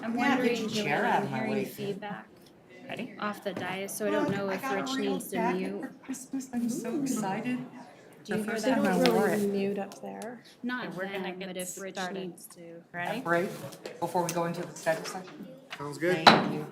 I'm Yeah, wondering, get your Joanne, chair out I'm of my hearing way. feedback Ready? off the dais, so I don't know Look, if I got a Rich real needs to jacket mute. for Christmas. I'm so excited. Do you hear first that? time I Don't wore really it. mute up there. Not Okay, we're gonna them, get but if Rich started. needs to. Ready? Break before we go into the study session. Sounds good. Thank you.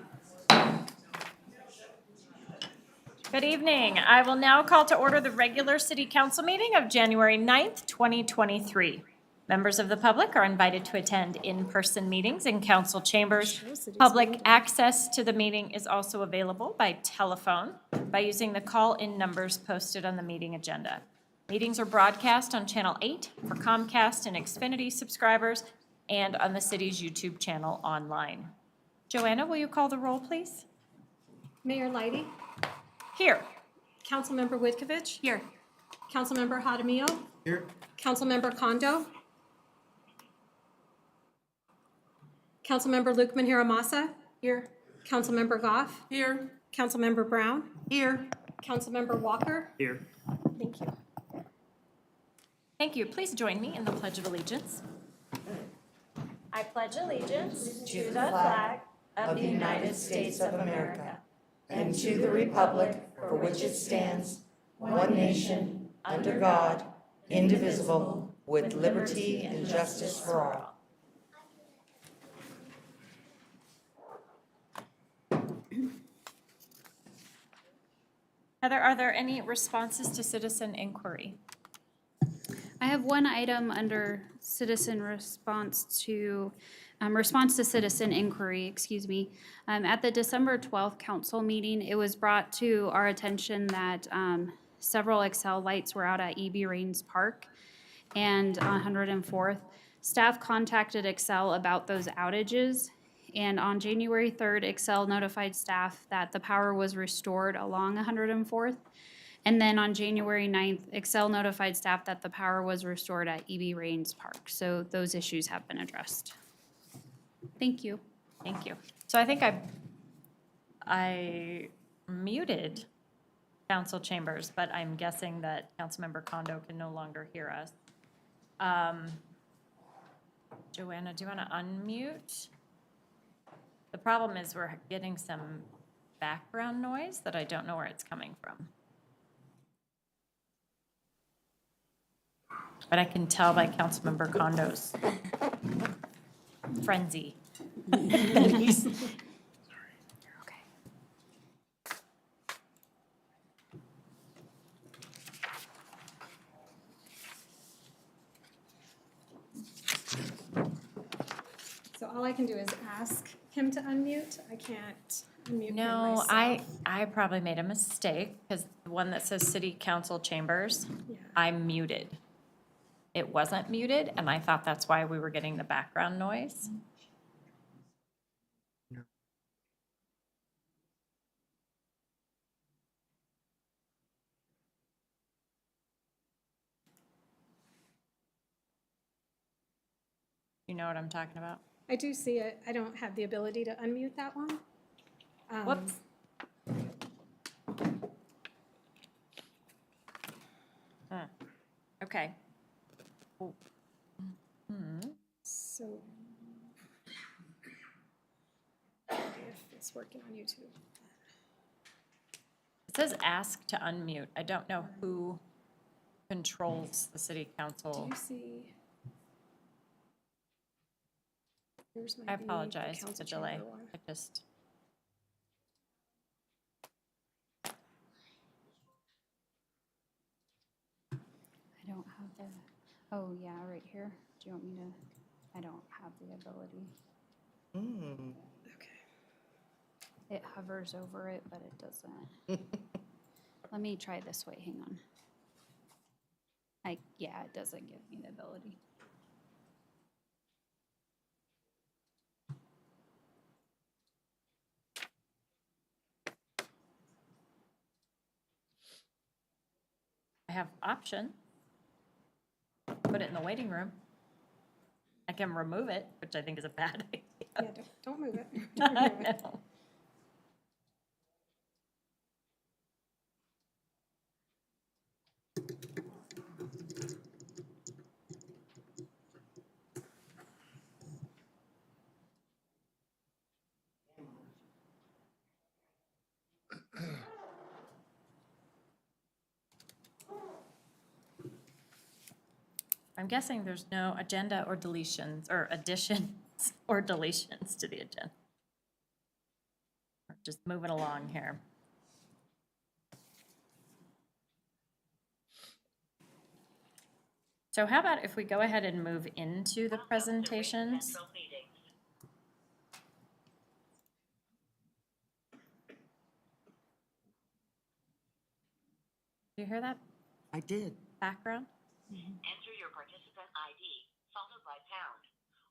Good evening. I will now call to order the regular city council meeting of January 9th, 2023. Members of the public are invited to attend in-person meetings in council chambers. Public access to the meeting is also available by telephone by using the call-in numbers posted on the meeting agenda. Meetings are broadcast on Channel 8 for Comcast and Xfinity subscribers and on the city's YouTube channel online. Joanna, will you call the roll, please? Mayor Lighty, Here. Councilmember Whitkovich, Here. Councilmember Hadamio, Here. Councilmember Kondo, Councilmember Lukeman Hiramasa. Here. Councilmember Goff. Here. Councilmember Brown. Here. Councilmember Walker. Here. Thank you. Thank you. Please join me in the Pledge of Allegiance. I pledge allegiance to the flag of the United States of America and to the republic for which it stands, one nation, under God, indivisible, with liberty and justice for all. Heather, are there any responses to citizen inquiry? I have one item under citizen response to citizen inquiry, excuse me. At the December 12th council meeting, it was brought to our attention that several Excel lights were out at E.B. Rains Park and 104th. Staff contacted Excel about those outages, and on January 3rd, Excel notified staff that the power was restored along 104th. And then on January 9th, Excel notified staff that the power was restored at E.B. Rains Park. So those issues have been addressed. Thank you. Thank you. So I think I muted council chambers, but I'm guessing that Councilmember Kondo can no longer hear us. Joanna, do you want to unmute? The problem is we're getting some background noise that I don't know where it's coming from. But I can tell by Councilmember Kondo's frenzy. He's- Okay. So all I can do is ask him to unmute. I can't unmute him No, myself. I probably made a mistake because the one that says city council chambers, Yeah. I muted. It wasn't muted, and I thought that's why we were getting the background noise. You know what I'm talking about? I do see it. I don't have the ability to unmute that one. Whoops. Okay. So. If it's working on YouTube. It says ask to unmute. I don't know who controls the city Do council. you see? Yours might I be apologize for the council delay. chamber one. I just. I don't have the, oh yeah, right here. Do you want me to, I don't have the ability. Okay. It hovers over it, but it doesn't. Let me try this way, hang on. Yeah, it doesn't give me the ability. I have option. Put it in the waiting room. I can remove it, which I think is a bad idea. Yeah, don't move it. Don't move it. No. I'm guessing there's no agenda or deletions, or additions or deletions to the agenda. We're just moving along here. So how about if we go ahead and move into the presentations? Do you hear that I did. background? Enter your participant ID, followed by pound,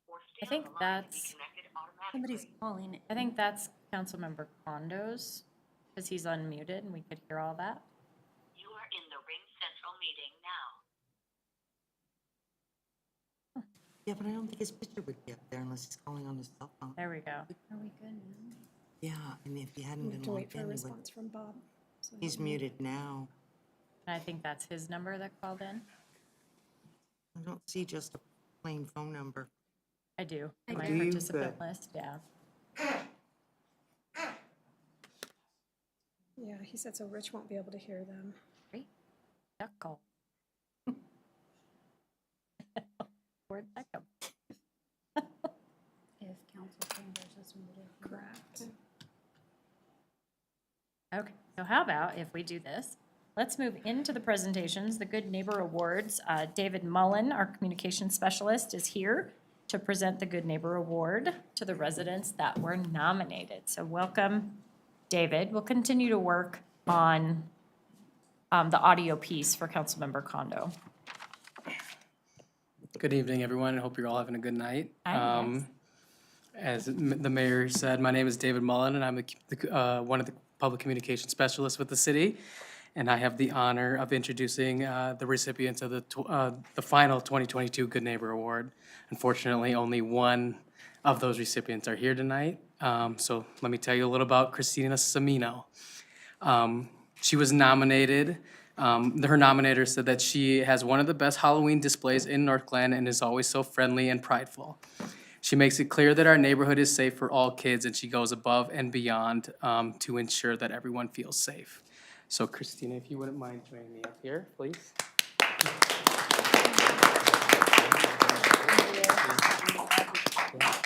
or I stay think on the line to be that's, connected automatically. calling. I think that's Councilmember Condos, because he's unmuted and we could hear all that. You are in the Ring Central meeting now. Yeah, but I don't think his picture would be up there unless he's calling on his cell phone. There we go. Are we good now? Yeah, and if he hadn't We have been to wait logged for a in, he would. response from Bob. So He's muted now. And I think that's his number that called in. I don't see just a plain phone number. I do. My do you? participant Good. list, yeah. Yeah, he said so Rich won't be able to hear them. Great. Duck call. Where'd that come? If council chambers is muted. Correct. Okay, so how about if we do this? Let's move into the presentations, the Good Neighbor Awards. David Mullen, our communications specialist, is here to present the Good Neighbor Award to the residents that were nominated. So welcome, David. We'll continue to work on the audio piece for Councilmember Kondo. Good evening, everyone. I hope you're all having a good night. Hi, yes. As the mayor said, my name is David Mullen, and I'm one of the public communication specialists with the city. And I have the honor of introducing the recipients of the final 2022 Good Neighbor Award. Unfortunately, only one of those recipients are here tonight. So let me tell you a little about Christina Samino. She was nominated. Her nominator said that she has one of the best Halloween displays in Northglenn and is always so friendly and prideful. She makes it clear that our neighborhood is safe for all kids, and she goes above and beyond to ensure that everyone feels safe. So Christina, if you wouldn't mind joining me up here, please.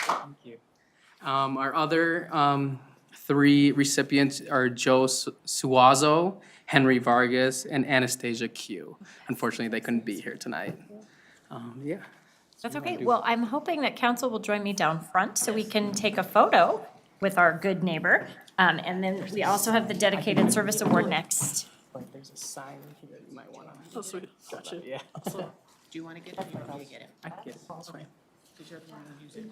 Thank you. Our other three recipients are Joe Suazo, Henry Vargas, and Anastasia Q. Unfortunately, they couldn't be here tonight. Yeah. That's okay. Well, I'm hoping that council will join me down front so we can take a photo with our good neighbor. And then we also have the Dedicated Service Award next. Like there's a sign here you might want to. Oh, sweet. Gotcha. Yeah. Do you want to get it? You want me to get it? I can get it. That's fine. Because you're the one who used it.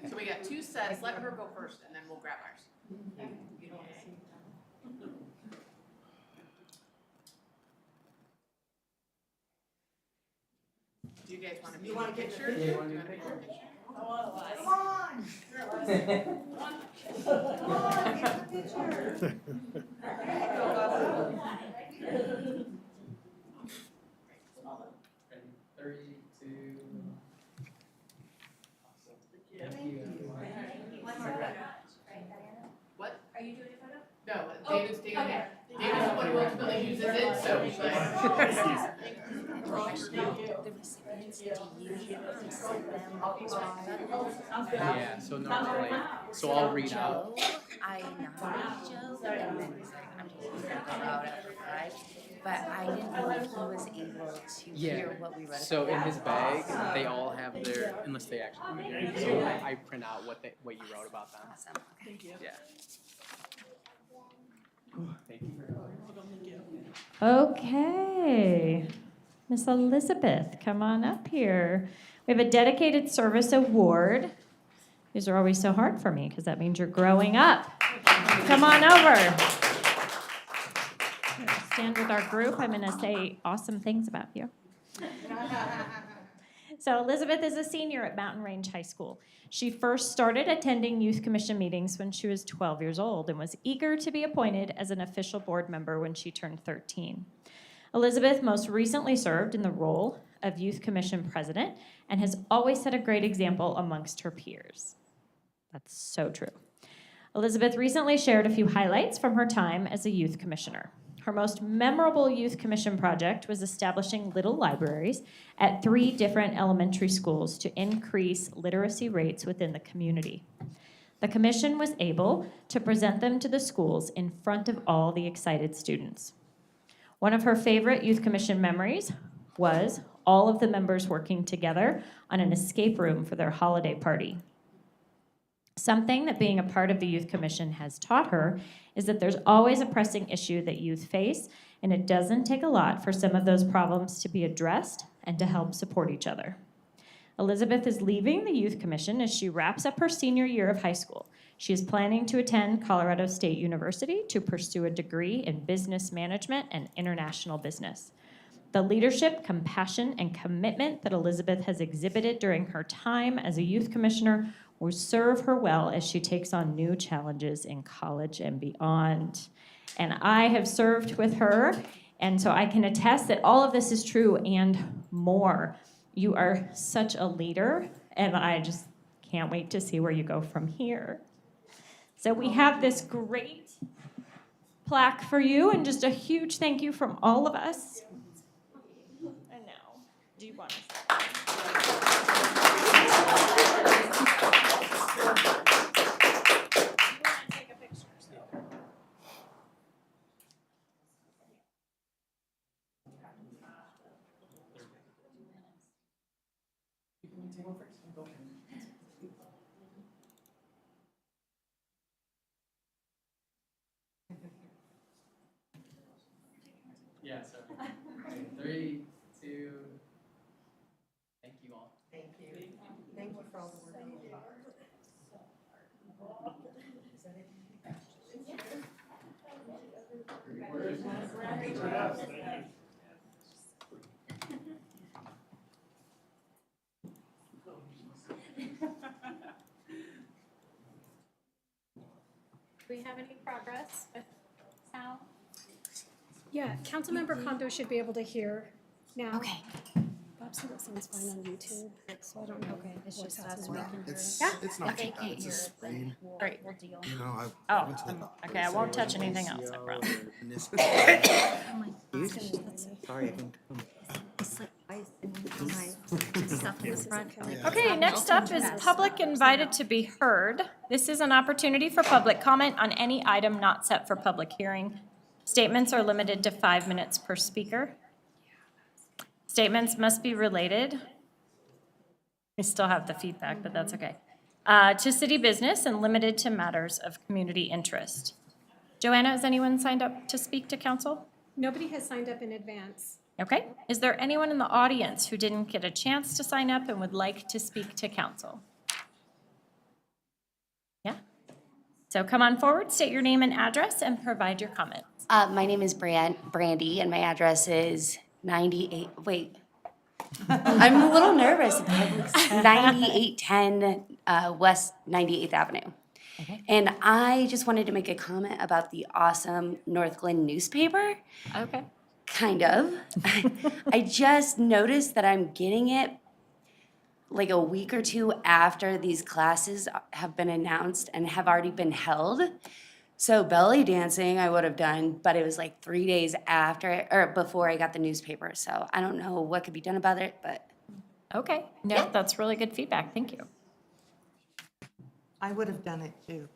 So we got two sets. Let her go first, and then we'll grab ours. Do you guys want to be in a picture? Do you want to be in a picture? Three, two. What? Are you doing a photo? No, David's taking it. David's the one who ultimately uses it, so he's like. Yeah, so normally, so I'll read out. I nominated Joe, and then he's like, I'm just gonna go out after 5. But I didn't know if he was able to hear what we read. So in his bag, they all have their, unless they actually, so I print out what you wrote about them. Awesome. Okay. Yeah. Thank you. Okay. Miss Elizabeth, come on up here. We have a Dedicated Service Award. These are always so hard for me because that means you're growing up. Come on over. Stand with our group. I'm going to say awesome things about you. So Elizabeth is a senior at Mountain Range High School. She first started attending youth commission meetings when she was 12 years old and was eager to be appointed as an official board member when she turned 13. Elizabeth most recently served in the role of Youth Commission President and has always set a great example amongst her peers. That's so true. Elizabeth recently shared a few highlights from her time as a youth commissioner. Her most memorable youth commission project was establishing little libraries at 3 different elementary schools to increase literacy rates within the community. The commission was able to present them to the schools in front of all the excited students. One of her favorite youth commission memories was all of the members working together on an escape room for their holiday party. Something that being a part of the Youth Commission has taught her is that there's always a pressing issue that youth face, and it doesn't take a lot for some of those problems to be addressed and to help support each other. Elizabeth is leaving the Youth Commission as she wraps up her senior year of high school. She is planning to attend Colorado State University to pursue a degree in business management and international business. The leadership, compassion, and commitment that Elizabeth has exhibited during her time as a youth commissioner will serve her well as she takes on new challenges in college and beyond. And I have served with her, and so I can attest that all of this is true and more. You are such a leader, and I just can't wait to see where you go from here. So we have this great plaque for you, and just a huge thank you from all of us. And now, do you want to? Yeah, so 3, 2, thank you all. Thank you. Thank you for all the work you do. Do we have any progress with Sal? Yeah, Councilmember Kondo should be able to hear now. Okay. Bob said it sounds fine on YouTube, so I don't know. Okay, it's what's just us. happening. It's, Yeah. it's not If they too bad, can't it's hear a it, then sprain. we'll deal. You know, I Oh, went to the doctor. okay, I won't touch anything else, I promise. And this- Sorry, I can come. Okay, next up is public invited to be heard. This is an opportunity for public comment on any item not set for public hearing. Statements are limited to 5 minutes per speaker. Statements must be related. I still have the feedback, but that's okay. To city business and limited to matters of community interest. Joanna, has anyone signed up to speak to council? Nobody has signed up in advance. Okay. Is there anyone in the audience who didn't get a chance to sign up and would like to speak to council? Yeah? So come on forward, state your name and address, and provide your comments. My name is Brandy, and my address is 98, wait. I'm a little nervous. 9810 West 98th Avenue. And I just wanted to make a comment about the awesome North Glen newspaper. Okay. Kind of. I just noticed that I'm getting it like a week or two after these classes have been announced and have already been held. So belly dancing I would have done, but it was like 3 days after or before I got the newspaper. So I don't know what could be done about it, but Okay. No, that's really good feedback. Thank you. I would have done it too.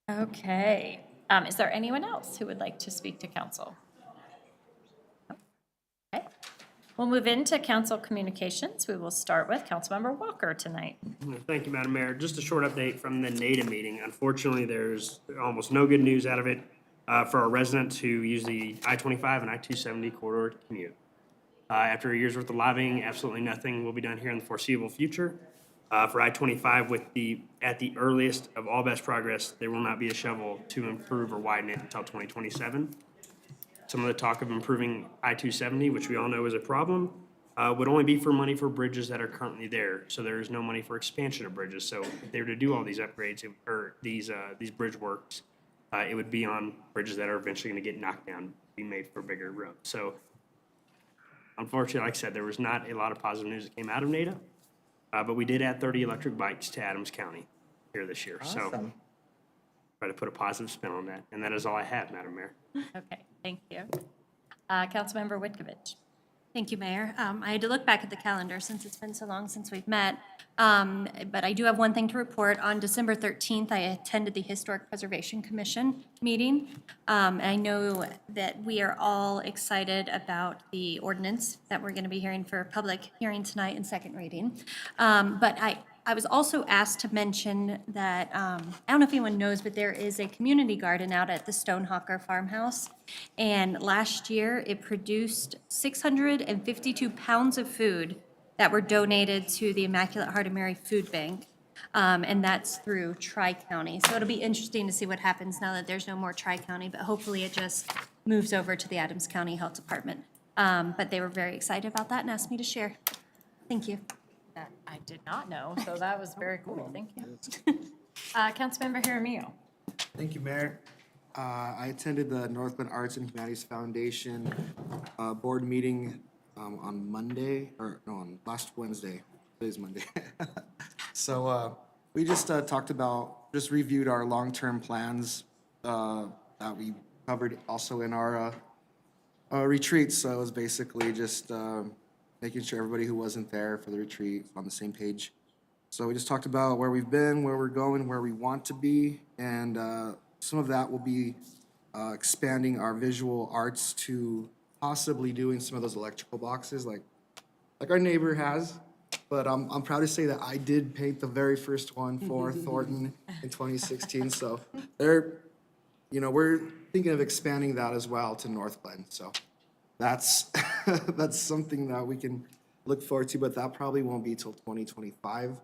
Okay. Is there anyone else who would like to speak to council? Okay. We'll move into council communications. We will start with Councilmember Walker tonight. Thank you, Madam Mayor. Just a short update from the NADA meeting. Unfortunately, there's almost no good news out of it for our residents who use the I-25 and I-270 corridor to commute. After a year's worth of lobbying, absolutely nothing will be done here in the foreseeable future. For I-25, at the earliest of all best progress, there will not be a shovel to improve or widen it until 2027. Some of the talk of improving I-270, which we all know is a problem, would only be for money for bridges that are currently there. So there is no money for expansion of bridges. So if they were to do all these upgrades or these bridge works, it would be on bridges that are eventually going to get knocked down, be made for bigger roads. So unfortunately, like I said, there was not a lot of positive news that came out of NADA, but we did add 30 electric bikes to Adams County here this year. So Awesome. try to put a positive spin on that. And that is all I have, Madam Mayor. Okay, thank you. Councilmember Whitkovich. Thank you, Mayor. I had to look back at the calendar since it's been so long since we've met. But I do have one thing to report. On December 13th, I attended the Historic Preservation Commission meeting. And I know that we are all excited about the ordinance that we're going to be hearing for public hearing tonight and second reading. But I was also asked to mention that, I don't know if anyone knows, but there is a community garden out at the Stonehawker Farmhouse. And last year, it produced 652 pounds of food that were donated to the Immaculate Heart of Mary Food Bank. And that's through Tri-County. So it'll be interesting to see what happens now that there's no more Tri-County, but hopefully it just moves over to the Adams County Health Department. But they were very excited about that and asked me to share. Thank you. That I did not know, so that was very cool. Thank you. Councilmember Jaramillo. Thank you, Mayor. I attended the Northland Arts and Humanities Foundation board meeting on Monday, or no, on last Wednesday. Today's Monday. So we just talked about, just reviewed our long-term plans that we covered also in our retreat. So it was basically just making sure everybody who wasn't there for the retreat was on the same page. So we just talked about where we've been, where we're going, where we want to be, and some of that will be expanding our visual arts to possibly doing some of those electrical boxes like our neighbor has. But I'm proud to say that I did paint the very first one for Thornton in 2016. So we're thinking of expanding that as well to North Glen. So that's that's something that we can look forward to, but that probably won't be till 2025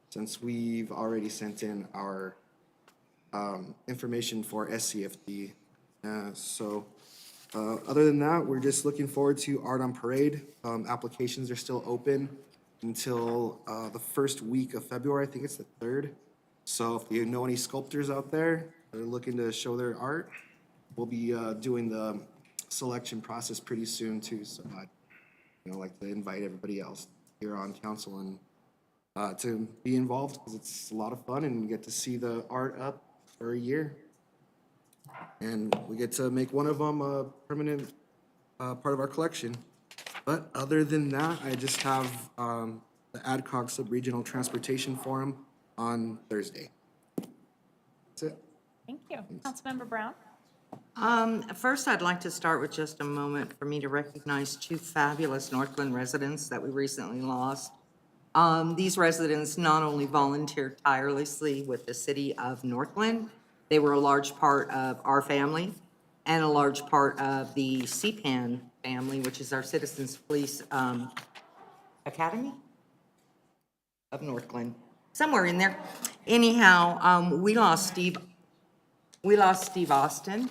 since we've already sent in our information for SCFD. Other than that, we're just looking forward to Art on Parade. Applications are still open until the first week of February. I think it's the 3rd. So if you know any sculptors out there that are looking to show their art, we'll be doing the selection process pretty soon too. So I'd like to invite everybody else here on council and to be involved because it's a lot of fun and you get to see the art up for a year. And we get to make one of them a permanent part of our collection. But other than that, I just have the ADCOG Sub-Regional Transportation Forum on Thursday. That's it. Thank you. Councilmember Brown. First, I'd like to start with just a moment for me to recognize two fabulous Northland residents that we recently lost. These residents not only volunteered tirelessly with the city of Northland, they were a large part of our family and a large part of the CPAN family, which is our Citizens Police Academy of Northland, somewhere in there. Anyhow, we lost Steve Austin,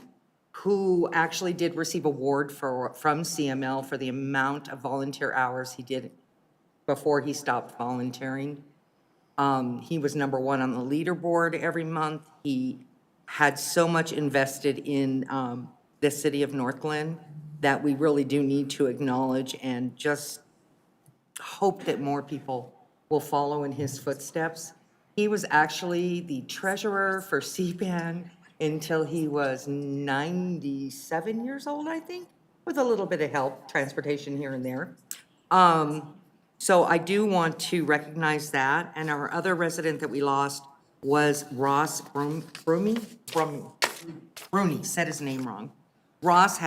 who actually did receive an award from CML for the amount of volunteer hours he did before he stopped volunteering. He was #1 on the leaderboard every month. He had so much invested in the city of Northland that we really do need to acknowledge and just hope that more people will follow in his footsteps. He was actually the treasurer for CPAN until he was 97 years old, I think, with a little bit of help, transportation here and there. So I do want to recognize that. And our other resident that we lost was Ross Bruni, said his name wrong. Ross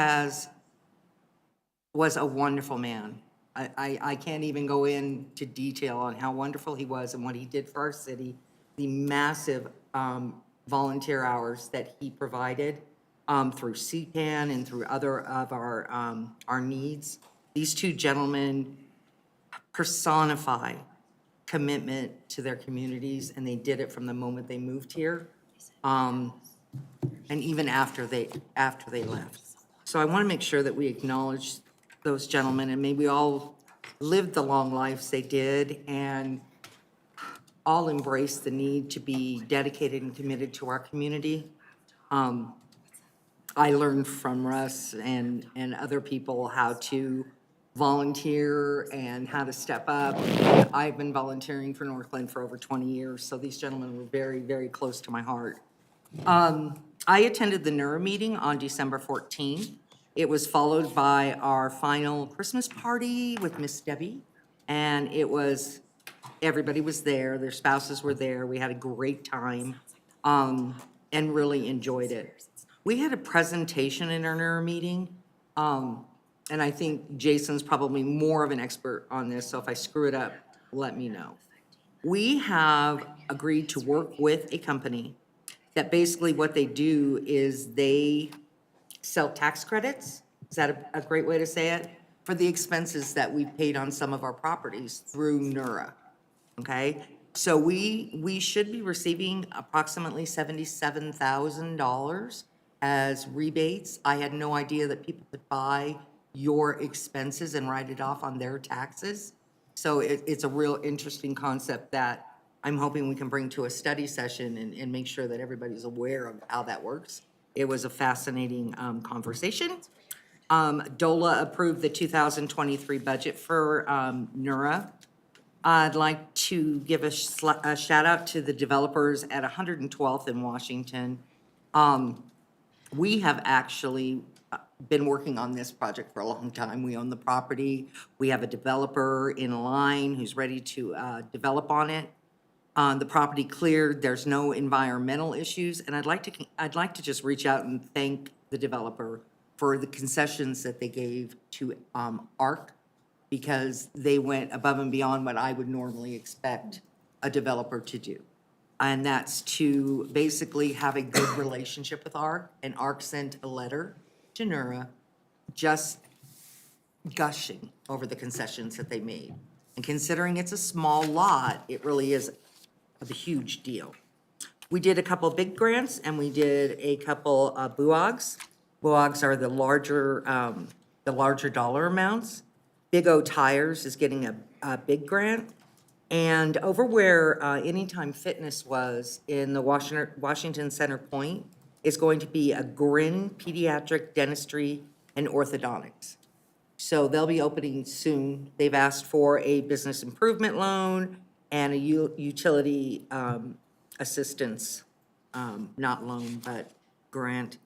was a wonderful man. I can't even go into detail on how wonderful he was and what he did for our city, the massive volunteer hours that he provided through CPAN and through other of our needs. These two gentlemen personify commitment to their communities, and they did it from the moment they moved here, and even after they left. So I want to make sure that we acknowledge those gentlemen, and maybe all lived the long lives they did, and all embrace the need to be dedicated and committed to our community. I learned from Russ and other people how to volunteer and how to step up. I've been volunteering for Northland for over 20 years, so these gentlemen were very, very close to my heart. I attended the NERA meeting on December 14. It was followed by our final Christmas party with Miss Debbie, and everybody was there, their spouses were there, we had a great time, and really enjoyed it. We had a presentation in our NERA meeting, and I think Jason's probably more of an expert on this, so if I screw it up, let me know. We have agreed to work with a company that basically what they do is they sell tax credits, is that a great way to say it? For the expenses that we've paid on some of our properties through NERA, okay? So we should be receiving approximately $77,000 as rebates. I had no idea that people could buy your expenses and write it off on their taxes. So it's a real interesting concept that I'm hoping we can bring to a study session and make sure that everybody's aware of how that works. It was a fascinating conversation. DOLA approved the 2023 budget for NERA. I'd like to give a shout out to the developers at 112th in Washington. We have actually been working on this project for a long time. We own the property. We have a developer in line who's ready to develop on it. The property cleared, there's no environmental issues, and I'd like to just reach out and thank the developer for the concessions that they gave to ARC, because they went above and beyond what I would normally expect a developer to do. And that's to basically have a good relationship with ARC, and ARC sent a letter to NERA just gushing over the concessions that they made. And considering it's a small lot, it really is a huge deal. We did a couple big grants and we did a couple BUOGs. BUOGs are the larger dollar amounts. Big O Tires is getting a big grant. And over where Anytime Fitness was in the Washington Center Point is going to be a Grin Pediatric Dentistry and Orthodontics. So they'll be opening soon. They've asked for a business improvement loan and a utility assistance, not loan, but grant.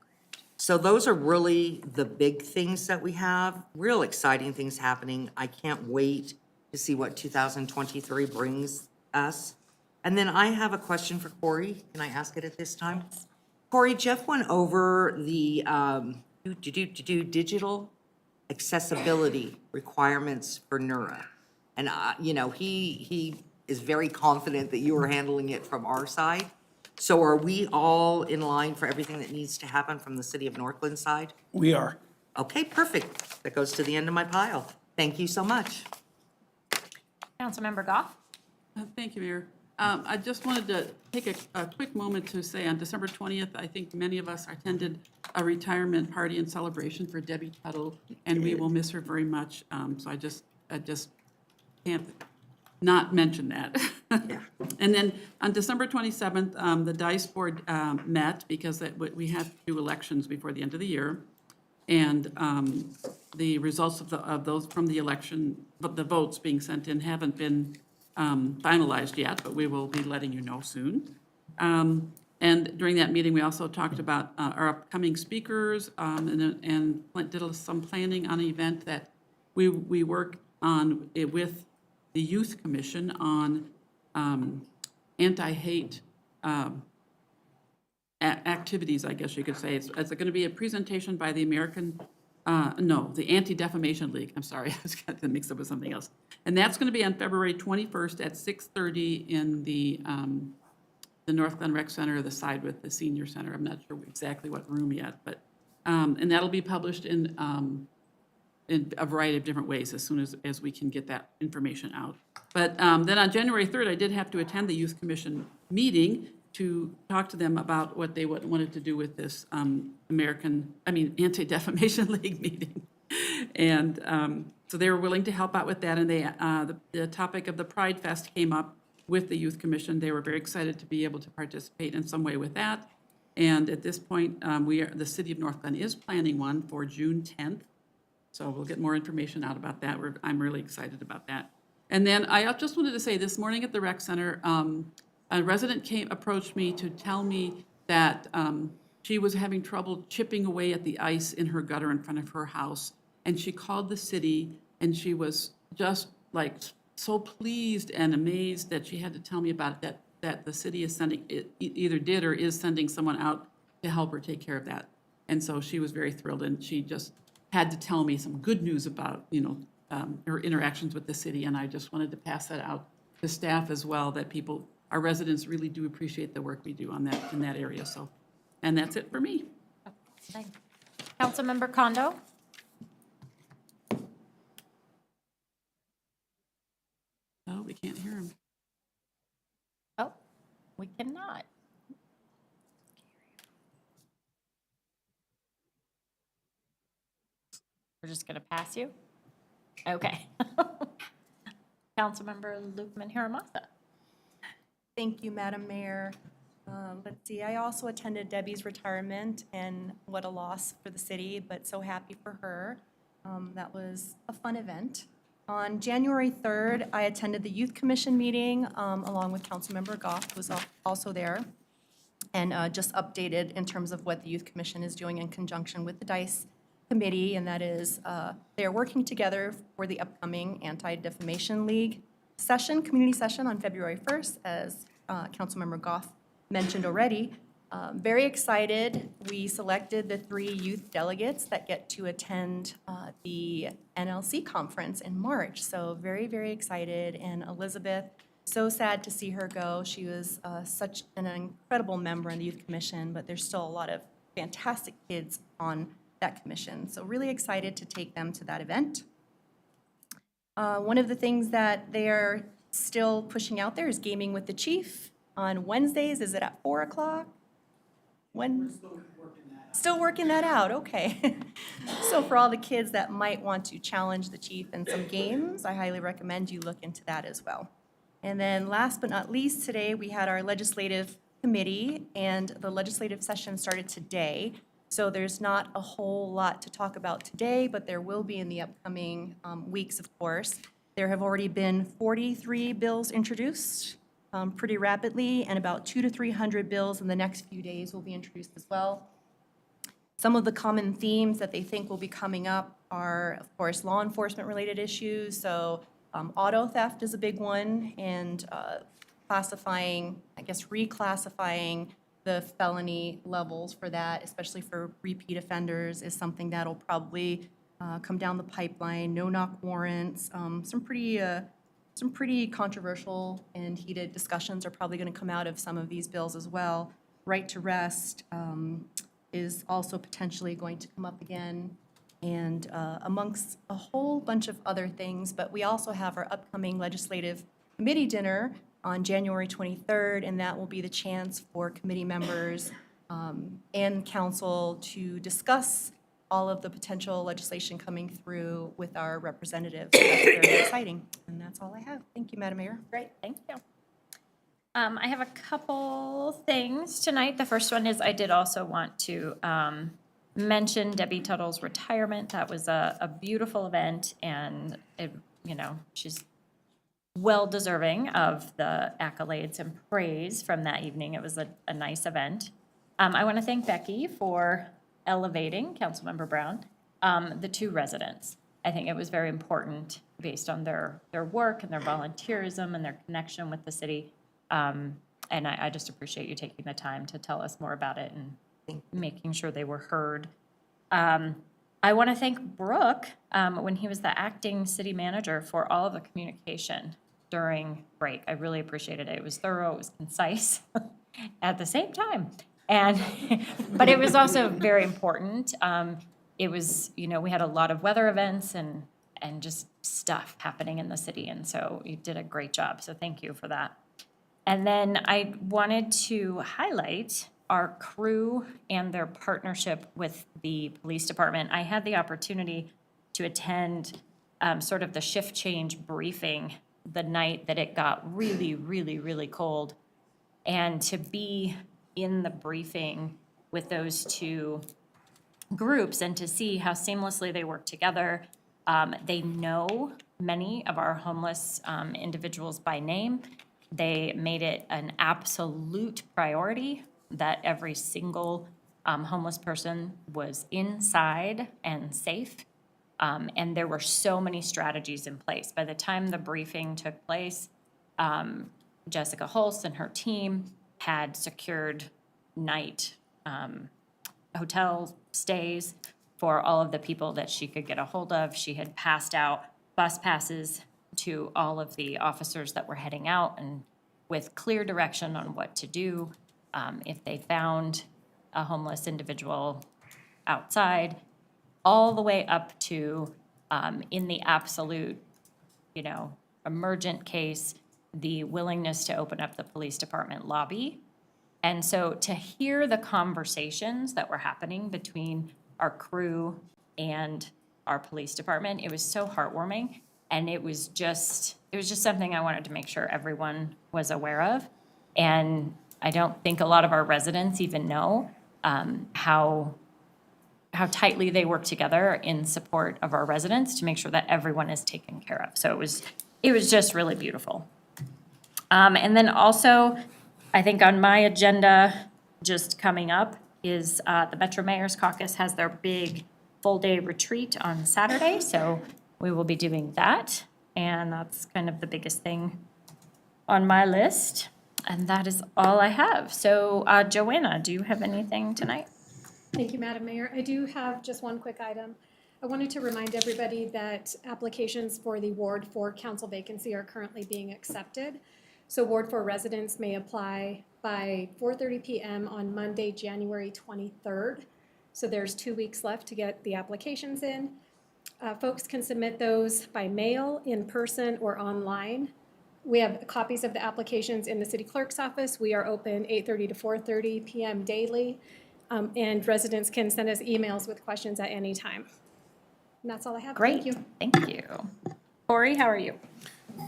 So those are really the big things that we have, real exciting things happening. I can't wait to see what 2023 brings us. And then I have a question for Corey. Can I ask it at this time? Corey, Jeff went over the digital accessibility requirements for NERA. And, he is very confident that you are handling it from our side. So are we all in line for everything that needs to happen from the city of Northland side? We are. Okay, perfect. That goes to the end of my pile. Thank you so much. Councilmember Goff? Thank you, Mayor. I just wanted to take a quick moment to say on December 20th, I think many of us attended a retirement party and celebration for Debbie Tuttle, and we will miss her very much. So I just can't not mention that. Yeah. And then on December 27th, the DICE board met because we have to do elections before the end of the year. And the results of those from the election, but the votes being sent in haven't been finalized yet, but we will be letting you know soon. And during that meeting, we also talked about our upcoming speakers and did some planning on an event that we worked on with the Youth Commission on anti-hate activities, I guess you could say. It's going to be a presentation by the the Anti-Defamation League. I'm sorry, I was got to mix up with something else. And that's going to be on February 21st at 6:30 in the Northglenn Rec Center, the side with the senior center. I'm not sure exactly what room yet, but and that'll be published in a variety of different ways as soon as we can get that information out. But then on January 3rd, I did have to attend the Youth Commission meeting to talk to them about what they wanted to do with this Anti-Defamation League meeting. And So they were willing to help out with that, and the topic of the Pride Fest came up with the Youth Commission. They were very excited to be able to participate in some way with that. And at this point, the city of North Glen is planning one for June 10th. So we'll get more information out about that. I'm really excited about that. And then I just wanted to say, this morning at the rec center, a resident approached me to tell me that she was having trouble chipping away at the ice in her gutter in front of her house. And she called the city, and she was just like so pleased and amazed that she had to tell me about it, that the city is sending, either did or is sending someone out to help her take care of that. And so she was very thrilled, and she just had to tell me some good news about, her interactions with the city. And I just wanted to pass that out to staff as well, that our residents really do appreciate the work we do in that area. So, and that's it for me. Councilmember Kondo? Oh, we can't hear him. Oh, we cannot. We're just going to pass you? Okay. Councilmember Lukeman Hiramasa. Thank you, Madam Mayor. Let's see, I also attended Debbie's retirement, and what a loss for the city, but so happy for her. That was a fun event. On January 3rd, I attended the Youth Commission meeting along with Councilmember Goff, who was also there, and just updated in terms of what the Youth Commission is doing in conjunction with the DICE committee, and that is they are working together for the upcoming Anti-Defamation League session, community session on February 1st, as Councilmember Goff mentioned already. Very excited. We selected the 3 youth delegates that get to attend the NLC conference in March. So very, very excited. And Elizabeth, so sad to see her go. She was such an incredible member in the Youth Commission, but there's still a lot of fantastic kids on that commission. So really excited to take them to that event. One of the things that they're still pushing out there is Gaming with the Chief. On Wednesdays, is it at 4 o'clock? When? Still working that out, okay. So for all the kids that might want to challenge the chief in some games, I highly recommend you look into that as well. And then last but not least, today we had our legislative committee, and the legislative session started today. So there's not a whole lot to talk about today, but there will be in the upcoming weeks, of course. There have already been 43 bills introduced pretty rapidly, and about 200 to 300 bills in the next few days will be introduced as well. Some of the common themes that they think will be coming up are, of course, law enforcement related issues. So auto theft is a big one, and classifying, I guess, reclassifying the felony levels for that, especially for repeat offenders, is something that'll probably come down the pipeline. No-knock warrants, some pretty controversial and heated discussions are probably going to come out of some of these bills as well. Right to rest is also potentially going to come up again, and amongst a whole bunch of other things. But we also have our upcoming legislative committee dinner on January 23rd, and that will be the chance for committee members and council to discuss all of the potential legislation coming through with our representatives. So that's very exciting, and that's all I have. Thank you, Madam Mayor. Great, thank you. I have a couple things tonight. The first one is I did also want to mention Debbie Tuttle's retirement. That was a beautiful event, and she's well deserving of the accolades and praise from that evening. It was a nice event. I want to thank Becky for elevating, Councilmember Brown, the 2 residents. I think it was very important based on their work and their volunteerism and their connection with the city. And I just appreciate you taking the time to tell us more about it and making sure they were heard. I want to thank Brooke, when he was the acting city manager, for all of the communication during break. I really appreciated it. It was thorough, it was concise at the same time. But it was also very important. It was, we had a lot of weather events and just stuff happening in the city. And so you did a great job. So thank you for that. And then I wanted to highlight our crew and their partnership with the police department. I had the opportunity to attend sort of the shift change briefing the night that it got really, really, really cold. And to be in the briefing with those two groups and to see how seamlessly they work together. They know many of our homeless individuals by name. They made it an absolute priority that every single homeless person was inside and safe. And there were so many strategies in place. By the time the briefing took place, Jessica Hulse and her team had secured night hotel stays for all of the people that she could get a hold of. She had passed out bus passes to all of the officers that were heading out and with clear direction on what to do if they found a homeless individual outside, all the way up to in the absolute, emergent case, the willingness to open up the police department lobby. And so to hear the conversations that were happening between our crew and our police department, it was so heartwarming. And it was just something I wanted to make sure everyone was aware of. And I don't think a lot of our residents even know how tightly they work together in support of our residents to make sure that everyone is taken care of. So it was just really beautiful. And then also, I think on my agenda, just coming up, is the Metro Mayor's Caucus has their big full-day retreat on Saturday, so we will be doing that, and that's kind of the biggest thing on my list, and that is all I have. So, Joanna, do you have anything tonight? Thank you, Madam Mayor. I do have just one quick item. I wanted to remind everybody that applications for the Ward 4 council vacancy are currently being accepted. So Ward 4 residents may apply by 4:30 p.m. on Monday, January 23rd. So there's 2 weeks left to get the applications in. Folks can submit those by mail, in person, or online. We have copies of the applications in the city clerk's office. We are open 8:30 to 4:30 p.m. daily. And residents can send us emails with questions at any time. And that's all I have. Great. Thank you. Thank you. Corey, how are you?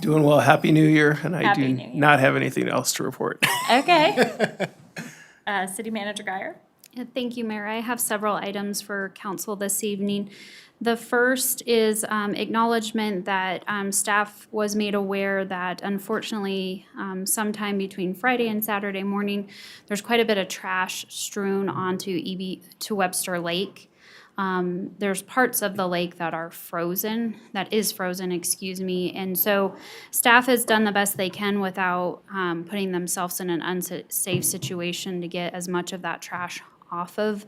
Doing well. Happy New Year, and I Happy do New Year. not have anything else to report. Okay. City Manager Guyer? Yeah, thank you, Mayor. I have several items for council this evening. The first is acknowledgement that staff was made aware that unfortunately sometime between Friday and Saturday morning, there's quite a bit of trash strewn onto Webster Lake. There's parts of the lake that is frozen, and so staff has done the best they can without putting themselves in an unsafe situation to get as much of that trash off of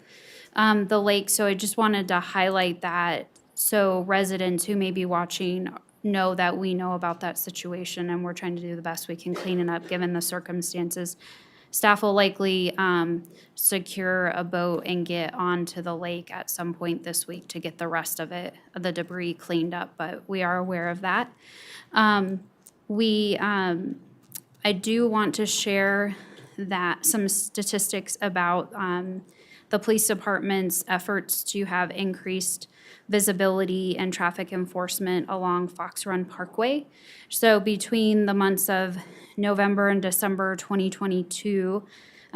the lake. So I just wanted to highlight that so residents who may be watching know that we know about that situation and we're trying to do the best we can clean it up given the circumstances. Staff will likely secure a boat and get onto the lake at some point this week to get the rest of the debris cleaned up, but we are aware of that. I do want to share that some statistics about the police department's efforts to have increased visibility and traffic enforcement along Fox Run Parkway. So between the months of November and December 2022,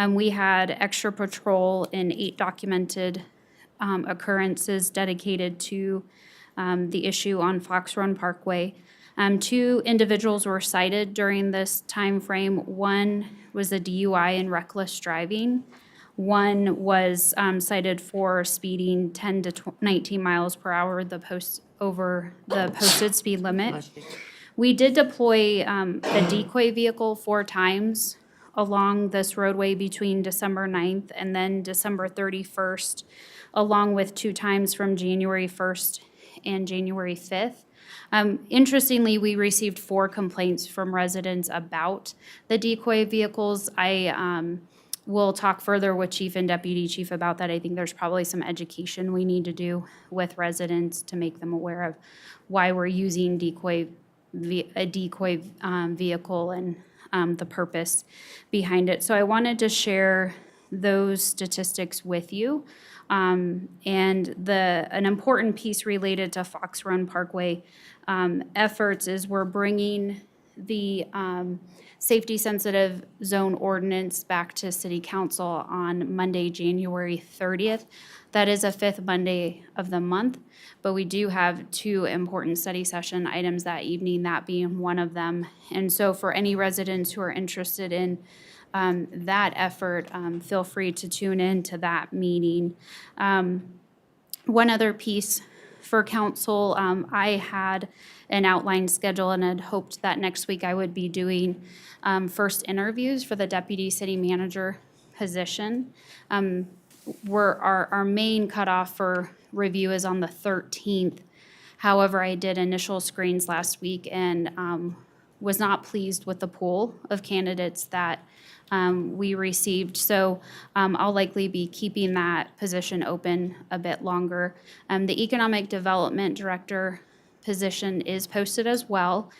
we had extra patrol in 8 documented occurrences dedicated to the issue on Fox Run Parkway. 2 individuals were cited during this time frame. One was a DUI and reckless driving. One was cited for speeding 10 to 19 miles per hour over the posted speed limit. We did deploy a decoy vehicle 4 times along this roadway between December 9th and then December 31st, along with 2 times from January 1st and January 5th. Interestingly, we received 4 complaints from residents about the decoy vehicles. We'll talk further with Chief and Deputy Chief about that. I think there's probably some education we need to do with residents to make them aware of why we're using a decoy vehicle and the purpose behind it. So I wanted to share those statistics with you. And an important piece related to Fox Run Parkway efforts is we're bringing the safety-sensitive zone ordinance back to City Council on Monday, January 30th. That is a fifth Monday of the month, but we do have two important study session items that evening, that being one of them. And so for any residents who are interested in that effort, feel free to tune in to that meeting. One other piece for council, I had an outlined schedule and had hoped that next week I would be doing first interviews for the deputy city manager position. Our main cutoff for review is on the 13th. However, I did initial screens last week and was not pleased with the pool of candidates that we received. So I'll likely be keeping that position open a bit longer. The Economic Development Director position is posted as well.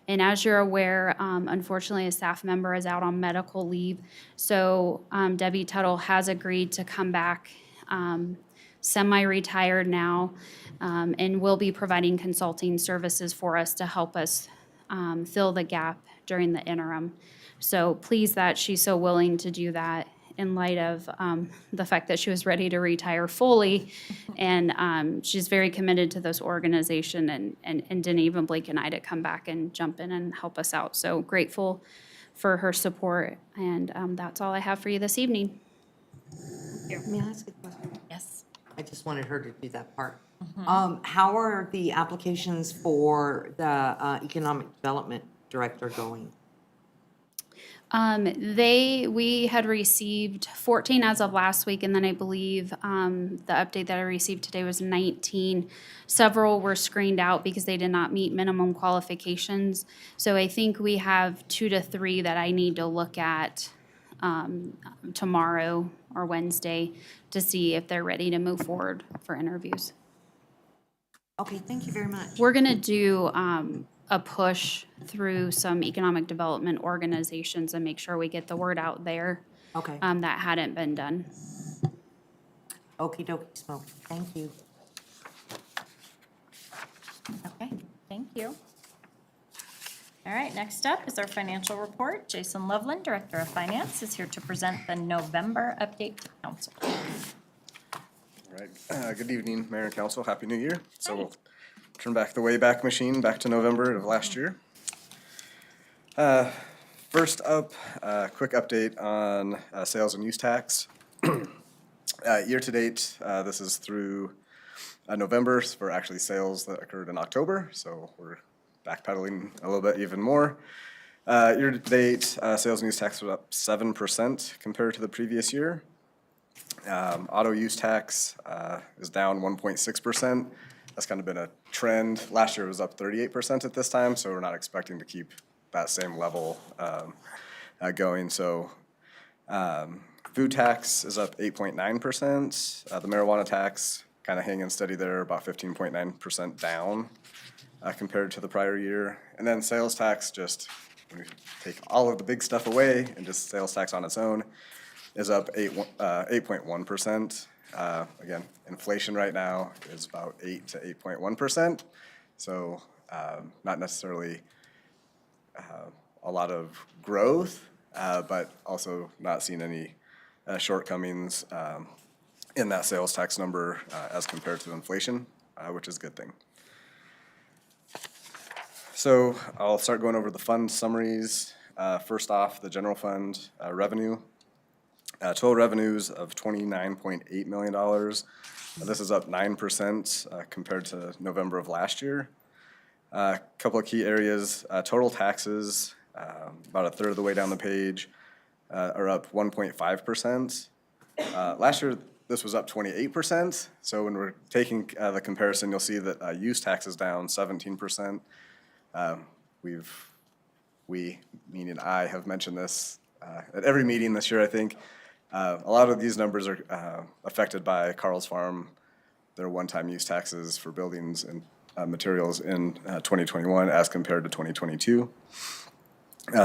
And as you're aware, unfortunately, a staff member is out on medical leave. So Debbie Tuttle has agreed to come back semi-retired now and will be providing consulting services for us to help us fill the gap during the interim. So pleased that she's so willing to do that in light of the fact that she was ready to retire fully. And she's very committed to this organization and didn't even blink an eye to come back and jump in and help us out. So grateful for her support. And that's all I have for you this evening. May I ask a question? Yes. I just wanted her to do that part. How are the applications for the Economic Development Director going? We had received 14 as of last week, and then I believe the update that I received today was 19. Several were screened out because they did not meet minimum qualifications. So I think we have 2 to 3 that I need to look at tomorrow or Wednesday to see if they're ready to move forward for interviews. Okay, thank you very much. We're going to do a push through some economic development organizations and make sure we get the word out there. Okay. That hadn't been done. Okey dokey smoke. Thank you. Okay, thank you. All right, next up is our financial report. Jason Loveland, Director of Finance, is here to present the November update to council. All right, good evening, Mayor and Council. Happy New Year. So we'll turn back the Wayback Machine back to November of last year. First up, quick update on sales and use tax. Year to date, this is through November for actually sales that occurred in October, so we're backpedaling a little bit even more. Year to date, sales and use tax was up 7% compared to the previous year. Auto use tax is down 1.6%. That's kind of been a trend. Last year it was up 38% at this time, so we're not expecting to keep that same level going. So food tax is up 8.9%. The marijuana tax kind of hanging steady there, about 15.9% down compared to the prior year. And then sales tax, just when we take all of the big stuff away and just sales tax on its own, is up 8.1%. Again, inflation right now is about 8 to 8.1%. So not necessarily a lot of growth, but also not seeing any shortcomings in that sales tax number as compared to inflation, which is a good thing. So I'll start going over the fund summaries. First off, the general fund revenue. Total revenues of $29.8 million. This is up 9% compared to November of last year. A couple of key areas, total taxes, about a third of the way down the page, are up 1.5%. Last year, this was up 28%. So when we're taking the comparison, you'll see that use tax is down 17%. We, meaning I, have mentioned this at every meeting this year, I think. A lot of these numbers are affected by Carl's Farm, their one-time use taxes for buildings and materials in 2021 as compared to 2022.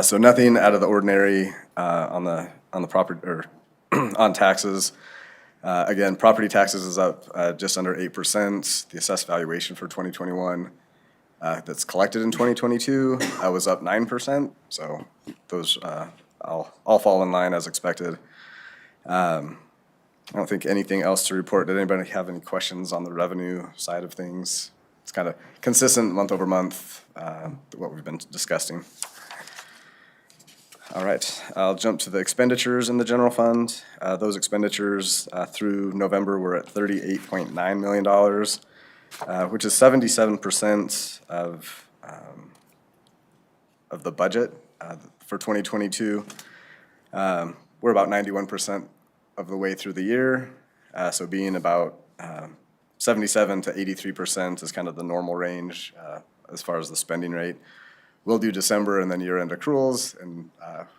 So nothing out of the ordinary on the property or On taxes, again, property taxes is up just under 8%. The assessed valuation for 2021 that's collected in 2022 was up 9%. So those all fall in line as expected. I don't think anything else to report. Did anybody have any questions on the revenue side of things? It's kind of consistent month over month, what we've been discussing. All right, I'll jump to the expenditures in the general fund. Those expenditures through November were at $38.9 million, which is 77% of the budget for 2022. We're about 91% of the way through the year, so being about 77 to 83% is kind of the normal range as far as the spending rate. We'll do December and then year-end accruals and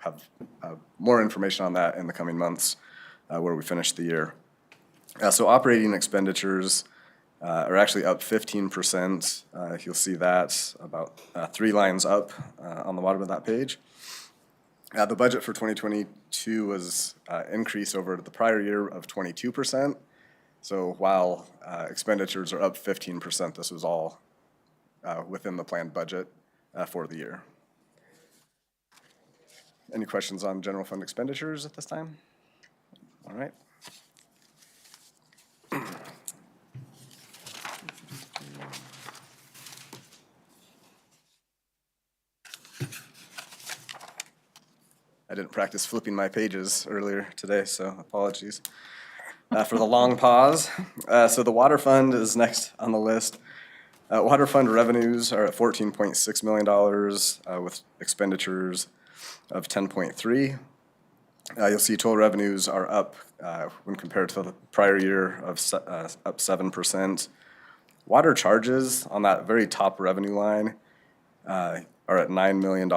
have more information on that in the coming months where we finish the year. So operating expenditures are actually up 15%. You'll see that about 3 lines up on the bottom of that page. The budget for 2022 was increased over the prior year of 22%. So while expenditures are up 15%, this was all within the planned budget for the year. Any questions on general fund expenditures at this time? All right. I didn't practice flipping my pages earlier today, so apologies for the long pause. So the water fund is next on the list. Water fund revenues are at $14.6 million with expenditures of $10.3. You'll see total revenues are up when compared to the prior year of up 7%. Water charges on that very top revenue line are at $9 million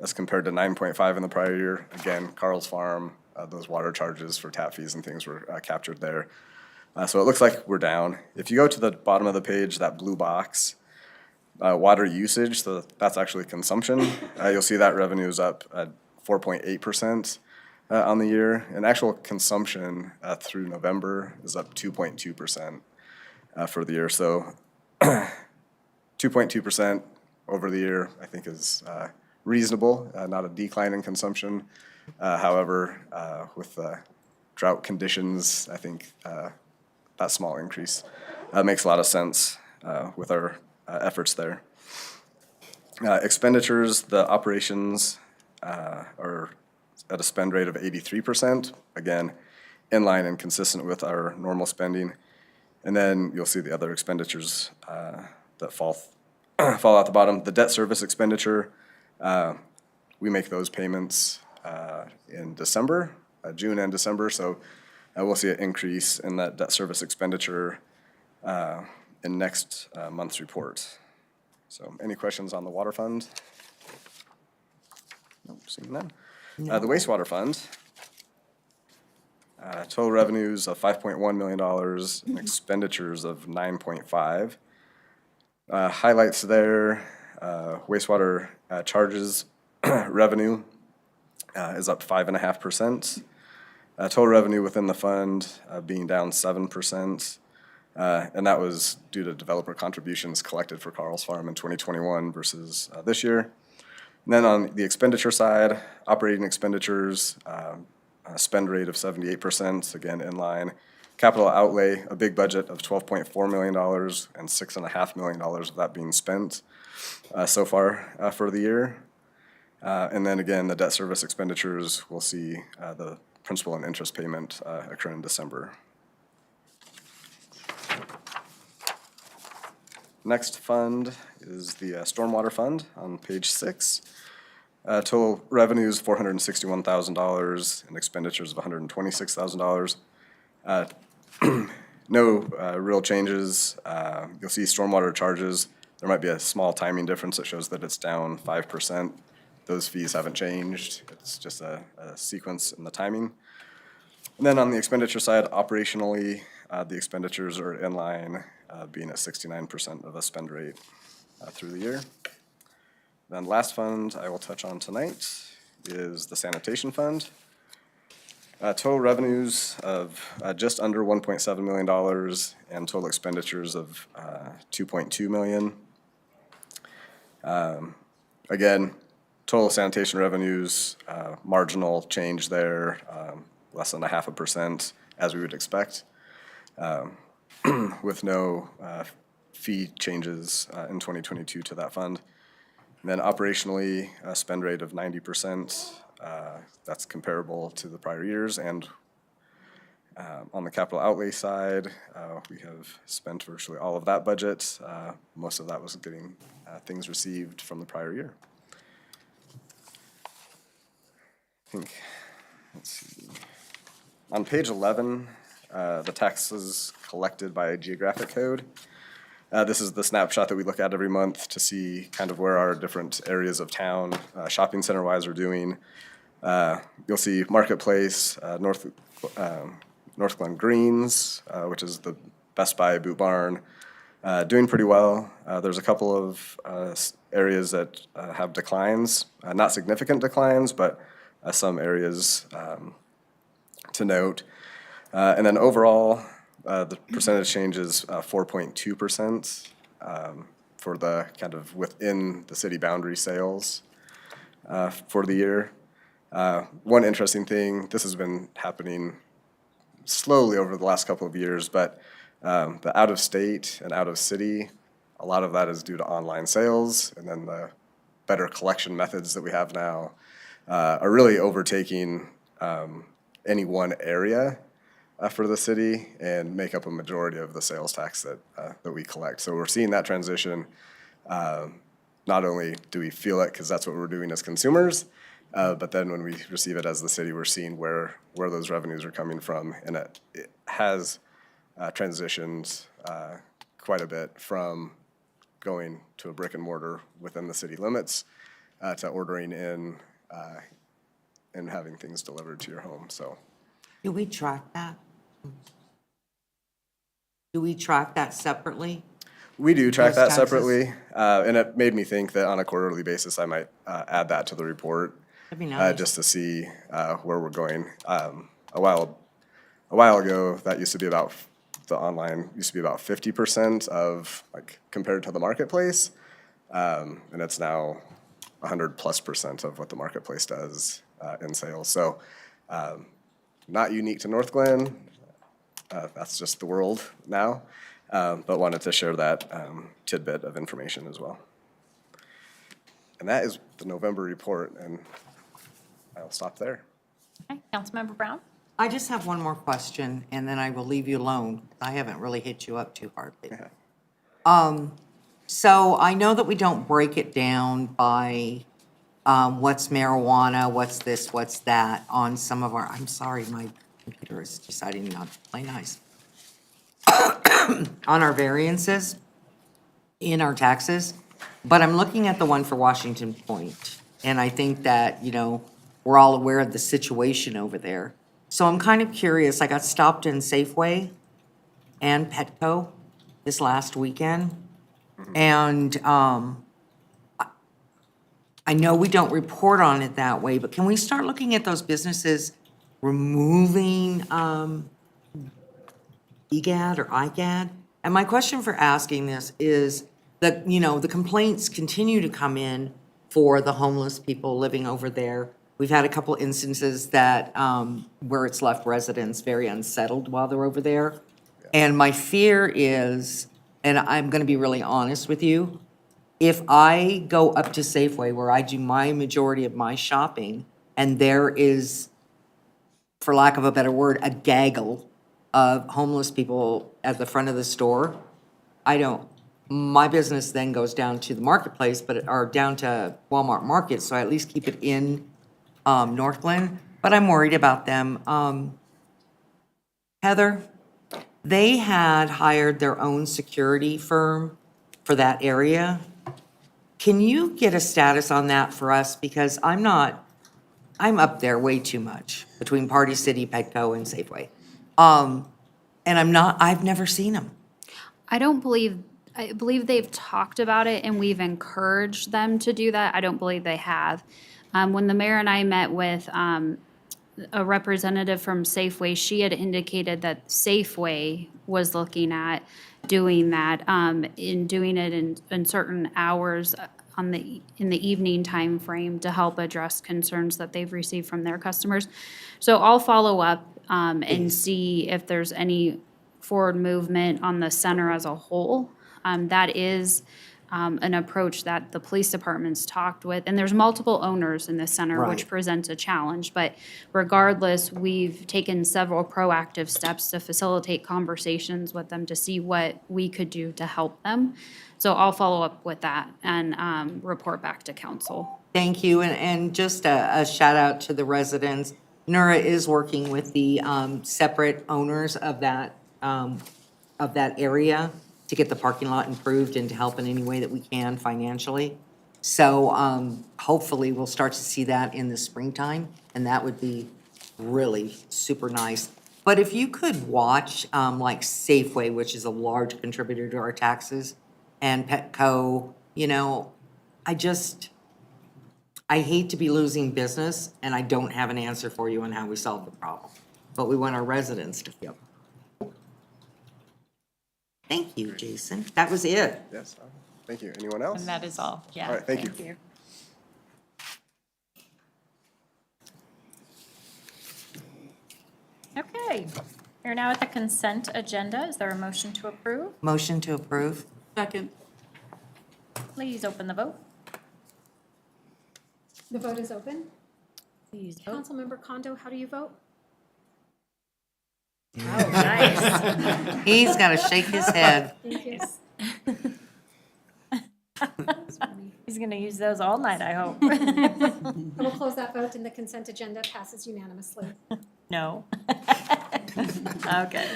as compared to 9.5 in the prior year. Again, Carl's Farm, those water charges for tap fees and things were captured there. So it looks like we're down. If you go to the bottom of the page, that blue box, water usage, so that's actually consumption. You'll see that revenue is up 4.8% on the year. And actual consumption through November is up 2.2% for the year. So 2.2% over the year, I think, is reasonable, not a decline in consumption. However, with drought conditions, I think that small increase makes a lot of sense with our efforts there. Expenditures, the operations are at a spend rate of 83%. Again, in line and consistent with our normal spending. And then you'll see the other expenditures that fall out the bottom. The debt service expenditure, we make those payments in December, June and December. So we'll see an increase in that debt service expenditure in next month's report. So any questions on the water fund? Nope, seeing none. The wastewater fund, total revenues of $5.1 million and expenditures of $9.5. Highlights there, wastewater charges revenue is up 5.5%. Total revenue within the fund being down 7%. And that was due to developer contributions collected for Carl's Farm in 2021 versus this year. And then on the expenditure side, operating expenditures, a spend rate of 78%, again in line. Capital outlay, a big budget of $12.4 million and $6.5 million of that being spent so far for the year. And then again, the debt service expenditures, we'll see the principal and interest payment occur in December. Next fund is the stormwater fund on page 6. Total revenues $461,000 and expenditures of $126,000. No real changes. You'll see stormwater charges. There might be a small timing difference that shows that it's down 5%. Those fees haven't changed. It's just a sequence in the timing. And then on the expenditure side, operationally, the expenditures are in line, being at 69% of the spend rate through the year. Then last fund I will touch on tonight is the sanitation fund. Total revenues of just under $1.7 million and total expenditures of $2.2 million. Again, total sanitation revenues, marginal change there, less than 0.5%, as we would expect, with no fee changes in 2022 to that fund. And then operationally, a spend rate of 90%. That's comparable to the prior years. And on the capital outlay side, we have spent virtually all of that budget. Most of that was getting things received from the prior year. I think, let's see. On page 11, the taxes collected by geographic code. This is the snapshot that we look at every month to see kind of where our different areas of town, shopping center-wise, are doing. You'll see Marketplace, North Glen Greens, which is the Best Buy, Boot Barn, doing pretty well. There's a couple of areas that have declines, not significant declines, but some areas to note. And then overall, the percentage change is 4.2% for the kind of within the city boundary sales for the year. One interesting thing, this has been happening slowly over the last couple of years, but the out-of-state and out-of-city, a lot of that is due to online sales, and then the better collection methods that we have now are really overtaking any one area for the city and make up a majority of the sales tax that we collect. So we're seeing that transition. Not only do we feel it because that's what we're doing as consumers, but then when we receive it as the city, we're seeing where those revenues are coming from. And it has transitioned quite a bit from going to a brick and mortar within the city limits to ordering in and having things delivered to your home. So, Do we track that? Do we track that separately? we do track Those that taxes? separately, and it made me think that on a quarterly basis, I might add that to the report. That'd be nice. Just to see where we're going. A while ago, that used to be about, the online used to be about 50% of, like, compared to the marketplace. And it's now 100+% of what the marketplace does in sales. So not unique to North Glen. That's just the world now. But wanted to share that tidbit of information as well. And that is the November report, and I'll stop there. Okay, Councilmember Brown? I just have one more question, and then I will leave you alone. I haven't really hit you up too hard lately. So I know that we don't break it down by what's marijuana, what's this, what's that on some of our, I'm sorry, my computer is deciding not to play nice. On our variances in our taxes, but I'm looking at the one for Washington Point, and I think that, you know, we're all aware of the situation over there. So I'm kind of curious, I got stopped in Safeway and Petco this last weekend. And I know we don't report on it that way, but can we start looking at those businesses removing EGAD or IGAD? And my question for asking this is that, you know, the complaints continue to come in for the homeless people living over there. We've had a couple instances that, where it's left residents very unsettled while they're over there. And my fear is, and I'm gonna be really honest with you, if I go up to Safeway where I do my majority of my shopping, and there is, for lack of a better word, a gaggle of homeless people at the front of the store, my business then goes down to the marketplace, or down to Walmart Market, so I at least keep it in North Glen, but I'm worried about them. Heather, they had hired their own security firm for that area. Can you get a status on that for us? Because I'm up there way too much between Party City, Petco, and Safeway. And I've never seen them. I believe they've talked about it and we've encouraged them to do that. I don't believe they have. When the mayor and I met with a representative from Safeway, she had indicated that Safeway was looking at doing that, in doing it in certain hours in the evening time frame to help address concerns that they've received from their customers. So I'll follow up and see if there's any forward movement on the center as a whole. That is an approach that the police department's talked with, and there's multiple owners in the center, which Right. presents a challenge. But regardless, we've taken several proactive steps to facilitate conversations with them to see what we could do to help them. So I'll follow up with that and report back to council. Thank you, and just a shout out to the residents. Nura is working with the separate owners of that area to get the parking lot improved and to help in any way that we can financially. So hopefully we'll start to see that in the springtime, and that would be really super nice. But if you could watch like Safeway, which is a large contributor to our taxes, and Petco, you know, I hate to be losing business, and I don't have an answer for you on how we solve the problem. But we want our residents to feel. Thank you, Jason. That was it. Yes, thank you. Anyone else? And that is all, yeah. All right, thank you. Okay, we're now at the consent agenda. Is there a motion to approve? Motion to approve. Second. Please open the vote. The vote is open. Please vote. Councilmember Kondo, how do you vote? Oh, nice. He's got to shake his head. Thank you. He's going to use those all night, I hope. I will close that vote and the consent agenda passes unanimously. No. Okay.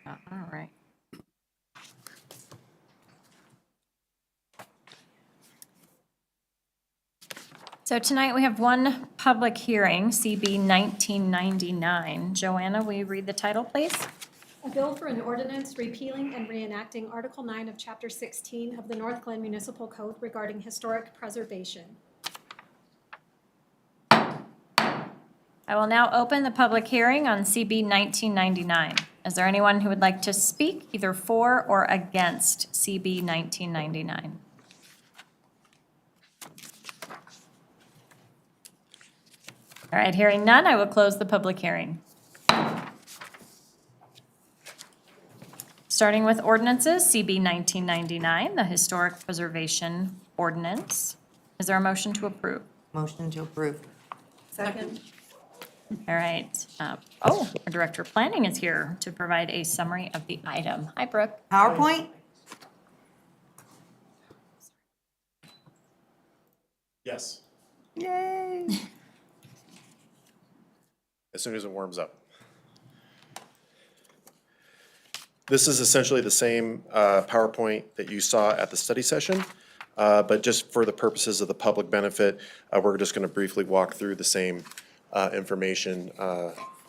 All right. So tonight we have one public hearing, CB 1999. Joanna, will you read the title, please? A bill for an ordinance repealing and reenacting Article 9 of Chapter 16 of the North Glen Municipal Code regarding historic preservation. I will now open the public hearing on CB 1999. Is there anyone who would like to speak either for or against CB 1999? All right, hearing none, I will close the public hearing. Starting with ordinances, CB 1999, the Historic Preservation Ordinance. Is there a motion to approve? Motion to approve. Second. All right. Our Director of Planning is here to provide a summary of the item. Hi, Brooke. PowerPoint? Yes, Yay. as soon as it warms up. This is essentially the same PowerPoint that you saw at the study session, but just for the purposes of the public benefit, we're just going to briefly walk through the same information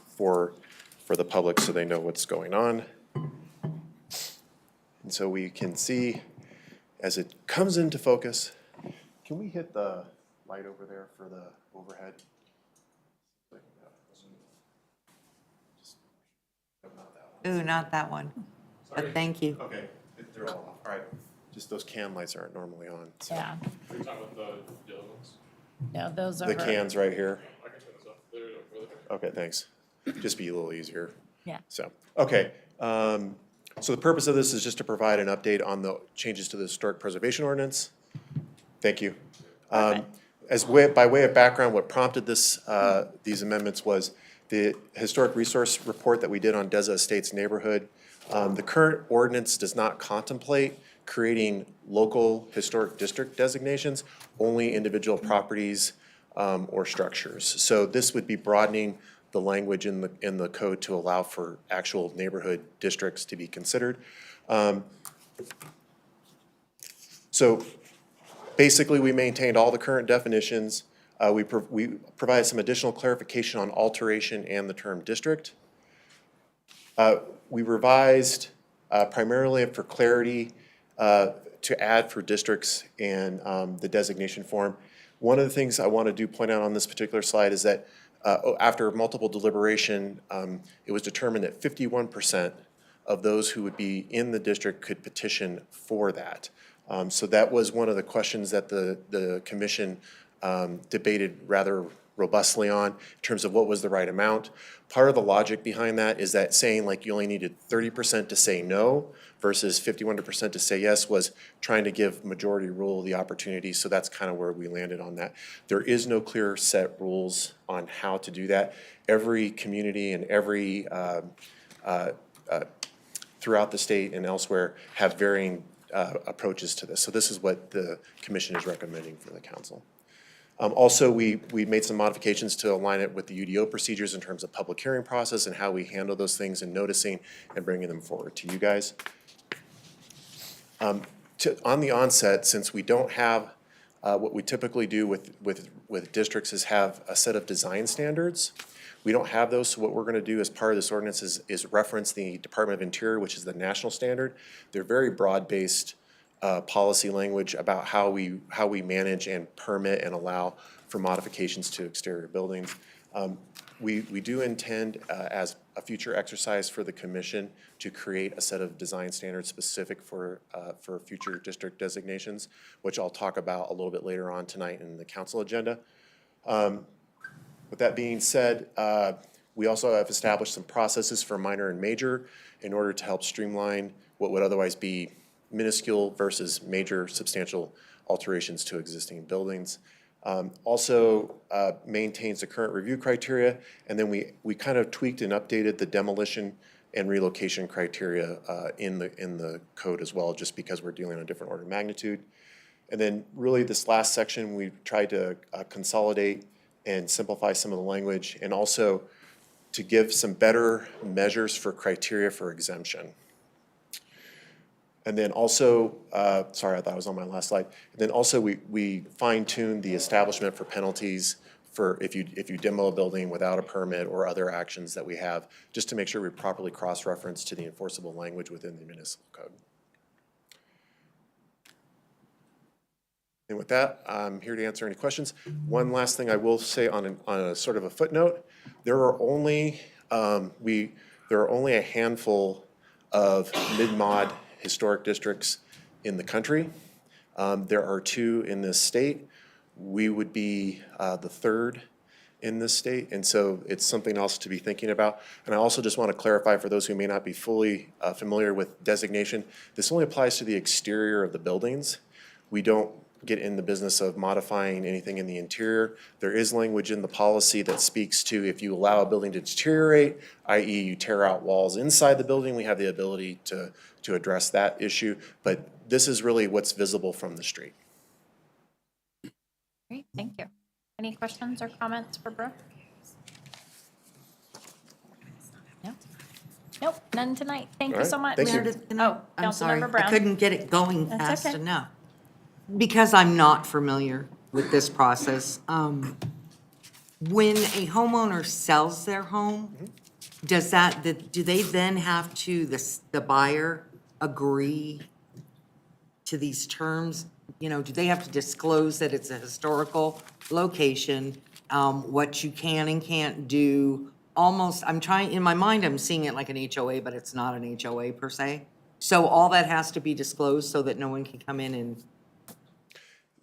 for the public so they know what's going on. And so we can see as it comes into focus, can we hit the light over there for the overhead? Ooh, not that one. But thank you. Okay, they're all off. All right, just those can lights aren't normally on. So. Yeah. Are you talking about the yellow ones? No, those are. The cans right here. I can turn those off. Okay, thanks. Just be a little easier. Yeah. So, okay. So the purpose of this is just to provide an update on the changes to the Historic Preservation Ordinance. Thank you. By way of background, what prompted this, these amendments was the historic resource report that we did on Deza Estates neighborhood. The current ordinance does not contemplate creating local historic district designations, only individual properties or structures. So this would be broadening the language in the code to allow for actual neighborhood districts to be considered. So basically, we maintained all the current definitions. We provided some additional clarification on alteration and the term district. We revised primarily for clarity to add for districts and the designation form. One of the things I want to point out on this particular slide is that after multiple deliberation, it was determined that 51% of those who would be in the district could petition for that. So that was one of the questions that the commission debated rather robustly on in terms of what was the right amount. Part of the logic behind that is that saying like you only needed 30% to say no versus 51% to say yes was trying to give majority rule the opportunity. So that's kind of where we landed on that. There is no clear set rules on how to do that. Every community and every throughout the state and elsewhere have varying approaches to this. So this is what the commission is recommending for the council. Also, we made some modifications to align it with the UDO procedures in terms of public hearing process and how we handle those things and noticing and bringing them forward to you guys. On the onset, since we don't have, what we typically do with districts is have a set of design standards. We don't have those, so what we're gonna do as part of this ordinance is reference the Department of Interior, which is the national standard. They're very broad-based policy language about how we manage and permit and allow for modifications to exterior buildings. We do intend, as a future exercise for the commission, to create a set of design standards specific for future district designations, which I'll talk about a little bit later on tonight in the council agenda. With that being said, we also have established some processes for minor and major in order to help streamline what would otherwise be minuscule versus major substantial alterations to existing buildings. Also maintains the current review criteria, and then we kind of tweaked and updated the demolition and relocation criteria in the code as well, just because we're dealing on a different order of magnitude. And then really this last section, we tried to consolidate and simplify some of the language, and also to give some better measures for criteria for exemption. And then also, sorry, I thought I was on my last slide. And then also we fine-tuned the establishment for penalties for if you demo a building without a permit or other actions that we have, just to make sure we properly cross-reference to the enforceable language within the municipal code. And with that, I'm here to answer any questions. One last thing I will say on a sort of a footnote, there are only a handful of mid-mod historic districts in the country. There are 2 in this state. We would be the 3rd in this state, and so it's something else to be thinking about. And I also just want to clarify for those who may not be fully familiar with designation, this only applies to the exterior of the buildings. We don't get in the business of modifying anything in the interior. There is language in the policy that speaks to if you allow a building to deteriorate, i.e. you tear out walls inside the building, we have the ability to address that issue. But this is really what's visible from the street. Great, thank you. Any questions or comments for Brooke? No? Nope, none tonight. Thank you All so right, much. thank you. Meredith, can I- Oh, I'm sorry, Councilmember Brown. I couldn't get it going That's fast okay. enough. Because I'm not familiar with this process, when a homeowner sells their home, do they then have to, the buyer agree to these terms? You know, do they have to disclose that it's a historical location, what you can and can't do? Almost, in my mind, I'm seeing it like an HOA, but it's not an HOA per se. So all that has to be disclosed so that no one can come in and.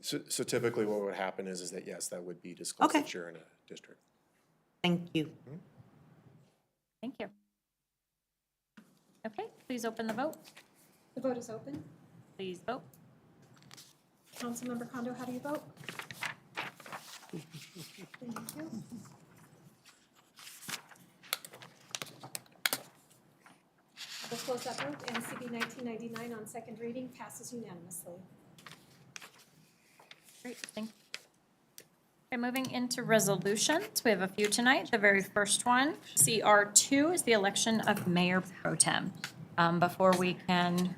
So typically what would happen is that, yes, that would be disclosed Okay. that you're in a district. Thank you. Thank you. Okay, please open the vote. The vote is open. Please vote. Councilmember Kondo, how do you vote? Thank you. We'll close that vote, and CB 1999 on second reading passes unanimously. Great, thank you. Okay, moving into resolutions, we have a few tonight. The very first one, CR2, is the election of Mayor Pro Tem. Before we can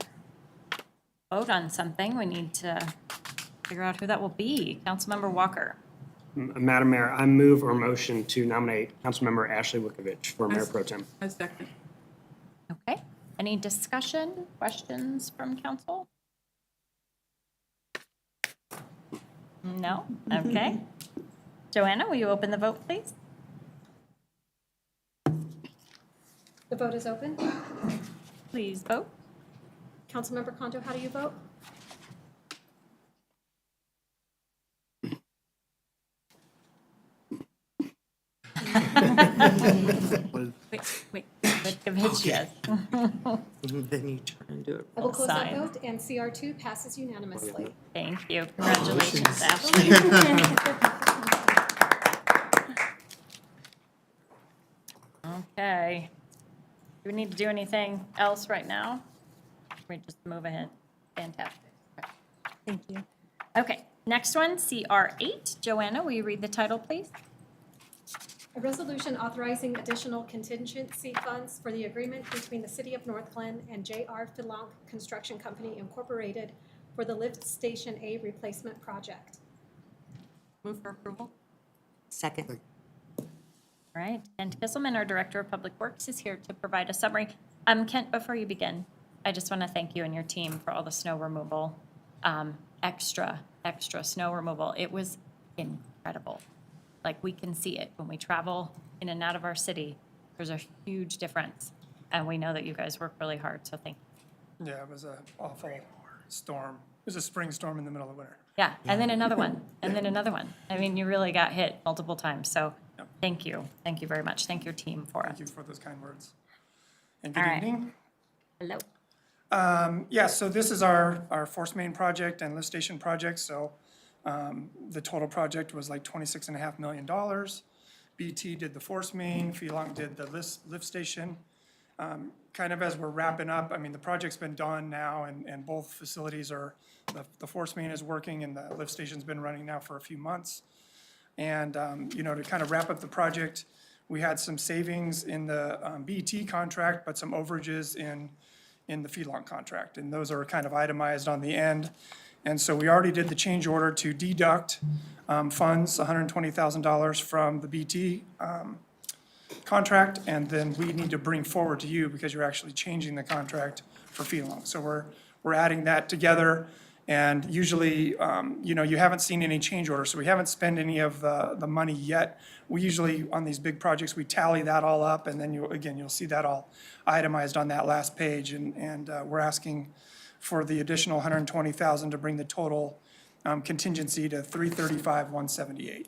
vote on something, we need to figure out who that will be. Councilmember Walker. Madam Mayor, I move or motion to nominate Councilmember Ashley Wikovich for Mayor Pro Tem. I second. Okay, any discussion, questions from council? No? Okay. Joanna, will you open the vote, please? The vote is open. Please vote. Councilmember Conto, how do you vote? Wait, give it yes. Then you turn and do it. I will close that Sign. vote, and CR2 passes unanimously. Thank you. Congratulations, Ashley. Okay. Do we need to do anything else right now? We just move ahead. Fantastic. Thank you. Okay, next one, CR8. Joanna, will you read the title, please? A resolution authorizing additional contingency funds for the agreement between the City of North Glen and J.R. Fidlonk Construction Company Incorporated for the Lift Station A replacement project. Move for approval? Second. All right, Kent Kisselman, our Director of Public Works, is here to provide a summary. Kent, before you begin, I just want to thank you and your team for all the snow removal, extra snow removal. It was incredible. Like, we can see it when we travel in and out of our city. There's a huge difference, and we know that you guys work really hard, so thank you. Yeah, it was an awful storm. It was a spring storm in the middle of winter. Yeah, and then another one, and then another one. I mean, you really got hit multiple times, so thank you. Thank you very much. Thank your team for it. Thank you for those kind words. And All good right. evening. Hello. Yeah, so this is our force main project and lift station project. So the total project was like $26.5 million. BT did the force main, Phelong did the lift station. Kind of as we're wrapping up, I mean, the project's been done now and both facilities are, the force main is working and the lift station's been running now for a few months. And, to kind of wrap up the project, we had some savings in the BT contract, but some overages in the Phelong contract. And those are kind of itemized on the end. And so we already did the change order to deduct funds, $120,000 from the BT contract. And then we need to bring forward to you because you're actually changing the contract for Phelong. So we're adding that together. And usually, you haven't seen any change orders, so we haven't spent any of the money yet. We usually, on these big projects, we tally that all up, and then you'll see that all itemized on that last page. And we're asking for the additional $120,000 to bring the total contingency to $335,178.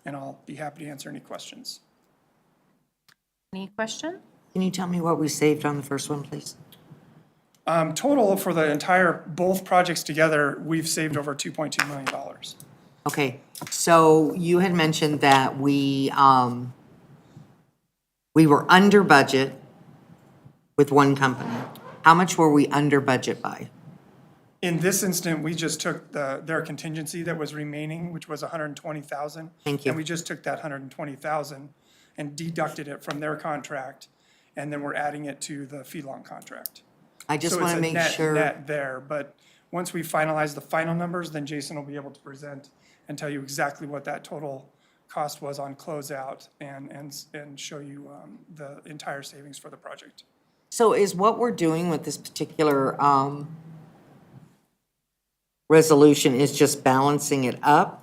And I'll be happy to answer any questions. Any question? Can you tell me what we saved on the first one, please? Total for the both projects together, we've saved over $2.2 million. Okay, so you had mentioned that we were under budget with one company. How much were we under budget by? In this instant, we just took their contingency that was remaining, which was $120,000. Thank you. And we just took that $120,000 and deducted it from their contract, and then we're adding it to the Phelong contract. I just want to make sure. So it's a net there, but once we finalize the final numbers, then Jason will be able to present and tell you exactly what that total cost was on closeout and show you the entire savings for the project. So is what we're doing with this particular resolution is just balancing it up?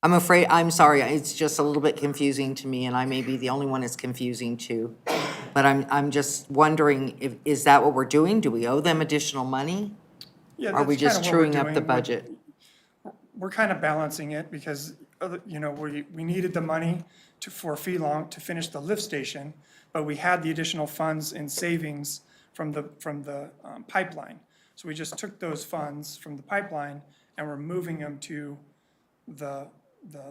I'm sorry, it's just a little bit confusing to me, and I may be the only one it's confusing to. But I'm just wondering, is that what we're doing? Do we owe them additional money? Yeah, Are we that's just kinda what we're truing up the doing. budget? We're kind of balancing it because, we needed the money for Phelong to finish the lift station, but we had the additional funds in savings from the pipeline. So we just took those funds from the pipeline and we're moving them to the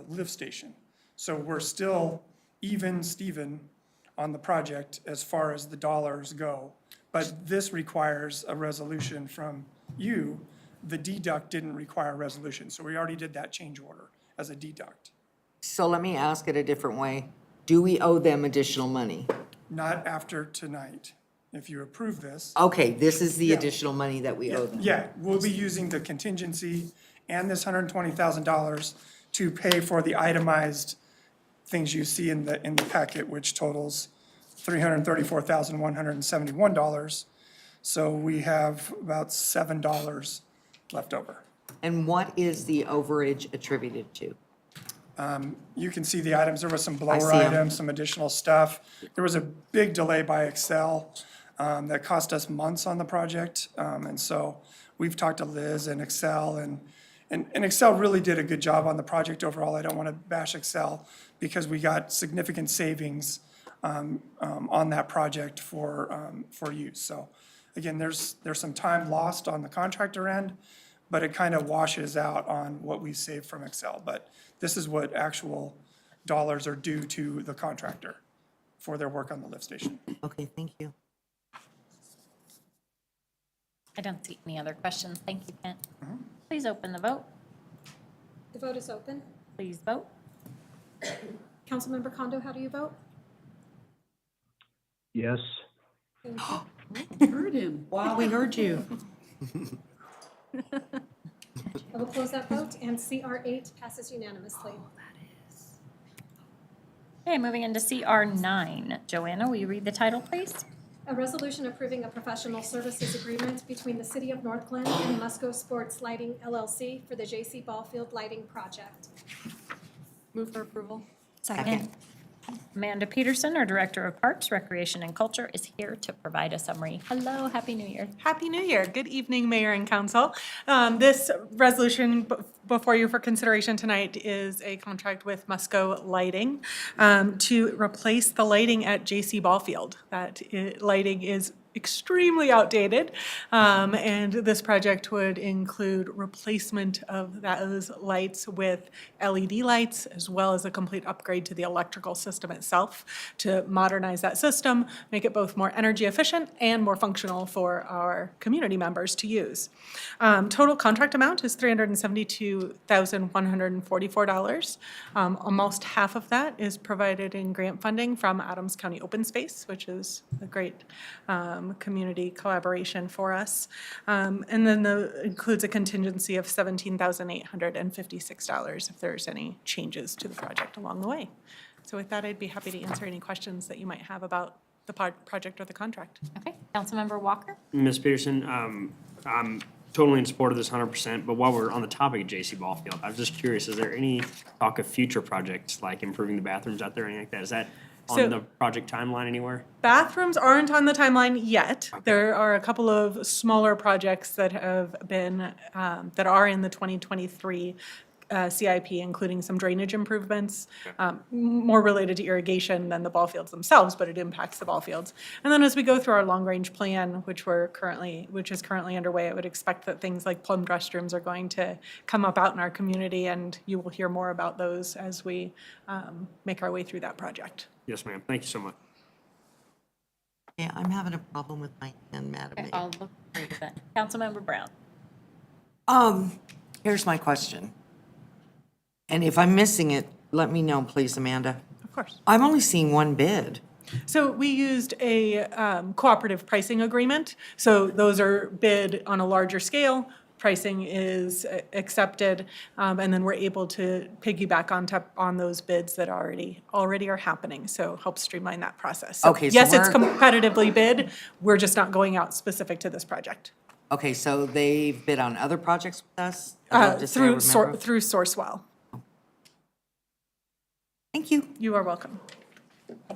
lift station. So we're still Steven on the project as far as the dollars go. But this requires a resolution from you. The deduct didn't require a resolution, so we already did that change order as a deduct. So let me ask it a different way. Do we owe them additional money? Not after tonight. If you approve this, Okay, this is the Yeah. additional money that we owe them. yeah, we'll be using the contingency and this $120,000 to pay for the itemized things you see in the packet, which totals $334,171. So we have about $7 left over. And what is the overage attributed to? You can see the items, there was some I blower see 'em. items, some additional stuff. There was a big delay by Excel that cost us months on the project. And so we've talked to Liz and Excel, and Excel really did a good job on the project overall. I don't want to bash Excel because we got significant savings on that project for use. So again, there's some time lost on the contractor end, but it kind of washes out on what we saved from Excel. But this is what actual dollars are due to the contractor for their work on the lift station. Okay, thank you. I don't see any other questions. Thank you, Kent. Please open the vote. The vote is open. Please vote. Councilmember Kondo, how do you vote? Yes. Thank you. Heard him. Wow, we heard you. I will close that vote, and CR8 passes unanimously. Okay, moving into CR9. Joanna, will you read the title, please? A resolution approving a professional services agreement between the City of North Glen and Musco Sports Lighting LLC for the J.C. Ballfield Lighting Project. Move for approval. Second. Amanda Peterson, our Director of Parks, Recreation, and Culture, is here to provide a summary. Hello, Happy New Year. Happy New Year. Good evening, Mayor and Council. This resolution before you for consideration tonight is a contract with Musco Lighting to replace the lighting at J.C. Ballfield. Lighting is extremely outdated, and this project would include replacement of those lights with LED lights, as well as a complete upgrade to the electrical system itself to modernize that system, make it both more energy efficient and more functional for our community members to use. Total contract amount is $372,144. Almost half of that is provided in grant funding from Adams County Open Space, which is a great community collaboration for us. And then includes a contingency of $17,856 if there's any changes to the project along the way. So with that, I'd be happy to answer any questions that you might have about the project or the contract. Okay, Councilmember Walker? Ms. Peterson, I'm totally in support of this 100%, but while we're on the topic of J.C. Ballfield, I was just curious, is there any talk of future projects like improving the bathrooms out there or anything like that? Is that on the project timeline anywhere? Bathrooms aren't on the timeline yet. Okay. There are a couple of smaller projects that have been, that are in the 2023 CIP, including some drainage improvements, more related to irrigation than the ball fields themselves, but it impacts the ball fields. And then as we go through our long-range plan, which is currently underway, I would expect that things like plumbed restrooms are going to come up out in our community, and you will hear more about those as we make our way through that project. Yes, ma'am. Thank you so much. Yeah, I'm having a problem with my hand, Madam Okay, Mayor. I'll look through that. Councilmember Brown? Here's my question. And if I'm missing it, let me know, please, Amanda. Of course. I'm only seeing one bid. So we used a cooperative pricing agreement. So those are bid on a larger scale. Pricing is accepted, and then we're able to piggyback on those bids that already are happening. So help streamline that process. So Okay, so yes, it's we're- competitively bid. We're just not going out specific to this project. Okay, so they've bid on other projects with us? I'd love to say I remember. Through Sourcewell. Thank you. You are welcome. I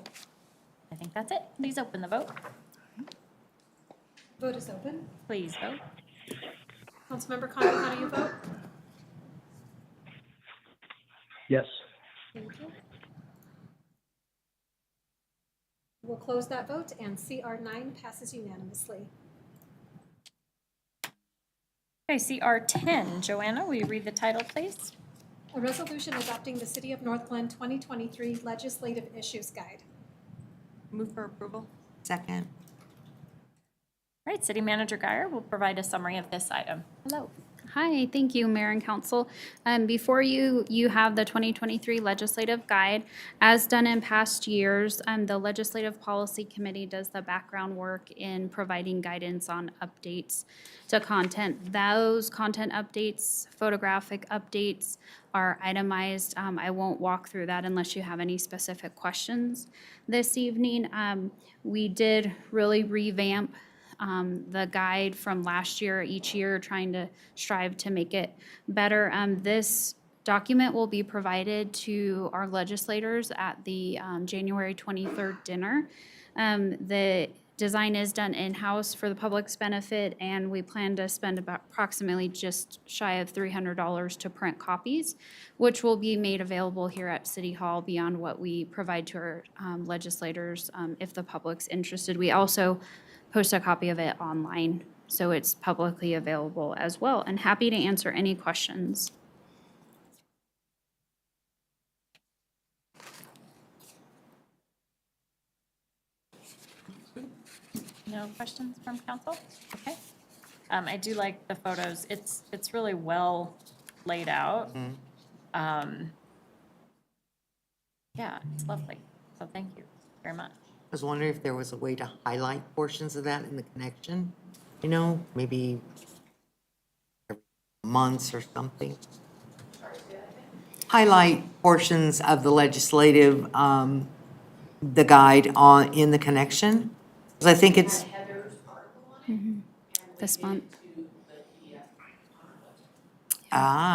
think that's it. Please open the vote. Vote is open. Please vote. Councilmember Kondo, how do you vote? Yes. Thank you. We'll close that vote, and CR9 passes unanimously. Okay, CR10. Joanna, will you read the title, please? A resolution adopting the City of North Glen 2023 Legislative Issues Guide. Move for approval. Second. All right, City Manager Guyer will provide a summary of this item. Hello. Hi, thank you, Mayor and Council. Before you have the 2023 Legislative Guide. As done in past years, the Legislative Policy Committee does the background work in providing guidance on updates to content. Those content updates, photographic updates, are itemized. I won't walk through that unless you have any specific questions this evening. We did really revamp the guide from last year, each year, trying to strive to make it better. This document will be provided to our legislators at the January 23rd dinner. The design is done in-house for the public's benefit, and we plan to spend about approximately just shy of $300 to print copies, which will be made available here at City Hall beyond what we provide to our legislators if the public's interested. We also post a copy of it online, so it's publicly available as well, and happy to answer any questions. No questions from council? Okay. I do like the photos. It's really well laid out. Yeah, it's lovely. So thank you very much. I was wondering if there was a way to highlight portions of that in the connection, you know, maybe every months or something. Highlight portions of the legislative, the guide in the connection. Because I think it's, This month.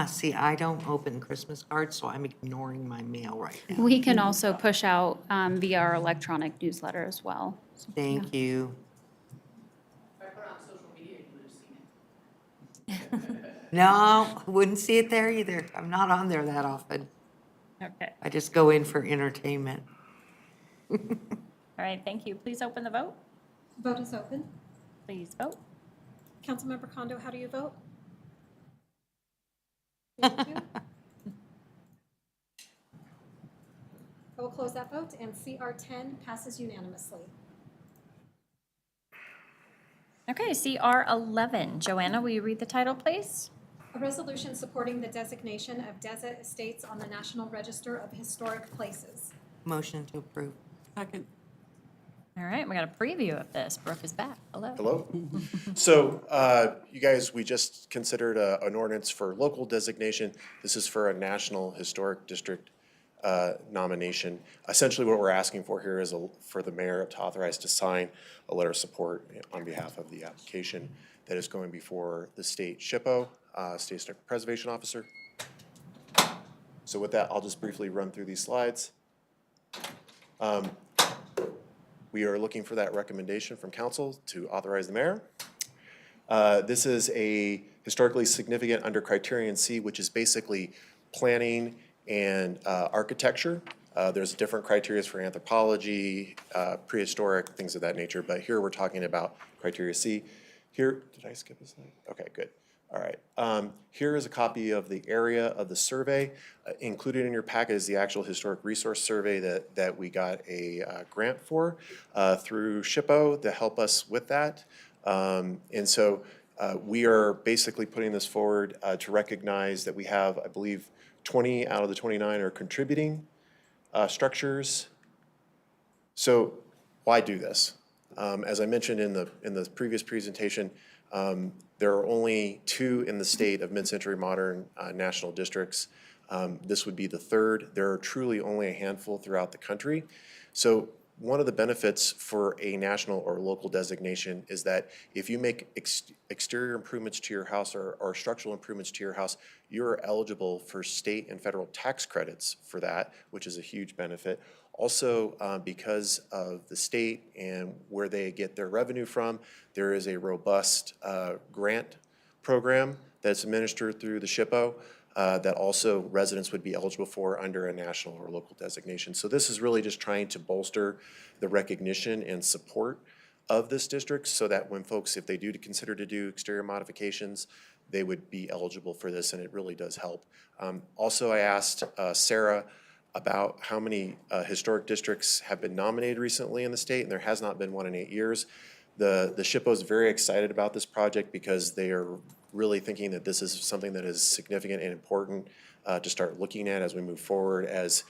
see, I don't open Christmas cards, so I'm ignoring my mail right now. We can also push out via our electronic newsletter as well. Thank you. If I put it on social media, you would have seen it. No, I wouldn't see it there either. I'm not on there that often. Okay. I just go in for entertainment. All right, thank you. Please open the vote. Vote is open. Please vote. Councilmember Kondo, how do you vote? 3-2. I will close that vote, and CR 10 passes unanimously. Okay, CR 11. Joanna, will you read the title, please? A resolution supporting the designation of Deza Estates on the National Register of Historic Places. Motion to approve. Second. All right, we got a preview of this. Brooke is back. Hello. Hello. So, you guys, we just considered an ordinance for local designation. This is for a National Historic District nomination. Essentially, what we're asking for here is for the mayor to authorize to sign a letter of support on behalf of the application that is going before the state SHPO, State Historic Preservation Officer. So with that, I'll just briefly run through these slides. We are looking for that recommendation from council to authorize the mayor. This is a historically significant under criterion C, which is basically planning and architecture. There's different criteria for anthropology, prehistoric, things of that nature, but here we're talking about criteria C. Here, did I skip a slide? Okay, good. All right. Here is a copy of the area of the survey. Included in your packet is the actual historic resource survey that we got a grant for through SHPO to help us with that. And so we are basically putting this forward to recognize that we have, I believe, 20 out of the 29 are contributing structures. So why do this? As I mentioned in the previous presentation, there are only 2 in the state of mid-century modern national districts. This would be the 3rd. There are truly only a handful throughout the country. So one of the benefits for a national or local designation is that if you make exterior improvements to your house or structural improvements to your house, you're eligible for state and federal tax credits for that, which is a huge benefit. Also, because of the state and where they get their revenue from, there is a robust grant program that's administered through the SHPO that also residents would be eligible for under a national or local designation. So this is really just trying to bolster the recognition and support of this district so that when folks, if they do consider to do exterior modifications, they would be eligible for this, and it really does help. Also, I asked Sarah about how many historic districts have been nominated recently in the state, and there has not been one in 8 years. The SHPO is very excited about this project because they are really thinking that this is something that is significant and important to start looking at as we move forward, as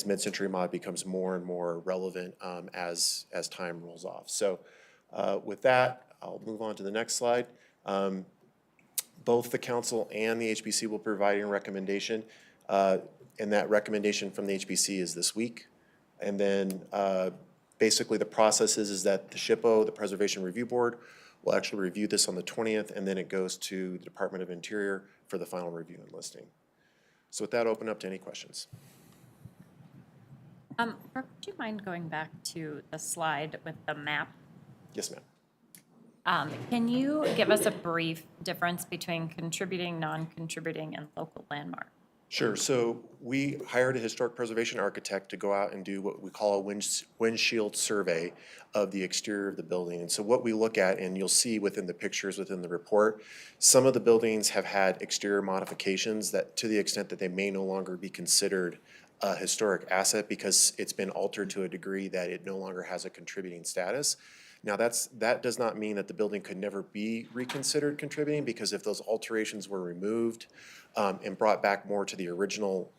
mid-century mod becomes more and more relevant as time rolls off. So with that, I'll move on to the next slide. Both the council and the HBC will provide a recommendation. And that recommendation from the HBC is this week. And then basically the process is that the SHPO, the Preservation Review Board, We'll actually review this on the 20th, and then it goes to the Department of Interior for the final review and listing. So with that, open up to any questions. Brooke, would you mind going back to the slide with the map? Yes, ma'am. Can you give us a brief difference between contributing, non-contributing, and local landmark? Sure. So we hired a historic preservation architect to go out and do what we call a windshield survey of the exterior of the building. And so what we look at, and you'll see within the pictures within the report, some of the buildings have had exterior modifications that, to the extent that they may no longer be considered a historic asset because it's been altered to a degree that it no longer has a contributing status. Now, that does not mean that the building could never be reconsidered contributing, because if those alterations were removed and brought back more to the original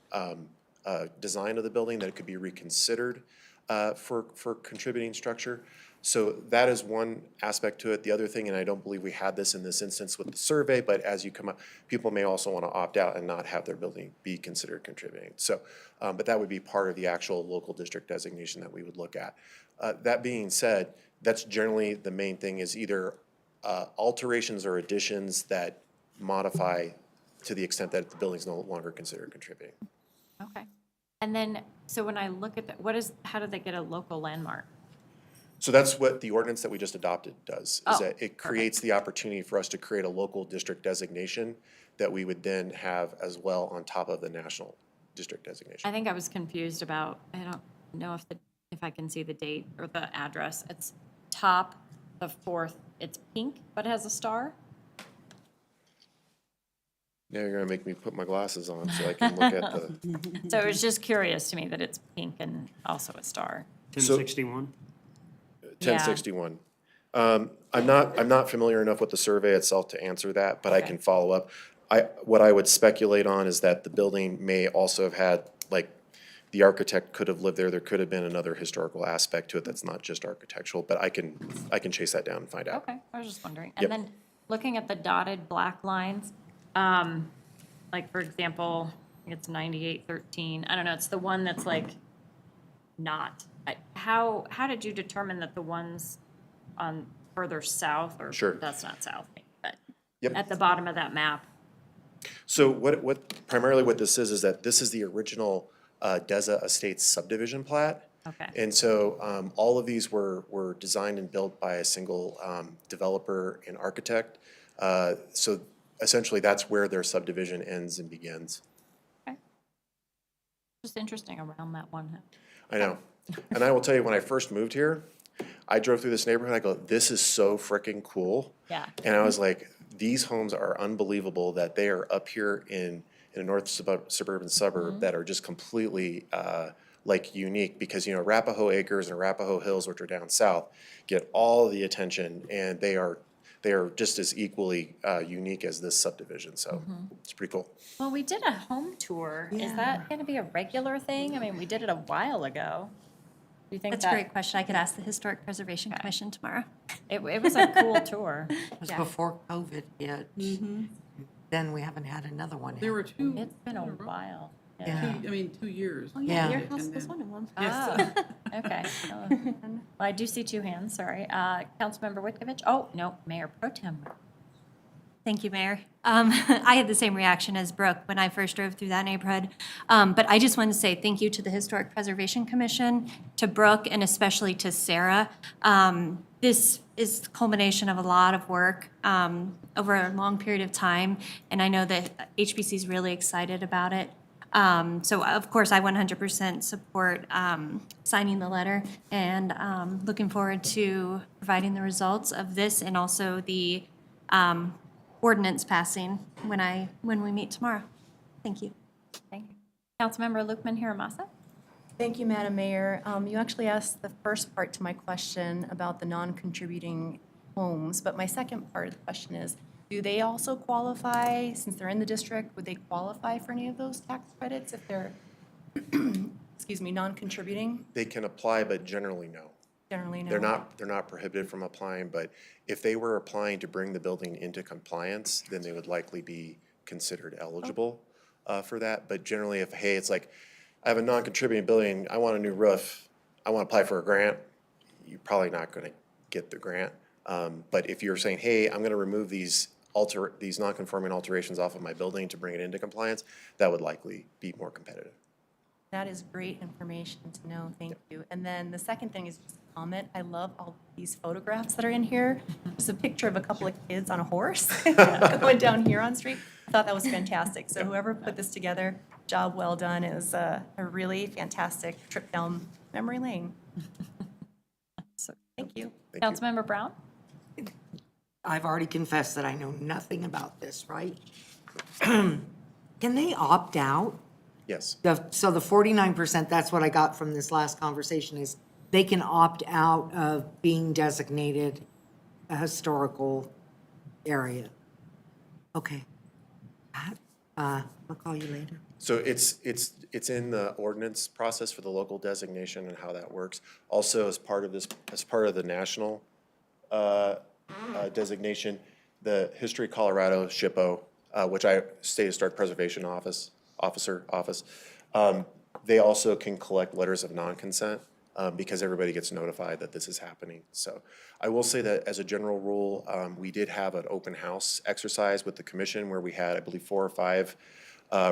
design of the building, that it could be reconsidered for contributing structure. So that is one aspect to it. The other thing, and I don't believe we had this in this instance with the survey, but as you come up, people may also want to opt out and not have their building be considered contributing. So, but that would be part of the actual local district designation that we would look at. That being said, that's generally the main thing, is either alterations or additions that modify to the extent that the building's no longer considered contributing. Okay. And then, so when I look at how do they get a local landmark? So that's what the ordinance that we just adopted does, is Oh, that it creates the opportunity for us to create a local district designation that we would then have as well on top of the national district designation. I think I was confused about, I don't know if I can see the date or the address. It's top, the fourth, it's pink, but it has a star. Now you're gonna make me put my glasses on so I can look at the. So it was just curious to me that it's pink and also a star. 1061? 1061. I'm not familiar enough with the survey itself to answer that, but I can follow up. What I would speculate on is that the building may also have had, like, the architect could have lived there. There could have been another historical aspect to it that's not just architectural, but I can chase that down and find out. Okay, I was just wondering. Yep. And then looking at the dotted black lines, like for example, I think it's 9813. I don't know, it's the one that's like not. How did you determine that the ones on further south, or Sure. that's not south, but Yep. at the bottom of that map? So what primarily what this is that this is the original Deza Estates subdivision plat. Okay. And so all of these were designed and built by a single developer and architect. So essentially, that's where their subdivision ends and begins. Just interesting around that one. I know. And I will tell you, when I first moved here, I drove through this neighborhood, I go, this is so freaking cool. Yeah. And I was like, these homes are unbelievable that they are up here in a north suburban suburb that are just completely like unique, because, you know, Arapahoe Acres and Arapahoe Hills, which are down south, get all the attention, and they are just as equally unique as this subdivision. So it's pretty cool. Well, we did a home tour. Is that going to be a regular thing? I mean, we did it a while ago. Do you think That's a great question. I could ask the Historic Preservation Commission tomorrow. It was a cool tour. It was Yeah. before COVID hit. Then we haven't had another one. There were have two. It's been a while. Yeah. 2 years. Oh, yeah, Yeah. your house was one of them. Oh, okay. Well, I do see two hands, sorry. Councilmember Whitkovich? Oh, no, Mayor Pro Tem. Thank you, Mayor. I had the same reaction as Brooke when I first drove through that neighborhood. But I just wanted to say thank you to the Historic Preservation Commission, to Brooke, and especially to Sarah. This is the culmination of a lot of work over a long period of time, and I know that HBC is really excited about it. So of course, I 100% support signing the letter, and looking forward to providing the results of this and also the ordinance passing when we meet tomorrow. Thank you. Thank you. Councilmember Lukman Hiramasa? Thank you, Madam Mayor. You actually asked the first part to my question about the non-contributing homes, but my second part of the question is, do they also qualify, since they're in the district, would they qualify for any of those tax credits if they're, excuse me, non-contributing? They can apply, but generally no. Generally, no. They're not prohibited from applying, but if they were applying to bring the building into compliance, then they would likely be considered eligible for that. But generally, if, hey, it's like, I have a non-contributing building, I want a new roof, I want to apply for a grant, you're probably not going to get the grant. But if you're saying, hey, I'm going to remove these non-conforming alterations off of my building to bring it into compliance, that would likely be more competitive. That is great information to know, thank you. And then the second thing is just a comment. I love all these photographs that are in here. There's a picture of a couple of kids on a horse going down Huron Street. I thought that was fantastic. So whoever put this together, job well done. It was a really fantastic trip down memory lane. Thank you. Councilmember Brown? I've already confessed that I know nothing about this, right? Can they opt out? Yes. So the 49%, that's what I got from this last conversation, is they can opt out of being designated a historical area. Okay. I'll call you later. So it's in the ordinance process for the local designation and how that works. Also, as part of the national designation, the History Colorado SHPO, which I State Historic Preservation Office, they also can collect letters of non-consent because everybody gets notified that this is happening. So I will say that as a general rule, we did have an open house exercise with the commission where we had, I believe, 4 or 5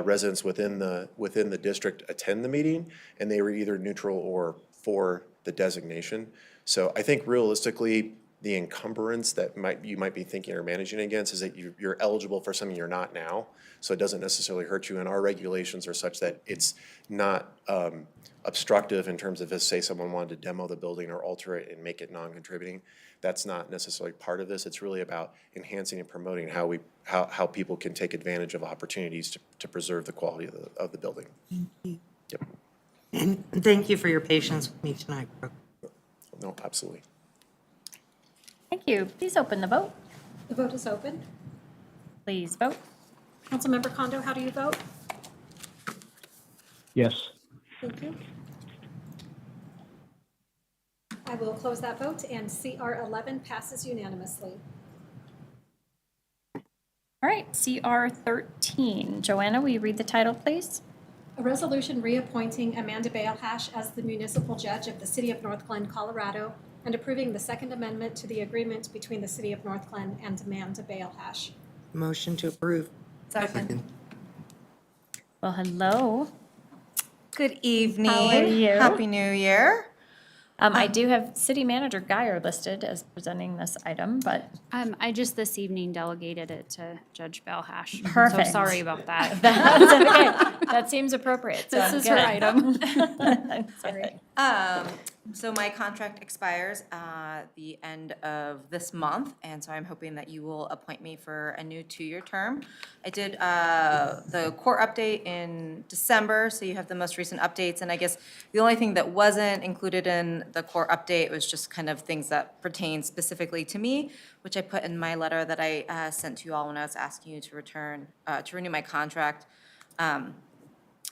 residents within the district attend the meeting, and they were either neutral or for the designation. So I think realistically, the encumbrance that you might be thinking or managing against is that you're eligible for something you're not now, so it doesn't necessarily hurt you. And our regulations are such that it's not obstructive in terms of if, say, someone wanted to demo the building or alter it and make it non-contributing. That's not necessarily part of this. It's really about enhancing and promoting how people can take advantage of opportunities to preserve the quality of the building. Thank you. Yep. And thank you for your patience with me tonight, Brooke. No, absolutely. Thank you. Please open the vote. The vote is open. Please vote. Councilmember Kondo, how do you vote? Yes. Thank you. I will close that vote, and CR 11 passes unanimously. All right, CR 13. Joanna, will you read the title, please? A resolution reappointing Amanda Balehash as the municipal judge of the City of North Glen, Colorado, and approving the Second Amendment to the agreement between the City of North Glen and Amanda Balehash. Motion to approve. Second. Well, hello. Good evening. How are you? Happy New Year. I do have City Manager Guyer listed as presenting this item, but I just this evening delegated it to Judge Balehash. Perfect. So sorry about that. that's okay. That seems appropriate. So This is her item. Sorry. So my contract expires the end of this month, and so I'm hoping that you will appoint me for a new 2-year term. I did the court update in December, so you have the most recent updates, and I guess the only thing that wasn't included in the court update was just kind of things that pertain specifically to me, which I put in my letter that I sent to you all when I was asking you to renew my contract. I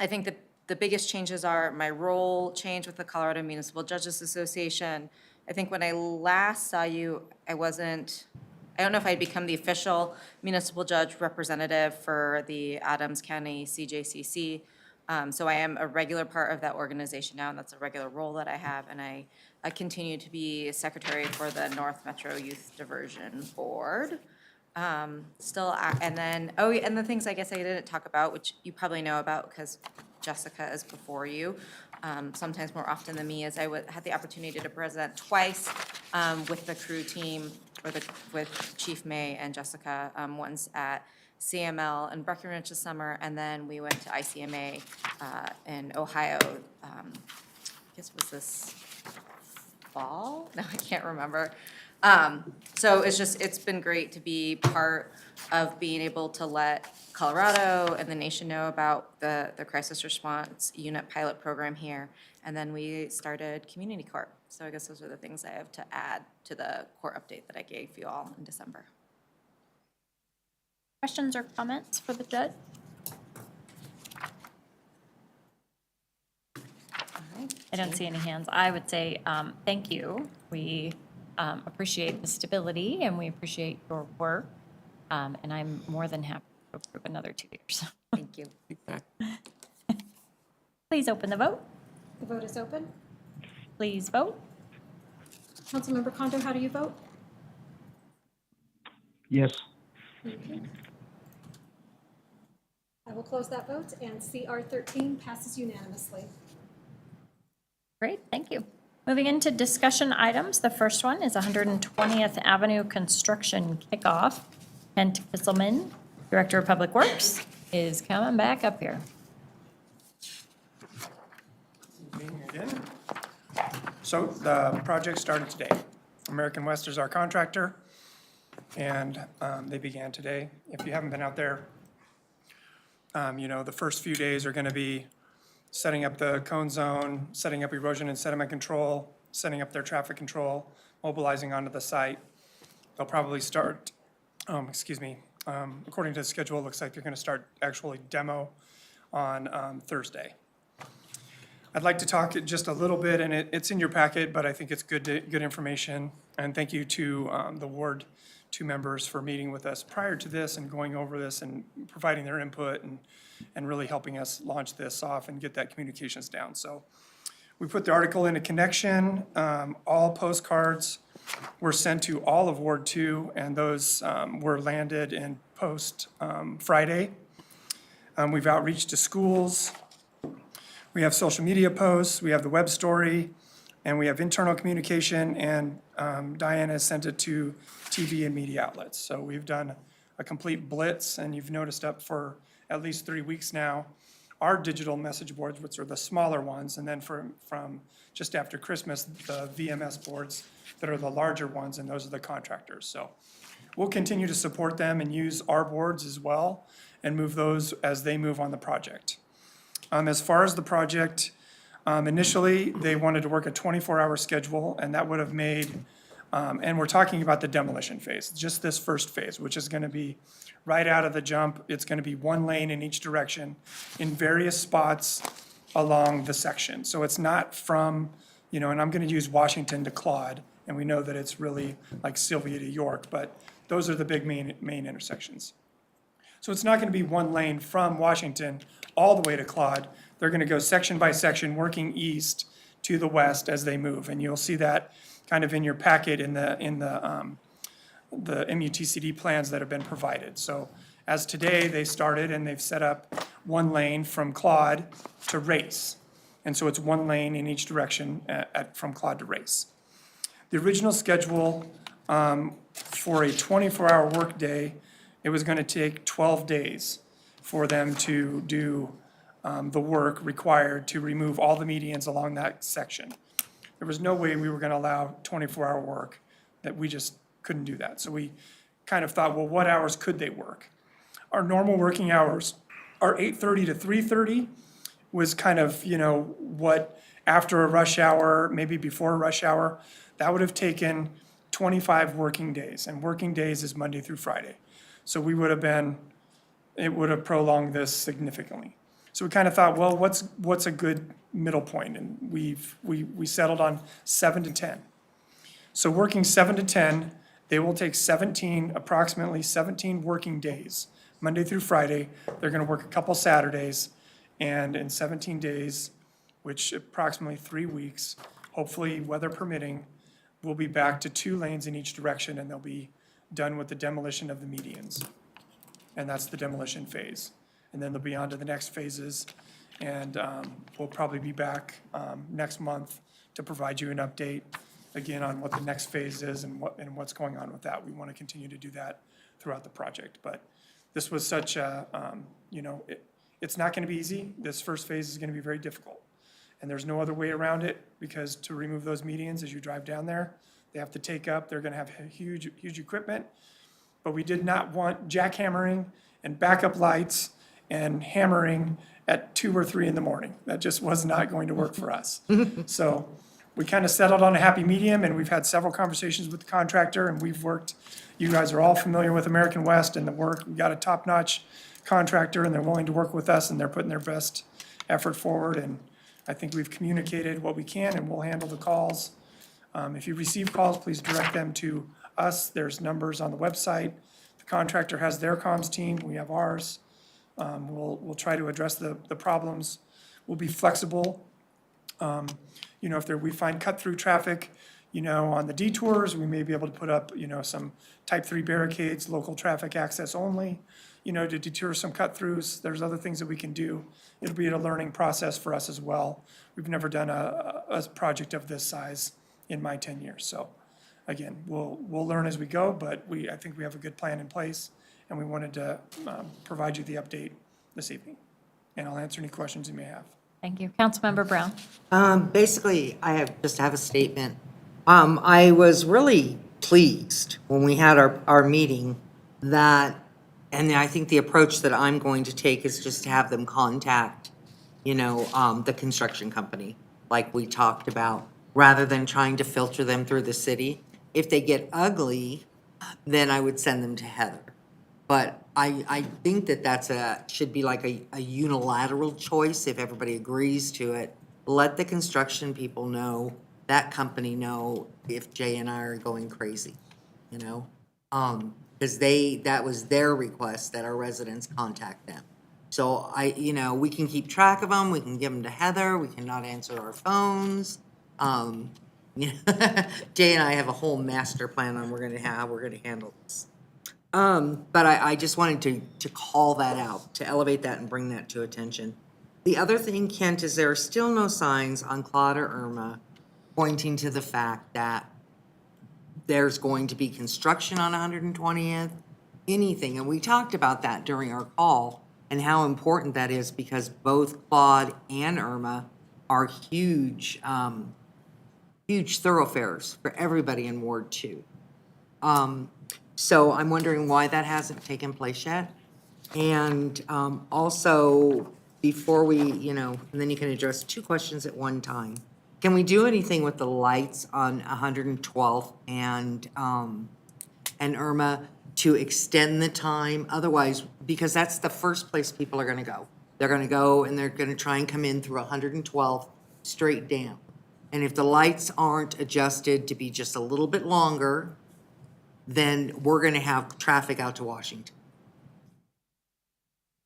think that the biggest changes are my role change with the Colorado Municipal Judges Association. I think when I last saw you, I don't know if I'd become the official municipal judge representative for the Adams County CJCC. So I am a regular part of that organization now, and that's a regular role that I have. And I continue to be secretary for the North Metro Youth Diversion Board. And the things I guess I didn't talk about, which you probably know about because Jessica is before you, sometimes more often than me, is I had the opportunity to present twice with the crew team, with Chief May and Jessica, once at CML in Breckenridge this summer, and then we went to ICMA in Ohio, I guess was this fall? No, I can't remember. So it's been great to be part of being able to let Colorado and the nation know about the crisis response unit pilot program here. And then we started Community Court. So I guess those are the things I have to add to the court update that I gave you all in December. Questions or comments for the judge? I don't see any hands. I would say thank you. We appreciate the stability and we appreciate your work. And I'm more than happy to approve another 2 years. Thank you. Please open the vote. The vote is open. Please vote. Councilmember Kondo, how do you vote? Yes. I will close that vote, and CR 13 passes unanimously. Great, thank you. Moving into discussion items, the first one is 120th Avenue Construction Kickoff. Kent Kisselman, Director of Public Works, is coming back up here. Meeting again. So the project started today. American West is our contractor, and they began today. If you haven't been out there, you know, the first few days are going to be setting up the cone zone, setting up erosion and sediment control, setting up their traffic control, mobilizing onto the site. They'll probably start, according to the schedule, it looks like they're going to start actually demo on Thursday. I'd like to talk just a little bit, and it's in your packet, but I think it's good information. And thank you to the Ward 2 members for meeting with us prior to this and going over this and providing their input and really helping us launch this off and get that communications down. So we put the article into Connection. All postcards were sent to all of Ward 2, and those were landed in post Friday. We've outreached to schools. We have social media posts, we have the web story, and we have internal communication, and Diane has sent it to TV and media outlets. So we've done a complete blitz, and you've noticed up for at least 3 weeks now, our digital message boards, which are the smaller ones, and then from just after Christmas, the VMS boards that are the larger ones, and those are the contractors. So we'll continue to support them and use our boards as well, and move those as they move on the project. As far as the project, initially, they wanted to work a 24-hour schedule, and that would have made, and we're talking about the demolition phase, just this first phase, which is going to be right out of the jump. It's going to be one lane in each direction in various spots along the section. So it's not from, you know, and I'm going to use Washington to Claude, and we know that it's really like Sylvia to York, but those are the big main intersections. So it's not going to be one lane from Washington all the way to Claude. They're going to go section by section, working east to the west as they move. And you'll see that kind of in your packet in the MUTCD plans that have been provided. So as today, they started and they've set up one lane from Claude to Race. And so it's one lane in each direction from Claude to Race. The original schedule for a 24-hour workday, it was going to take 12 days for them to do the work required to remove all the medians along that section. There was no way we were going to allow 24-hour work, that we just couldn't do that. So we kind of thought, well, what hours could they work? Our normal working hours are 8:30 to 3:30 was kind of, you know, what after a rush hour, maybe before a rush hour, that would have taken 25 working days. And working days is Monday through Friday. So we would have been, it would have prolonged this significantly. So we kind of thought, well, what's a good middle point? And we settled on 7 to 10. So working 7 to 10, they will take approximately 17 working days, Monday through Friday. They're going to work a couple Saturdays, and in 17 days, which approximately 3 weeks, hopefully weather permitting, we'll be back to 2 lanes in each direction, and they'll be done with the demolition of the medians. And that's the demolition phase. And then they'll be on to the next phases. And we'll probably be back next month to provide you an update again on what the next phase is and what's going on with that. We want to continue to do that throughout the project. But this was such a, you know, it's not going to be easy. This first phase is going to be very difficult. And there's no other way around it, because to remove those medians as you drive down there, they have to take up, they're going to have huge equipment. But we did not want jackhammering and backup lights and hammering at 2 or 3 in the morning. That just was not going to work for us. So we kind of settled on a happy medium, and we've had several conversations with the contractor, and we've worked, you guys are all familiar with American West and the work. We've got a top-notch contractor, and they're willing to work with us, and they're putting their best effort forward. And I think we've communicated what we can, and we'll handle the calls. If you receive calls, please direct them to us. There's numbers on the website. The contractor has their comms team. We have ours. We'll try to address the problems. We'll be flexible. You know, if we find cut-through traffic, You know, on the detours, we may be able to put up, you know, some type 3 barricades, local traffic access only, you know, to deter some cut-throughs. There's other things that we can do. It'll be a learning process for us as well. We've never done a project of this size in my 10 years. So again, we'll learn as we go, but I think we have a good plan in place, and we wanted to provide you the update this evening. And I'll answer any questions you may have. Thank you. Councilmember Brown. Basically, I have a statement. I was really pleased when we had our meeting that, and I think the approach that I'm going to take is just to have them contact, you know, the construction company, like we talked about, rather than trying to filter them through the city. If they get ugly, then I would send them to Heather. But I think that should be like a unilateral choice if everybody agrees to it. Let the construction people know, that company know if Jay and I are going crazy, you know? Because that was their request that our residents contact them. So you know, we can keep track of them, we can give them to Heather, we cannot answer our phones. You know, Jay and I have a whole master plan on how we're gonna handle this. But I just wanted to call that out, to elevate that and bring that to attention. The other thing, Kent, is there are still no signs on Claude or Irma pointing to the fact that there's going to be construction on 120th, anything. And we talked about that during our call and how important that is because both Claude and Irma are huge, huge thoroughfares for everybody in Ward 2. So I'm wondering why that hasn't taken place yet. And also, before we, you know, and then you can address 2 questions at one time. Can we do anything with the lights on 112th and Irma to extend the time? Otherwise, because that's the first place people are gonna go. They're gonna go and they're gonna try and come in through 112th straight down. And if the lights aren't adjusted to be just a little bit longer, then we're gonna have traffic out to Washington.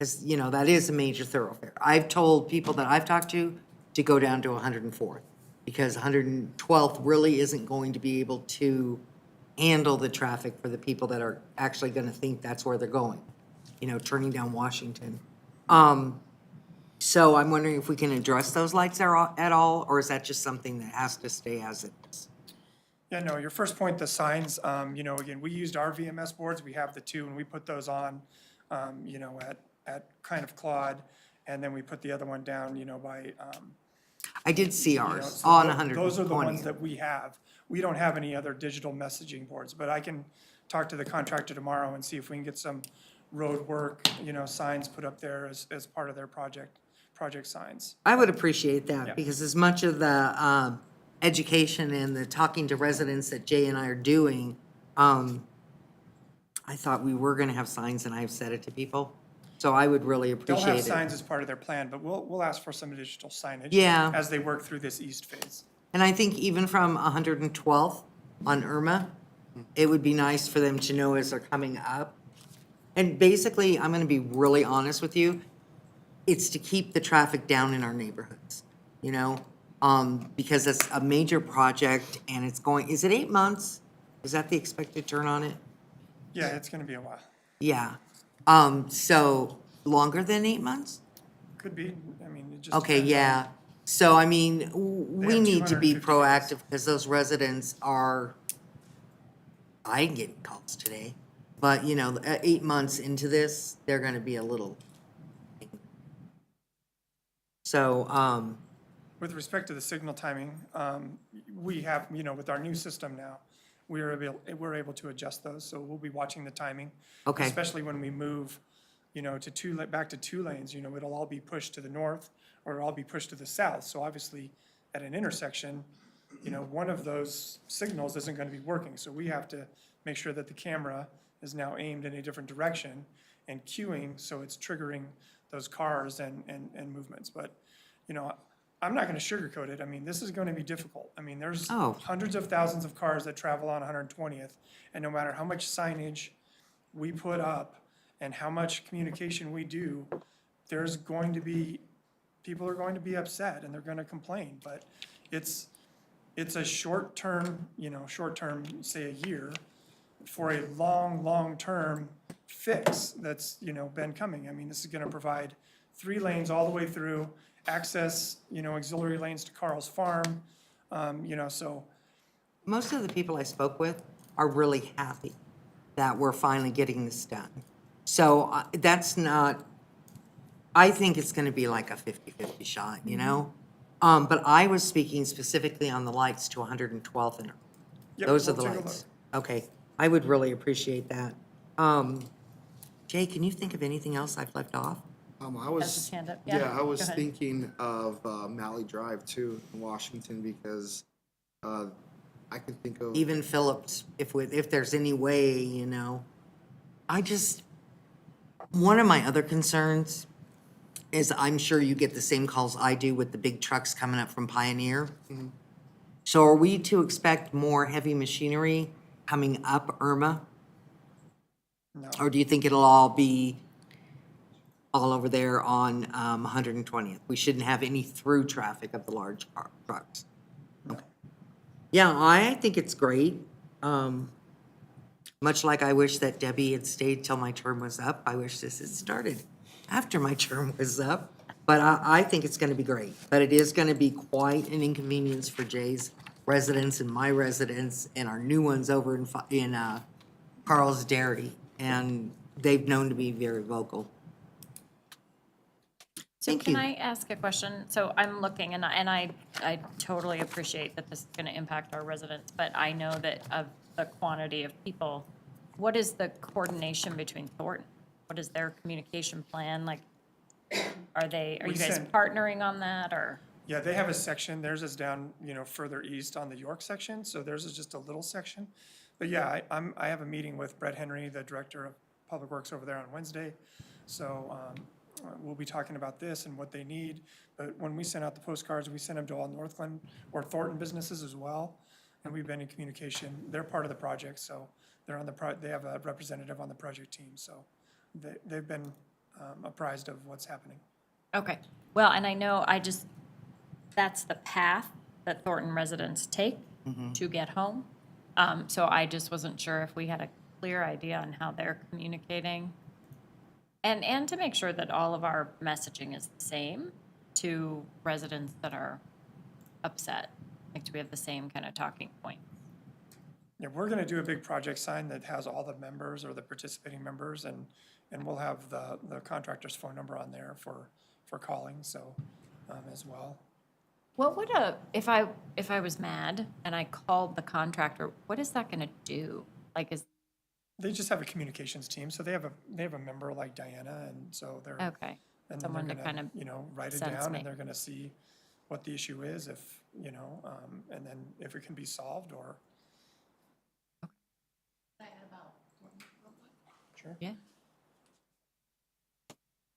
Because, you know, that is a major thoroughfare. I've told people that I've talked to go down to 104th, because 112th really isn't going to be able to handle the traffic for the people that are actually gonna think that's where they're going, you know, turning down Washington. So I'm wondering if we can address those lights at all, or is that just something that has to stay as it is? Yeah, no, your first point, the signs, you know, again, we used our VMS boards, we have the 2, and we put those on, you know, at kind of Claude, and then we put the other one down, you know, by, I did see you know, ours so on those 120th. are the ones that we have. We don't have any other digital messaging boards, but I can talk to the contractor tomorrow and see if we can get some road work, you know, signs put up there as part of their project signs. I would appreciate that, Yeah. because as much of the education and the talking to residents that Jay and I are doing, I thought we were gonna have signs, and I've said it to people. So I would really They'll appreciate have it. signs as part of their plan, but we'll ask for some additional signage. Yeah. As they work through this east phase. And I think even from 112th on Irma, it would be nice for them to know as they're coming up. And basically, I'm gonna be really honest with you, it's to keep the traffic down in our neighborhoods, you know? Because it's a major project and it's going, is it 8 months? Is that the expected turn on it? Yeah, it's gonna be a while. Yeah. So longer than 8 months? Could be, I mean, it just. Okay, depends on- yeah. So, I mean, we have need to be 250 days. proactive because those residents are, I get calls today, but you know, 8 months into this, they're gonna be a little. So, With respect to the signal timing, we have, you know, with our new system now, we're able to adjust those, so we'll be watching the timing. Okay. Especially when we move, you know, back to 2 lanes, you know, it'll all be pushed to the north, or it'll all be pushed to the south. So obviously, at an intersection, you know, one of those signals isn't gonna be working. So we have to make sure that the camera is now aimed in a different direction and cueing, so it's triggering those cars and movements. But, you know, I'm not gonna sugarcoat it. I mean, this is gonna be difficult. I mean, there's Oh. hundreds of thousands of cars that travel on 120th, and no matter how much signage we put up and how much communication we do, there's going to be, people are going to be upset and they're gonna complain. But it's, it's a short-term, short-term, say a year, for a long-term fix that's, been coming. I mean, this is gonna provide 3 lanes all the way through, access, auxiliary lanes to Carl's Farm, so. Most of the people I spoke with are really happy that we're finally getting this done. So that's not, I think it's gonna be like a 50-50 shot, But I was speaking specifically on the lights to 112th and Yep, those are we'll the take a lights. Okay, I would really appreciate that. Jay, can you think of anything else I've left off? I Has was, his hand up. yeah, I was go ahead. thinking of Malley Drive too in Washington because I can think of. Even Phillips, if there's any way, one of my other concerns is I'm sure you get the same calls I do with the big trucks coming up from Pioneer. So are we to expect more heavy machinery coming up Irma? No. Or do you think it'll all be all over there on 120th? We shouldn't have any through traffic of the large trucks. Okay. Yeah, I think it's great. Much like I wish that Debbie had stayed till my term was up, I wish this had started after my term was up. But I think it's gonna be great. But it is gonna be quite an inconvenience for Jay's residents and my residents and our new ones over in Carl's Dairy. And they've known to be very vocal. So Thank can you. I ask a question? So I'm looking, and I totally appreciate that this is going to impact our residents, but I know that of the quantity of people, what is the coordination between Thornton? What is their communication plan? Like, are you We guys send- partnering on that, or? Yeah, they have a section, theirs is down, further east on the York section, so theirs is just a little section. But yeah, I have a meeting with Brett Henry, the Director of Public Works over there on Wednesday. So, we'll be talking about this and what they need. But when we send out the postcards, we send them to all Northland or Thornton businesses as well. And we've been in communication. They're part of the project, so they're on they have a representative on the project team, so they've been apprised of what's happening. Okay, well, and I know that's the path that Thornton residents take to get home. So I just wasn't sure if we had a clear idea on how they're communicating. And to make sure that all of our messaging is the same to residents that are upset. Like, do we have the same kind of talking point? Yeah, we're gonna do a big project sign that has all the members or the participating members, and we'll have the contractor's phone number on there for calling, so, as well. What would if I was mad and I called the contractor, what is that gonna do? Like, They just have a communications team, so they have a member like Diana, and so they're. okay, And then someone to they're kind gonna, of write it sense down, me. and they're gonna see what the issue is, if, and then if it can be solved, or. Sure. Yeah.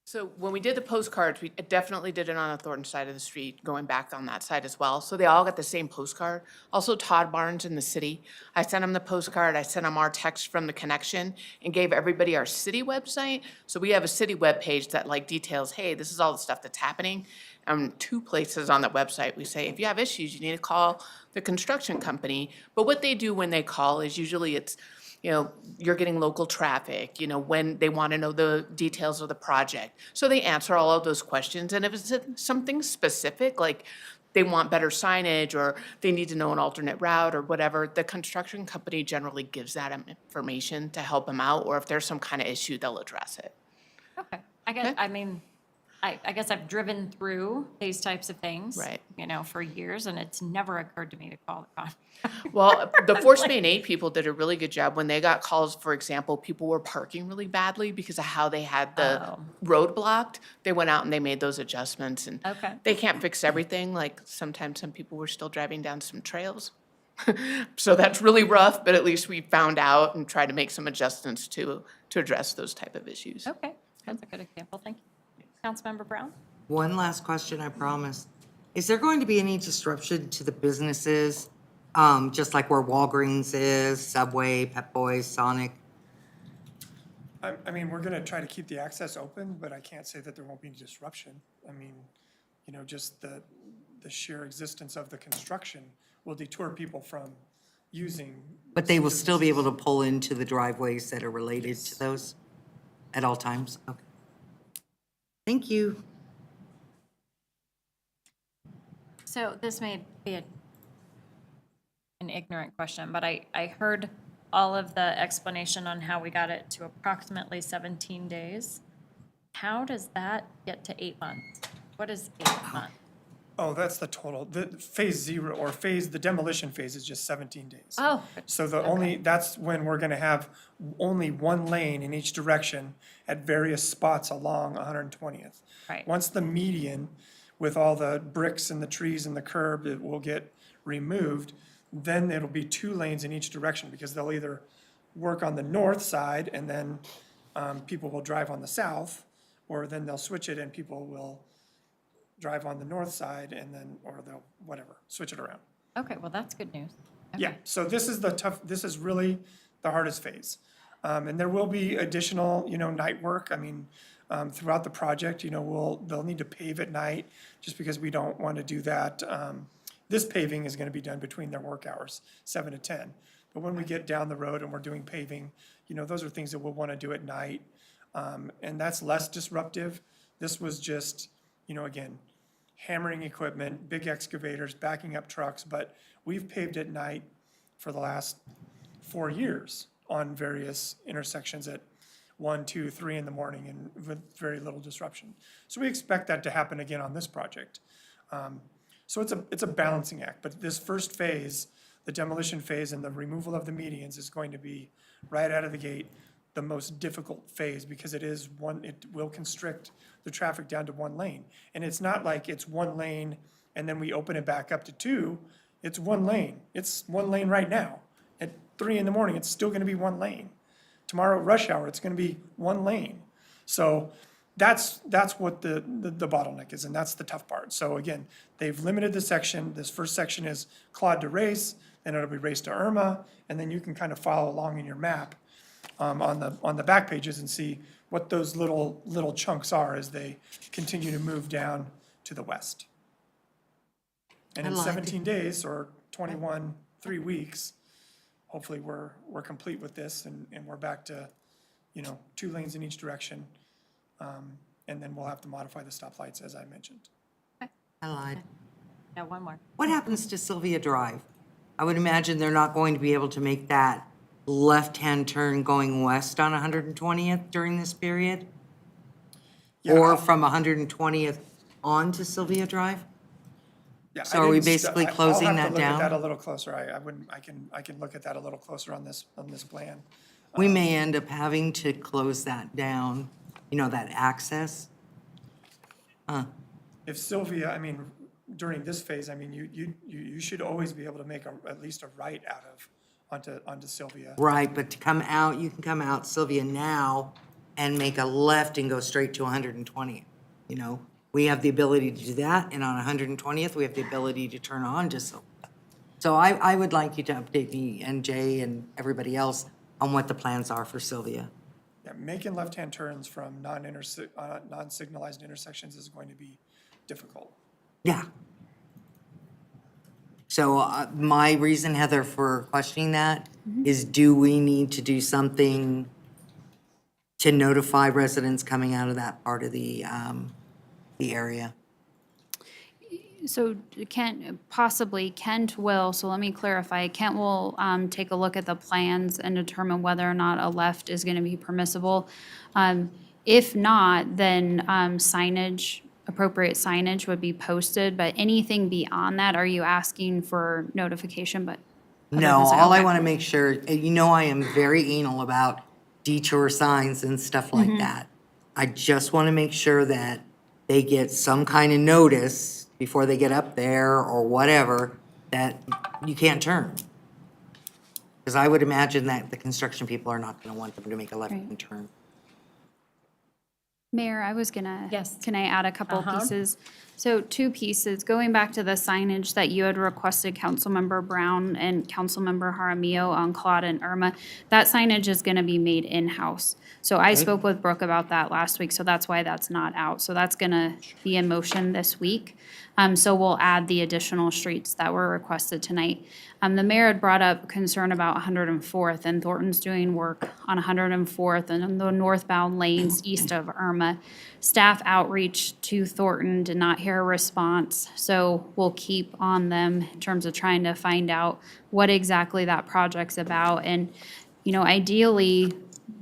So when we did the postcards, we definitely did it on the Thornton side of the street, going back on that side as well. So they all got the same postcard. Also Todd Barnes in the city, I sent him the postcard, I sent him our text from the connection and gave everybody our city website. So we have a city webpage that like details, hey, this is all the stuff that's happening. 2 places on the website, we say, if you have issues, you need to call the construction company. But what they do when they call is usually it's, you're getting local traffic, when they want to know the details of the project. So they answer all of those questions. And if it's something specific, like they want better signage or they need to know an alternate route or whatever, the construction company generally gives that information to help them out. Or if there's some kind of issue, they'll address it. Okay, I guess I've driven through these types of things. Right. For years, and it's never occurred to me to call the con. Well, the Force Main 8 people did a really good job. When they got calls, for example, people were parking really badly because of how they had the road blocked. They went out and they made those adjustments. And Okay. they can't fix everything. Like sometimes some people were still driving down some trails. So that's really rough, but at least we found out and tried to make some adjustments to address those type of issues. Okay, that's a good example, thank you. Councilmember Brown? One last question, I promise. Is there going to be any disruption to the businesses, just like where Walgreens is, Subway, Pep Boys, Sonic? I mean, we're gonna try to keep the access open, but I can't say that there won't be disruption. I mean, just the sheer existence of the construction will deter people from using. But they will still be able to pull into the driveways that are related to those at all times? Okay. Thank you. So this may be an ignorant question, but I heard all of the explanation on how we got it to approximately 17 days. How does that get to 8 months? What is 8 months? Oh, that's the total. The phase 0 or the demolition phase is just 17 days. Oh. So that's when we're gonna have only one lane in each direction at various spots along 120th. Right. Once the median with all the bricks and the trees and the curb, it will get removed, then it'll be 2 lanes in each direction because they'll either work on the north side and then people will drive on the south, or then they'll switch it and people will drive on the north side and then, or they'll, whatever, switch it around. Okay, well, that's good news. Yeah, so this is really the hardest phase. And there will be additional, night work. I mean, throughout the project, they'll need to pave at night just because we don't want to do that. This paving is going to be done between their work hours, 7 to 10. But when we get down the road and we're doing paving, those are things that we'll want to do at night. And that's less disruptive. This was just, again, hammering equipment, big excavators, backing up trucks, but we've paved at night for the last 4 years on various intersections at 1, 2, 3 in the morning and with very little disruption. So we expect that to happen again on this project. So it's a balancing act, but this first phase, the demolition phase and the removal of the medians is going to be right out of the gate the most difficult phase because it will constrict the traffic down to 1 lane. And it's not like it's 1 lane and then we open it back up to 2. It's 1 lane. It's 1 lane right now. At 3 in the morning, it's still gonna be 1 lane. Tomorrow, rush hour, it's gonna be 1 lane. So that's what the bottleneck is, and that's the tough part. So again, they've limited the section. This first section is Claude to Race, then it'll be Race to Irma, and then you can kind of follow along in your map on the back pages and see what those little chunks are as they continue to move down to the west. And in 17 days, or 3 weeks, hopefully we're complete with this and we're back to, 2 lanes in each direction. And then we'll have to modify the stoplights, as I mentioned. I lied. Yeah, one more. What happens to Sylvia Drive? I would imagine they're not going to be able to make that left-hand turn going west on 120th during this period? Or from 120th on to Sylvia Drive? Yeah, So are we basically closing that I'll have to look down? at that a little closer. I can look at that a little closer on this plan. We may end up having to close that down, that access. If Sylvia, during this phase, you should always be able to make at least a right out of onto Sylvia. Right, but to come out, you can come out Sylvia now and make a left and go straight to 120th, We have the ability to do that, and on 120th, we have the ability to turn on to Sylvia. So I would like you to update me and Jay and everybody else on what the plans are for Sylvia. Yeah, making left-hand turns from non-signalized intersections is going to be difficult. Yeah. So my reason, Heather, for questioning that is, do we need to do something to notify residents coming out of that part of the area? So Kent will, so let me clarify, Kent will take a look at the plans and determine whether or not a left is gonna be permissible. If not, then appropriate signage would be posted, but anything beyond that, are you asking for notification, but? No, Okay. all I want to make sure, I am very anal about detour signs and stuff like that. I just want to make sure that they get some kind of notice before they get up there or whatever, that you can't turn. Because I would imagine that the construction people are not going to want them to make a left-hand turn. Mayor, I was gonna. Yes. Can I add a couple Uh-huh. pieces? So 2 pieces, going back to the signage that you had requested, Councilmember Brown and Councilmember Jaramillo on Claude and Irma. That signage is gonna be made in-house. So I spoke with Brooke about that last week, so that's why that's not out. So that's gonna be in motion this week. So we'll add the additional streets that were requested tonight. The mayor had brought up concern about 104th, and Thornton's doing work on 104th and on the northbound lanes east of Irma. Staff outreach to Thornton did not hear a response, so we'll keep on them in terms of trying to find out what exactly that project's about. And, you know, ideally,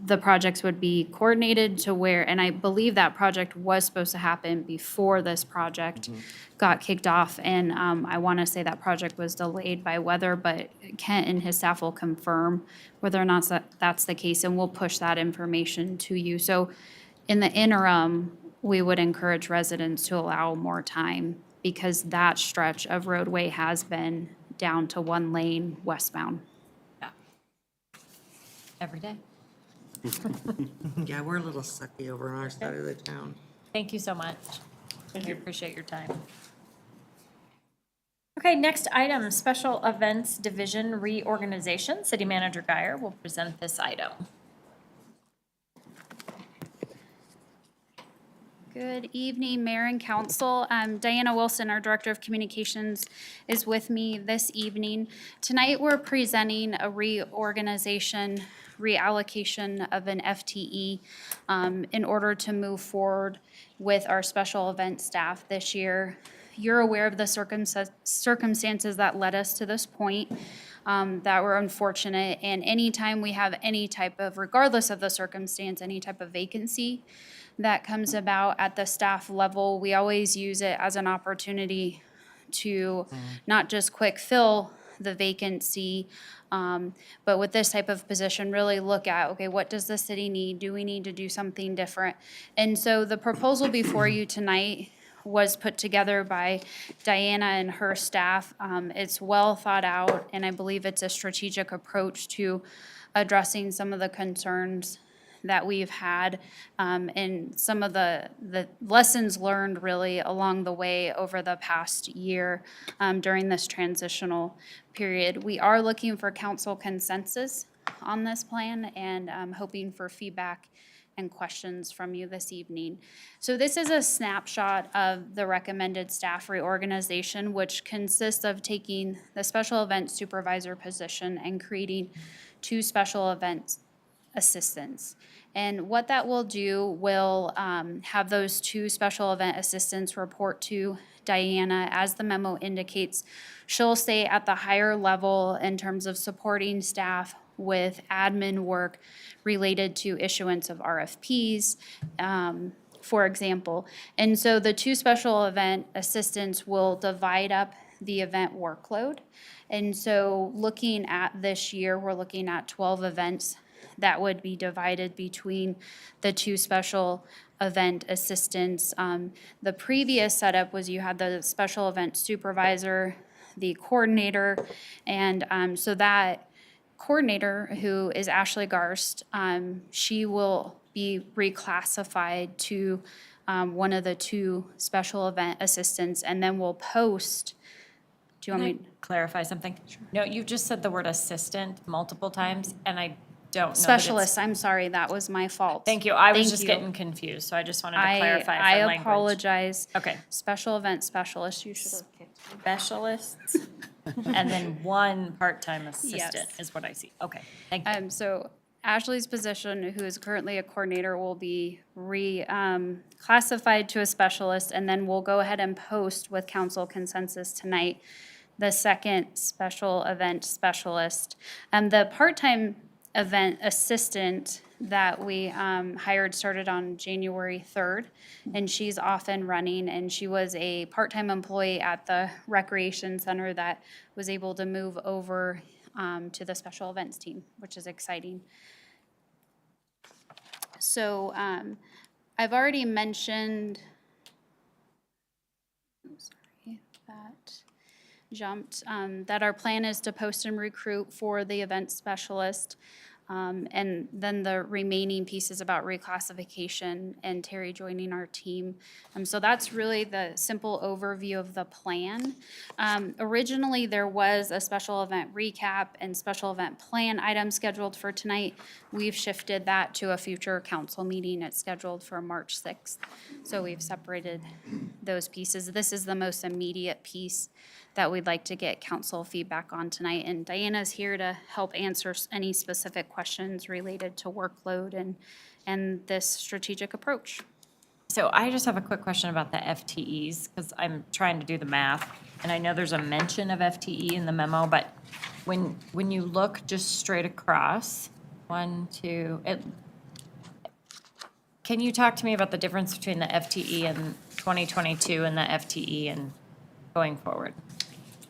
the projects would be coordinated to where, and I believe that project was supposed to happen before this project got kicked off. And I want to say that project was delayed by weather, but Kent and his staff will confirm whether or not that's the case, and we'll push that information to you. So in the interim, we would encourage residents to allow more time because that stretch of roadway has been down to 1 lane westbound. Every day. Yeah, we're a little sucky over on our side of the town. Thank you so much. We appreciate your time. Okay, next item, Special Events Division Reorganization. City Manager Guyer will present this item. Good evening, Mayor and Council. Diana Wilson, our Director of Communications, is with me this evening. Tonight, we're presenting a reorganization, reallocation of an FTE in order to move forward with our special event staff this year. You're aware of the circumstances that led us to this point that were unfortunate. And anytime we have any type of, regardless of the circumstance, any type of vacancy that comes about at the staff level, we always use it as an opportunity to not just quick fill the vacancy, but with this type of position, really look at, okay, what does the city need? Do we need to do something different? And so the proposal before you tonight was put together by Diana and her staff. It's well thought out, and I believe it's a strategic approach to addressing some of the concerns that we've had, and some of the lessons learned really along the way over the past year during this transitional period. We are looking for council consensus on this plan and hoping for feedback and questions from you this evening. So this is a snapshot of the recommended staff reorganization, which consists of taking the special event supervisor position and creating 2 special event assistants. And what that will do will have those 2 special event assistants report to Diana. As the memo indicates, she'll stay at the higher level in terms of supporting staff with admin work related to issuance of RFPs, for example. And so the 2 special event assistants will divide up the event workload. And so looking at this year, we're looking at 12 events that would be divided between the 2 special event assistants. The previous setup was you had the special event supervisor, the coordinator, and so that coordinator, who is Ashley Garst, she will be reclassified to one of the 2 special event assistants, and then we'll post. Do you want me to clarify something? No, you just said the word assistant multiple times, and I don't know. Specialist, I'm sorry, that was my fault. Thank you. I was Thank just you. getting confused, so I just wanted to clarify for I language. apologize. Okay. Special event specialist, you should have kicked me. Specialists, and then 1 part-time assistant Yes. is what I see. Okay, thank you. So Ashley's position, who is currently a coordinator, will be classified to a specialist, and then we'll go ahead and post with council consensus tonight the 2nd special event specialist. The part-time event assistant that we hired started on January 3rd, and she's off and running, and she was a part-time employee at the recreation center that was able to move over to the special events team, which is exciting. So I've already mentioned, that jumped, that our plan is to post and recruit for the event specialist. And then the remaining piece is about reclassification and Terry joining our team. So that's really the simple overview of the plan. Originally, there was a special event recap and special event plan item scheduled for tonight. We've shifted that to a future council meeting. It's scheduled for March 6th. So we've separated those pieces. This is the most immediate piece that we'd like to get council feedback on tonight. And Diana's here to help answer any specific questions related to workload and this strategic approach. So I just have a quick question about the FTEs, because I'm trying to do the math, and I know there's a mention of FTE in the memo, but when you look just straight across, can you talk to me about the difference between the FTE in 2022 and the FTE and going forward?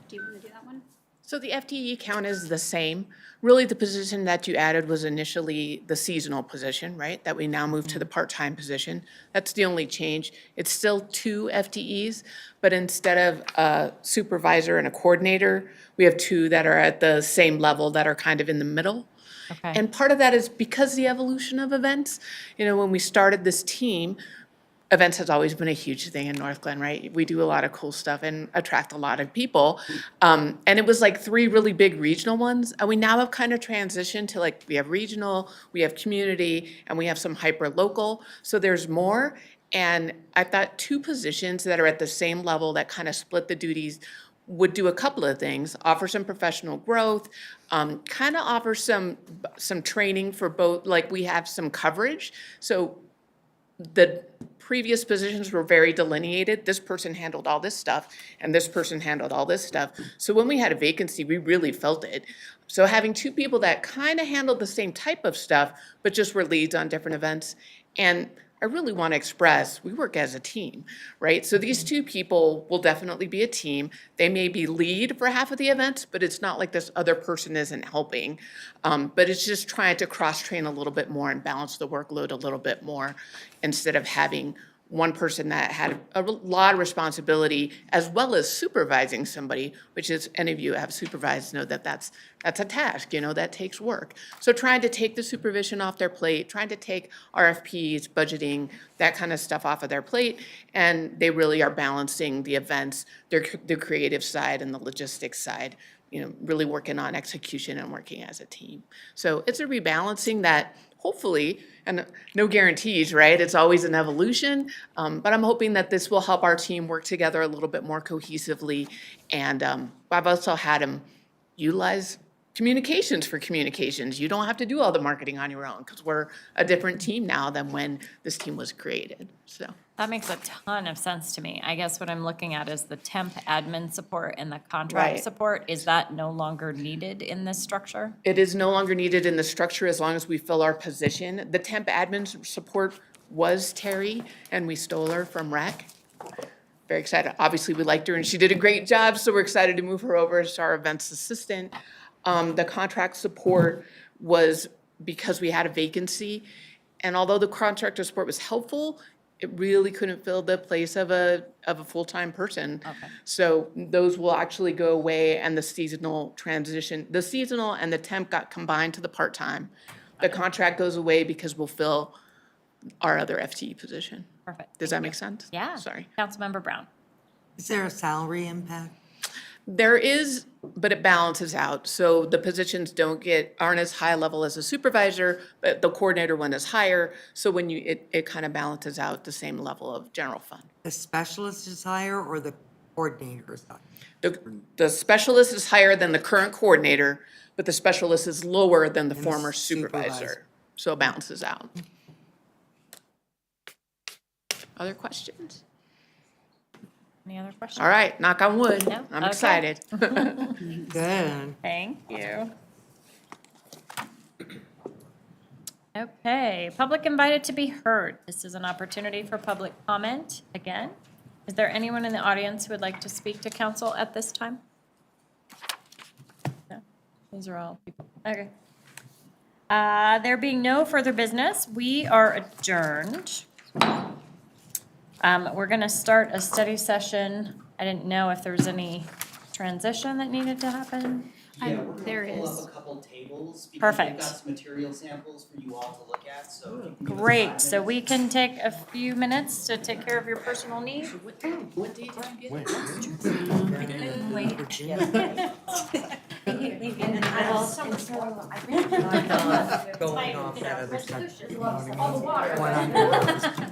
Do you want to do that one? So the FTE count is the same. Really, the position that you added was initially the seasonal position, right? That we now moved to the part-time position. That's the only change. It's still 2 FTEs, but instead of a supervisor and a coordinator, we have 2 that are at the same level that are kind of in the middle. Okay. And part of that is because the evolution of events. You know, when we started this team, events has always been a huge thing in North Glen, right? We do a lot of cool stuff and attract a lot of people. And it was like 3 really big regional ones. And we now have kind of transitioned to like, we have regional, we have community, and we have some hyper local. So there's more. And I thought 2 positions that are at the same level that kind of split the duties would do a couple of things: offer some professional growth, kind of offer some training for both, like we have some coverage. So the previous positions were very delineated. This person handled all this stuff, and this person handled all this stuff. So when we had a vacancy, we really felt it. So having 2 people that kind of handled the same type of stuff, but just were leads on different events. And I really want to express, we work as a team, right? So these 2 people will definitely be a team. They may be lead for half of the events, but it's not like this other person isn't helping. But it's just trying to cross-train a little bit more and balance the workload a little bit more instead of having one person that had a lot of responsibility as well as supervising somebody, which is, any of you have supervised know that that's a task, you know, that takes work. So trying to take the supervision off their plate, trying to take RFPs, budgeting, that kind of stuff off of their plate, and they really are balancing the events, their creative side and the logistics side, you know, really working on execution and working as a team. So it's a rebalancing that hopefully, and no guarantees, right? It's always an evolution, but I'm hoping that this will help our team work together a little bit more cohesively. And I've also had them utilize communications for communications. You don't have to do all the marketing on your own because we're a different team now than when this team was created, so. That makes a ton of sense to me. I guess what I'm looking at is the temp admin support and the contract Right. support. Is that no longer needed in this structure? It is no longer needed in the structure as long as we fill our position. The temp admin support was Terry, and we stole her from rec. Very excited. Obviously, we liked her, and she did a great job, so we're excited to move her over as our events assistant. The contract support was because we had a vacancy, and although the contractor support was helpful, it really couldn't fill the place of a full-time person. Okay. So those will actually go away, and the seasonal and the temp got combined to the part-time. The contract goes away because we'll fill our other FTE position. Perfect. Does that make sense? Yeah. Sorry. Councilmember Brown. Is there a salary impact? There is, but it balances out. So the positions aren't as high level as a supervisor, but the coordinator one is higher. So when it kind of balances out the same level of general fund. The specialist is higher or the coordinator is higher? The specialist is higher than the current coordinator, but the specialist is lower than the And the former supervisor. supervisor. So it balances out. Other questions? Any other questions? All right, knock on wood. No? I'm Okay. excited. Good. Thank you. Okay, public invited to be heard. This is an opportunity for public comment again. Is there anyone in the audience who would like to speak to council at this time? No, these are all people. Okay. There being no further business, we are adjourned. We're going to start a study session. I didn't know if there was any transition that needed to happen. There Pull is. up a couple tables. Because Perfect. we've got some material samples for you all to look at, so. if you can give us Great, 5 so we minutes. can take a few minutes to take care of your personal needs. What date did you get? Going off that other stuff. All the water. One on-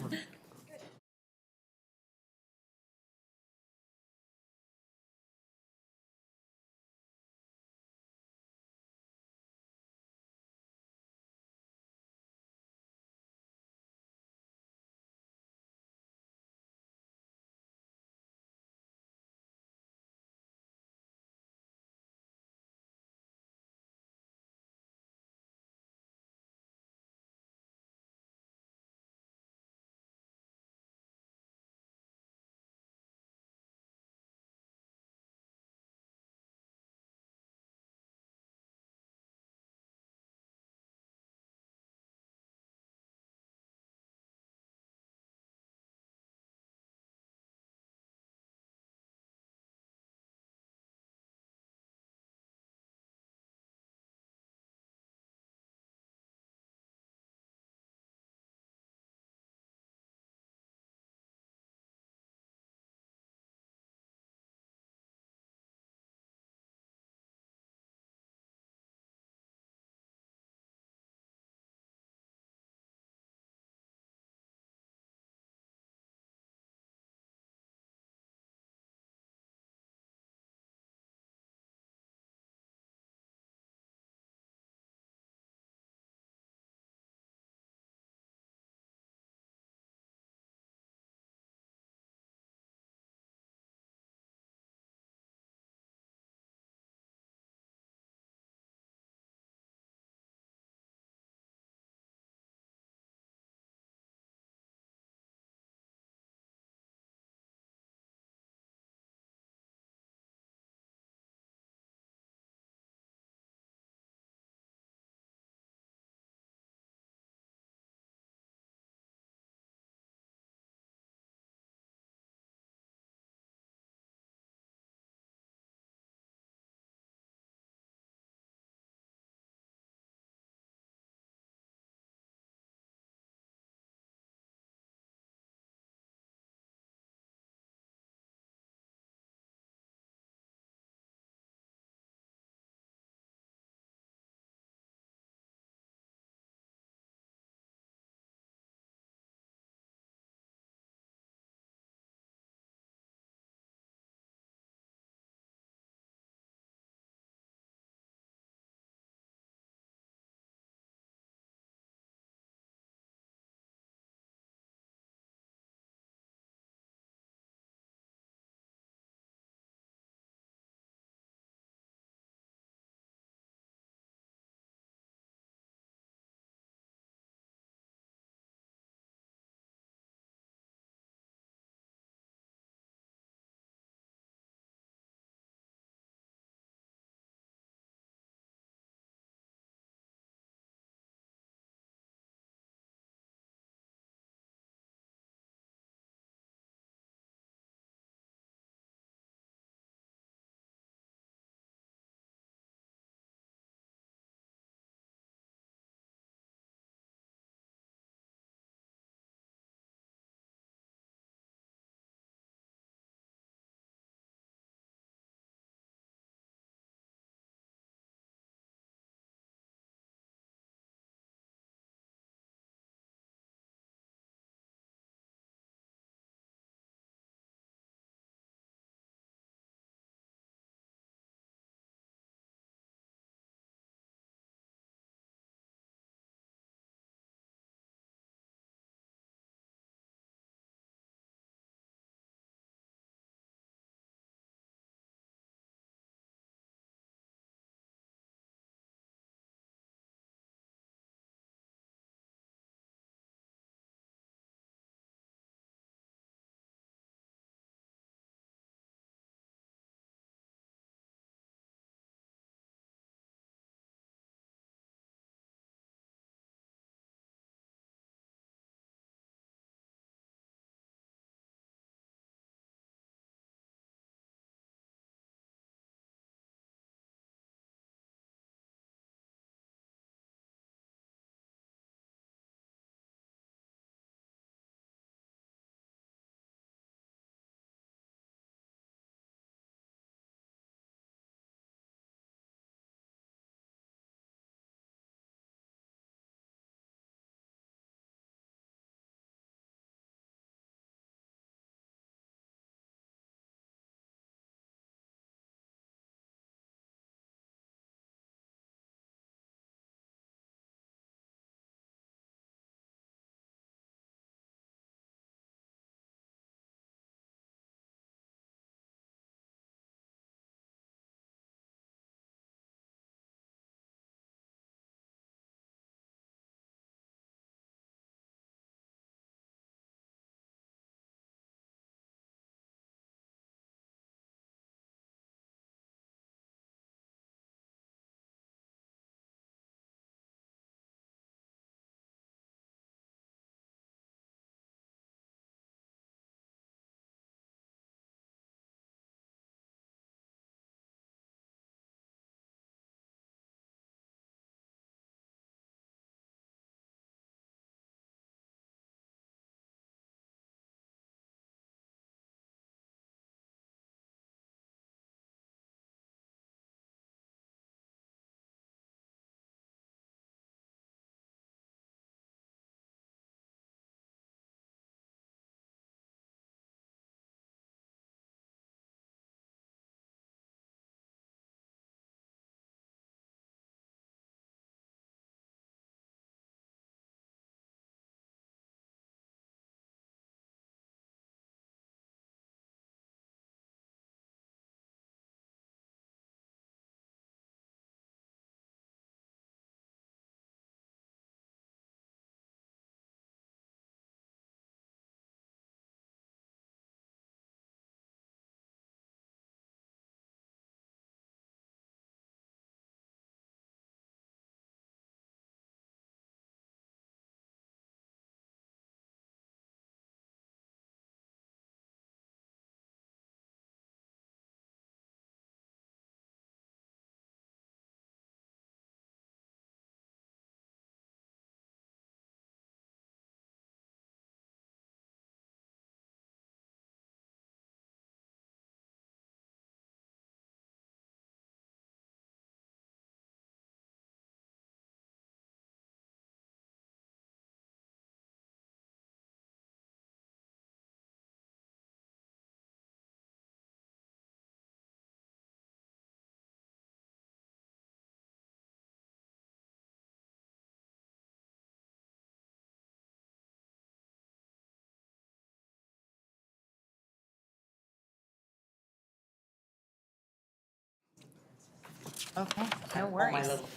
Okay, no worries. little-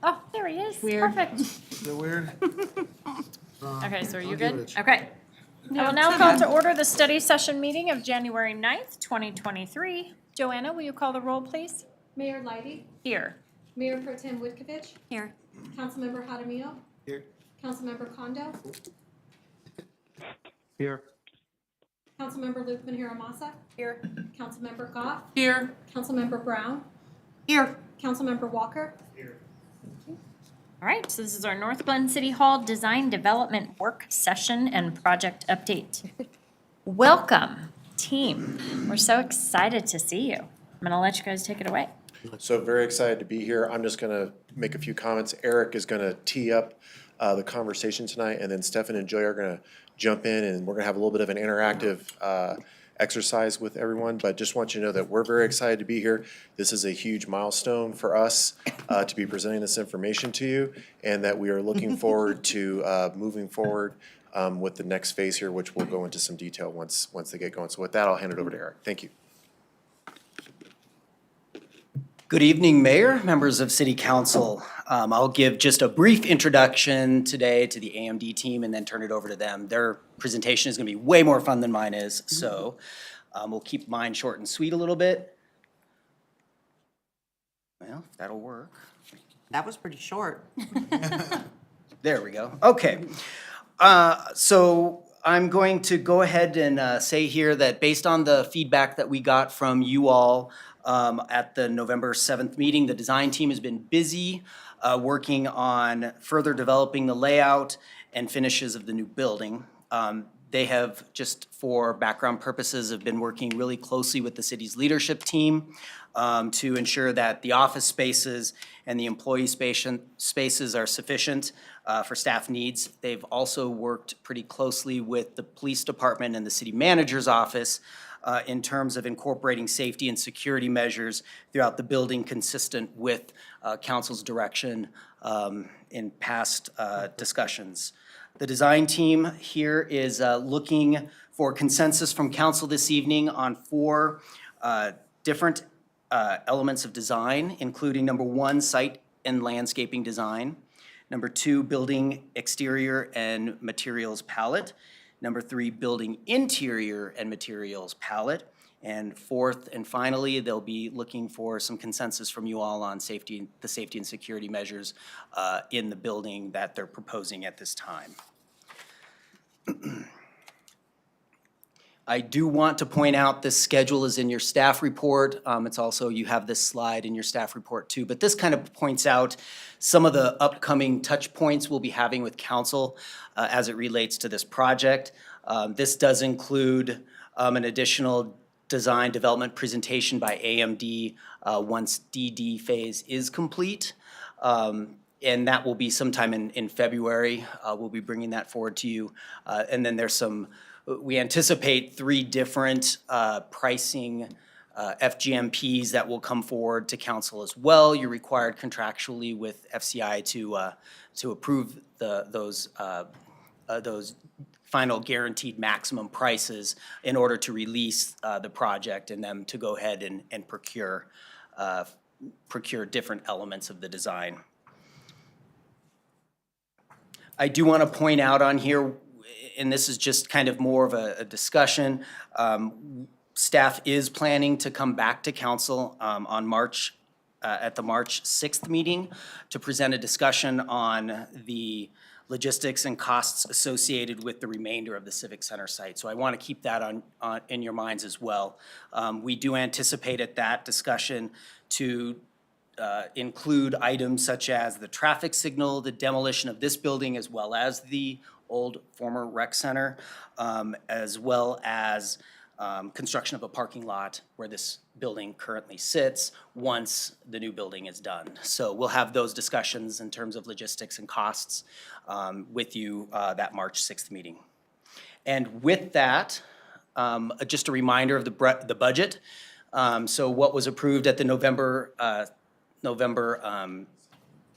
Oh, there he is. Perfect. Is it weird? Okay, so are you I'll give good? it a Okay. I will now call to order the study session meeting of January 9th, 2023. Joanna, will you call the roll, please? Mayor Lighty, Here. Mayor Pro Tem Woodkovich, Here. Councilmember Jaramillo, Here. Councilmember Kondo, Here. Councilmember Lukeman Hiramasa. Here. Councilmember Goff, Here. Councilmember Brown, Here. Councilmember Walker, All right, so this is our North Glen City Hall Design Development Work Session and Project Update. Welcome, team. We're so excited to see you. I'm gonna let you guys take it away. So very excited to be here. I'm just gonna make a few comments. Eric is gonna tee up the conversation tonight, and then Stefan and Joy are gonna jump in, and we're gonna have a little bit of an interactive exercise with everyone. But just want you to know that we're very excited to be here. This is a huge milestone for us to be presenting this information to you, and that we are looking forward to moving forward with the next phase here, which we'll go into some detail once they get going. So with that, I'll hand it over to Eric. Thank you. Good evening, Mayor, members of City Council. I'll give just a brief introduction today to the AMD team and then turn it over to them. Their presentation is going to be way more fun than mine is, so we'll keep mine short and sweet a little bit. Well, if that'll work. That was pretty short. There we go. Okay. So I'm going to go ahead and say here that based on the feedback that we got from you all at the November 7th meeting, the design team has been busy working on further developing the layout and finishes of the new building. They have, just for background purposes, have been working really closely with the city's leadership team to ensure that the office spaces and the employee spaces are sufficient for staff needs. They've also worked pretty closely with the police department and the city manager's office in terms of incorporating safety and security measures throughout the building, consistent with council's direction in past discussions. The design team here is looking for consensus from council this evening on 4 different elements of design, including number 1, site and landscaping design, number 2, building exterior and materials palette, number 3, building interior and materials palette, and 4th and finally, they'll be looking for some consensus from you all on safety, the safety and security measures in the building that they're proposing at this time. I do want to point out this schedule is in your staff report. It's also, you have this slide in your staff report too, but this kind of points out some of the upcoming touch points we'll be having with council as it relates to this project. This does include an additional design development presentation by AMD once DD phase is complete. And that will be sometime in February. We'll be bringing that forward to you. And then there's some, we anticipate 3 different pricing FGMPs that will come forward to council as well. You're required contractually with FCI to approve those final guaranteed maximum prices in order to release the project and them to go ahead and procure different elements of the design. I do want to point out on here, and this is just kind of more of a discussion, staff is planning to come back to council on March, at the March 6th meeting to present a discussion on the logistics and costs associated with the remainder of the Civic Center site. So I want to keep that in your minds as well. We do anticipate at that discussion to include items such as the traffic signal, the demolition of this building, as well as the old former rec center, as well as construction of a parking lot where this building currently sits once the new building is done. So we'll have those discussions in terms of logistics and costs with you that March 6th meeting. And with that, just a reminder of the budget. So what was approved at the November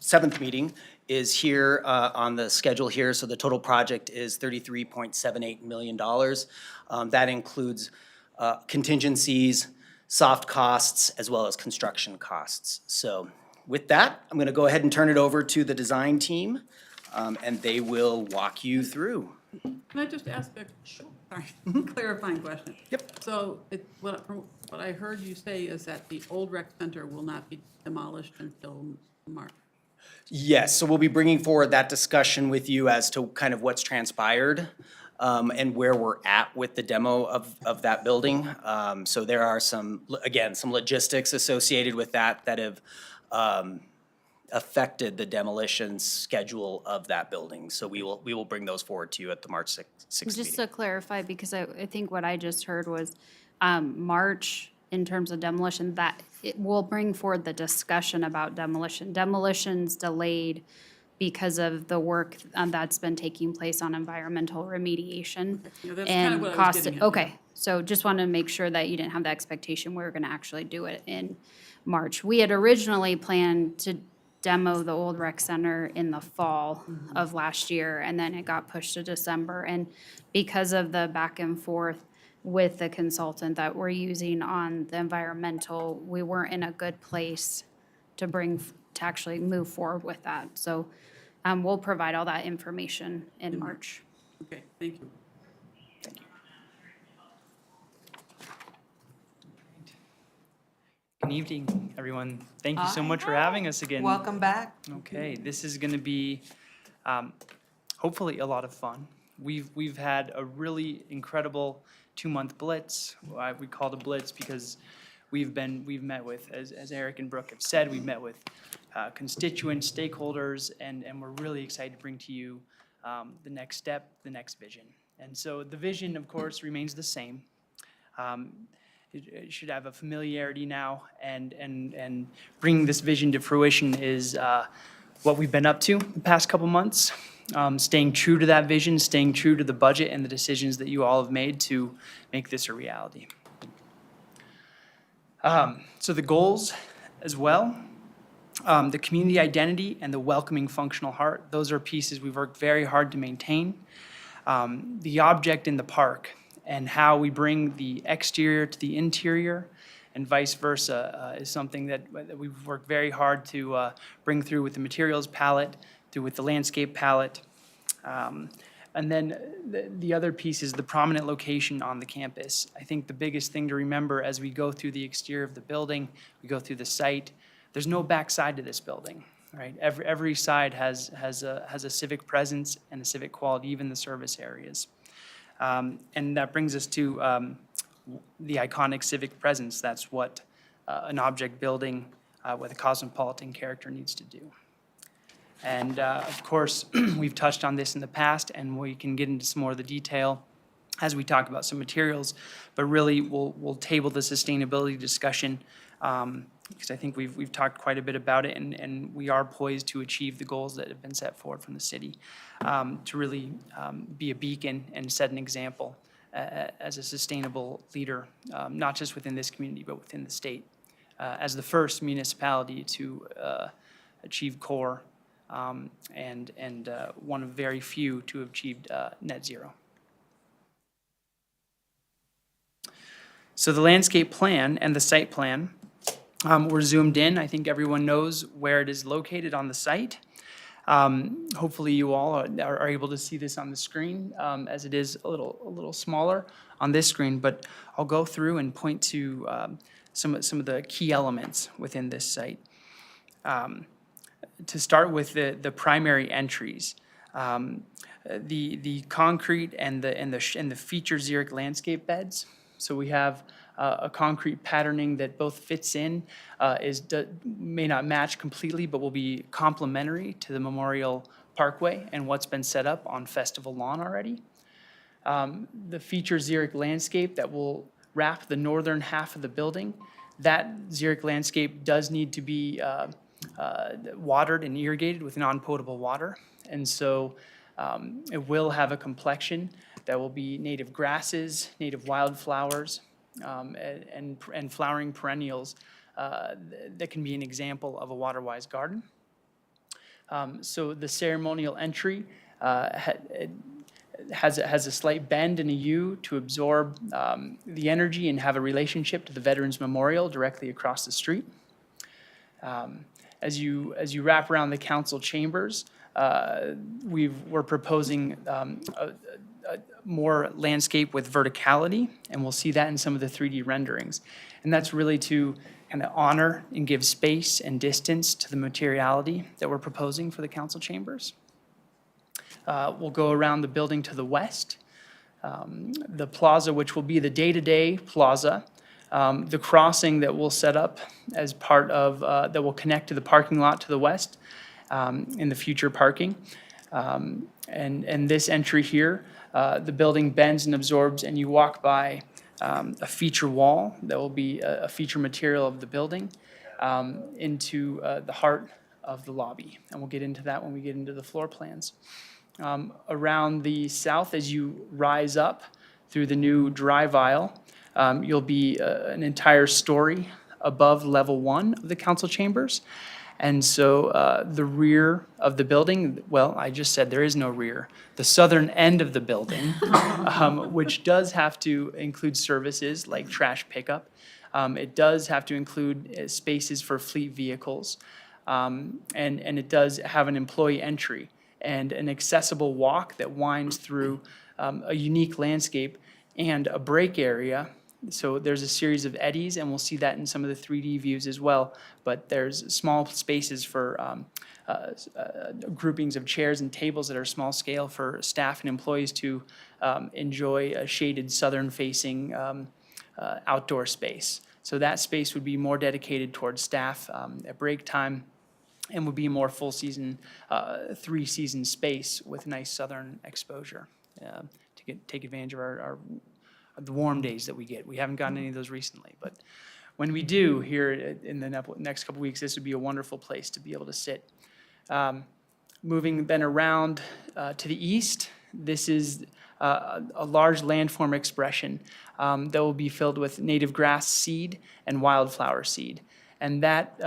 7th meeting is here on the schedule here. So the total project is $33.78 million. That includes contingencies, soft costs as well as construction costs. So with that, I'm going to go ahead and turn it over to the design team, and they will walk you through. Can I just ask a clarifying question? Yep. So from what I heard you say is that the old rec center will not be demolished until March. Yes, so we'll be bringing forward that discussion with you as to kind of what's transpired and where we're at with the demo of that building. So there are some logistics associated with that have affected the demolition schedule of that building. So we will bring those forward to you at the March 6th meeting. Just to clarify, because I think what I just heard was March, in terms of demolition, that it will bring forward the discussion about demolition. Demolition's delayed because of the work that's been taking place on environmental remediation. Yeah, that's kind of and what I was cost. getting at. Okay, so just wanted to make sure that you didn't have the expectation we were gonna actually do it in March. We had originally planned to demo the old rec center in the fall of last year, and then it got pushed to December. And because of the back and forth with the consultant that we're using on the environmental, we weren't in a good place to actually move forward with that. So we'll provide all that information in March. Okay, thank you. Good evening, everyone. Thank you so much for having us again. Welcome back. Okay, this is going to be hopefully a lot of fun. We've had a really incredible 2-month blitz. We call it a blitz because we've met with, as Eric and Brooke have said, we've met with constituents, stakeholders, and we're really excited to bring to you the next step, the next vision. And so the vision, of course, remains the same. It should have a familiarity now, and bringing this vision to fruition is what we've been up to the past couple months. Staying true to that vision, staying true to the budget and the decisions that you all have made to make this a reality. So the goals as well, the community identity and the welcoming functional heart, those are pieces we've worked very hard to maintain. The object in the park and how we bring the exterior to the interior and vice versa is something that we've worked very hard to bring through with the materials palette, with the landscape palette. And then the other piece is the prominent location on the campus. I think the biggest thing to remember as we go through the exterior of the building, we go through the site, there's no backside to this building, right? Every side has a civic presence and a civic quality, even the service areas. And that brings us to the iconic civic presence. That's what an object building with a cosmopolitan character needs to do. And of course, we've touched on this in the past, and we can get into some more of the detail as we talk about some materials, but really we'll table the sustainability discussion because I think we've talked quite a bit about it, and we are poised to achieve the goals that have been set forward from the city to really be a beacon and set an example as a sustainable leader, not just within this community, but within the state, as the first municipality to achieve core and one of very few to have achieved net zero. So the landscape plan and the site plan, we're zoomed in. I think everyone knows where it is located on the site. Hopefully you all are able to see this on the screen as it is a little smaller on this screen, but I'll go through and point to some of the key elements within this site. To start with the primary entries, the concrete and the feature xeric landscape beds. So we have a concrete patterning that both fits in, may not match completely, but will be complementary to the Memorial Parkway and what's been set up on Festival Lawn already. The feature xeric landscape that will wrap the northern half of the building. That xeric landscape does need to be watered and irrigated with non-potable water. And so it will have a complexion that will be native grasses, native wildflowers, and flowering perennials that can be an example of a water-wise garden. So the ceremonial entry has a slight bend and a U to absorb the energy and have a relationship to the Veterans Memorial directly across the street. As you wrap around the council chambers, we're proposing more landscape with verticality, and we'll see that in some of the 3D renderings. And that's really to kind of honor and give space and distance to the materiality that we're proposing for the council chambers. We'll go around the building to the west. The plaza, which will be the day-to-day plaza, the crossing that we'll set up as part of, that will connect to the parking lot to the west in the future parking. And this entry here, the building bends and absorbs, and you walk by a feature wall that will be a feature material of the building into the heart of the lobby. And we'll get into that when we get into the floor plans. Around the south, as you rise up through the new drive aisle, you'll be an entire story above level 1 of the council chambers. And so the rear of the building, well, I just said there is no rear. The southern end of the building, which does have to include services like trash pickup. It does have to include spaces for fleet vehicles. And it does have an employee entry and an accessible walk that winds through a unique landscape and a break area. So there's a series of eddies, and we'll see that in some of the 3D views as well. But there's small spaces for groupings of chairs and tables that are small scale for staff and employees to enjoy a shaded southern-facing outdoor space. So that space would be more dedicated towards staff at break time, and would be a more full season, 3-season space with nice southern exposure to take advantage of the warm days that we get. We haven't gotten any of those recently, but when we do here in the next couple weeks, this would be a wonderful place to be able to sit. Moving then around to the east, this is a large landform expression that will be filled with native grass seed and wildflower seed. And that,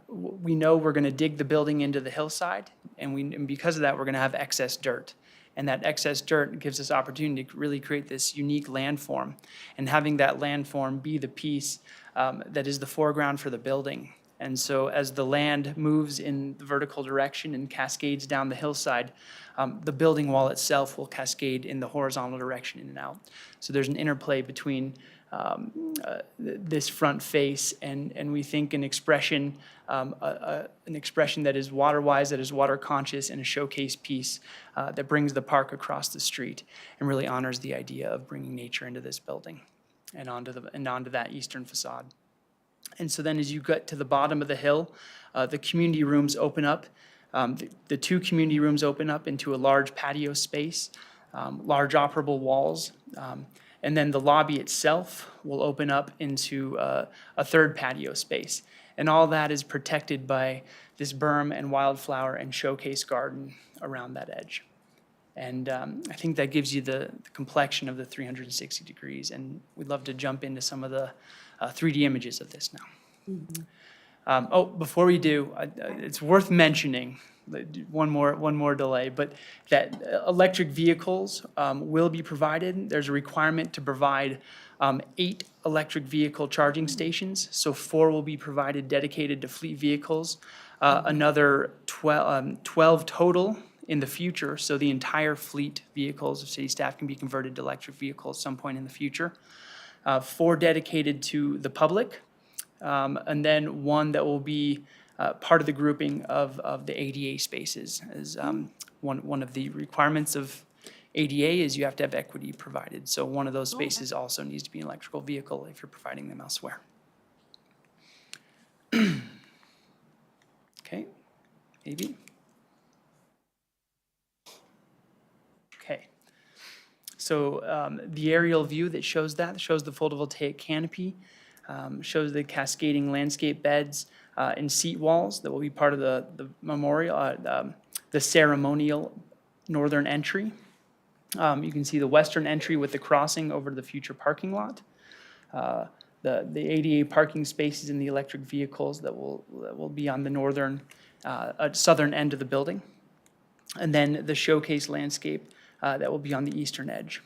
we know we're going to dig the building into the hillside, and because of that, we're going to have excess dirt. And that excess dirt gives us opportunity to really create this unique landform. And having that landform be the piece that is the foreground for the building. And so as the land moves in the vertical direction and cascades down the hillside, the building wall itself will cascade in the horizontal direction in and out. So there's an interplay between this front face and we think an expression that is water-wise, that is water-conscious, and a showcase piece that brings the park across the street and really honors the idea of bringing nature into this building and onto that eastern facade. And so then as you get to the bottom of the hill, the community rooms open up. The 2 community rooms open up into a large patio space, large operable walls, and then the lobby itself will open up into a 3rd patio space. And all that is protected by this berm and wildflower and showcase garden around that edge. And I think that gives you the complexion of the 360 degrees. And we'd love to jump into some of the 3D images of this now. Before we do, it's worth mentioning, one more delay, but that electric vehicles will be provided. There's a requirement to provide 8 electric vehicle charging stations. So 4 will be provided dedicated to fleet vehicles, another 12 total in the future. So the entire fleet vehicles of city staff can be converted to electric vehicles at some point in the future. 4 dedicated to the public, and then 1 that will be part of the grouping of the ADA spaces. As one of the requirements of ADA is you have to have equity provided. So one of those spaces also needs to be an electrical vehicle if you're providing them elsewhere. Okay, maybe. Okay. So the aerial view that shows the photovoltaic canopy, shows the cascading landscape beds and seat walls that will be part of the memorial, the ceremonial northern entry. You can see the western entry with the crossing over to the future parking lot. The ADA parking spaces and the electric vehicles that will be on the northern, southern end of the building. And then the showcase landscape that will be on the eastern edge.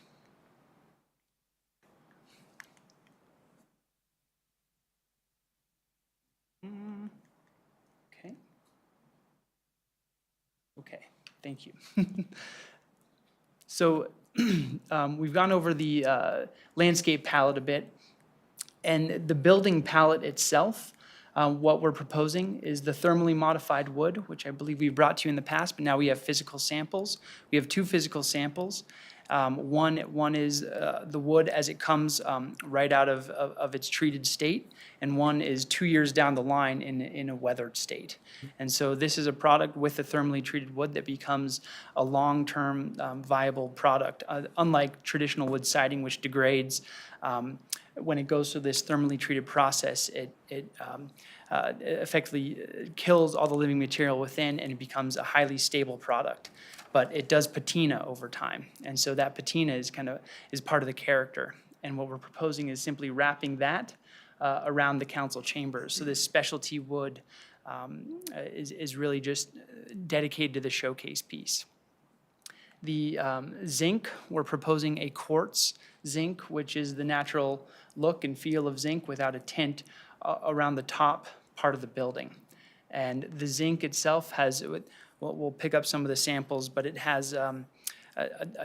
Okay. Okay, thank you. So we've gone over the landscape palette a bit, and the building palette itself, what we're proposing is the thermally modified wood, which I believe we've brought to you in the past, but now we have physical samples. We have 2 physical samples. One is the wood as it comes right out of its treated state, and one is 2 years down the line in a weathered state. And so this is a product with the thermally treated wood that becomes a long-term viable product, unlike traditional wood siding, which degrades. When it goes through this thermally treated process, it effectively kills all the living material within, and it becomes a highly stable product. But it does patina over time, and so that patina is part of the character. And what we're proposing is simply wrapping that around the council chambers. So this specialty wood is really just dedicated to the showcase piece. The zinc, we're proposing a quartz zinc, which is the natural look and feel of zinc without a tint around the top part of the building. And the zinc itself has, we'll pick up some of the samples, but it has a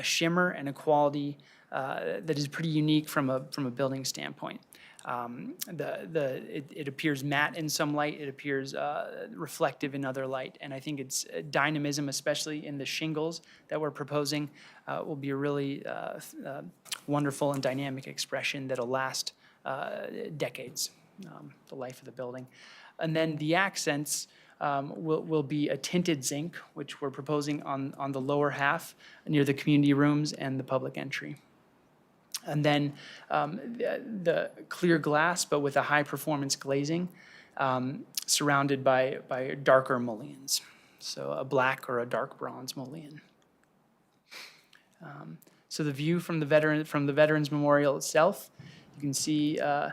shimmer and a quality that is pretty unique from a building standpoint. It appears matte in some light, it appears reflective in other light, and I think its dynamism, especially in the shingles that we're proposing, will be a really wonderful and dynamic expression that'll last decades, the life of the building. And then the accents will be a tinted zinc, which we're proposing on the lower half near the community rooms and the public entry. And then the clear glass, but with a high-performance glazing, surrounded by darker mullions, so a black or a dark bronze mullion. So the view from the Veterans Memorial itself, you can see a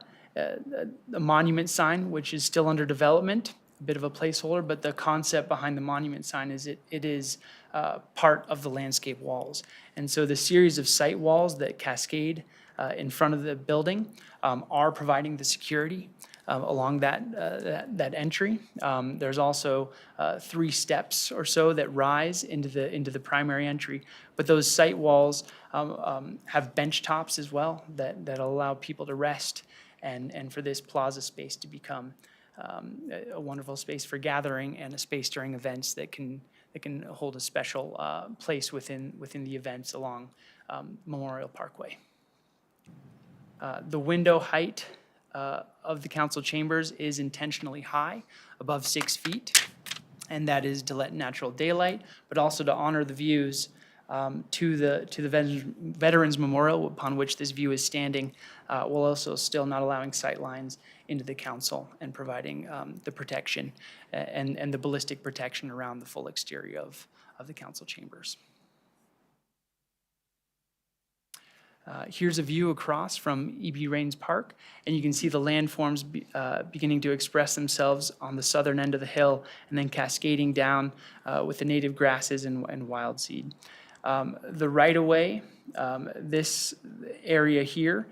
monument sign, which is still under development, a bit of a placeholder, but the concept behind the monument sign is it is part of the landscape walls. And so the series of site walls that cascade in front of the building are providing the security along that entry. There's also 3 steps or so that rise into the primary entry, but those site walls have bench tops as well that allow people to rest and for this plaza space to become a wonderful space for gathering and a space during events that can hold a special place within the events along Memorial Parkway. The window height of the council chambers is intentionally high, above 6 feet, and that is to let natural daylight, but also to honor the views to the Veterans Memorial upon which this view is standing, while also still not allowing sight lines into the council and providing the protection and the ballistic protection around the full exterior of the council chambers. Here's a view across from E.B. Raines Park, and you can see the landforms beginning to express themselves on the southern end of the hill and then cascading down with the native grasses and wild seed. The right-of-way, this area here,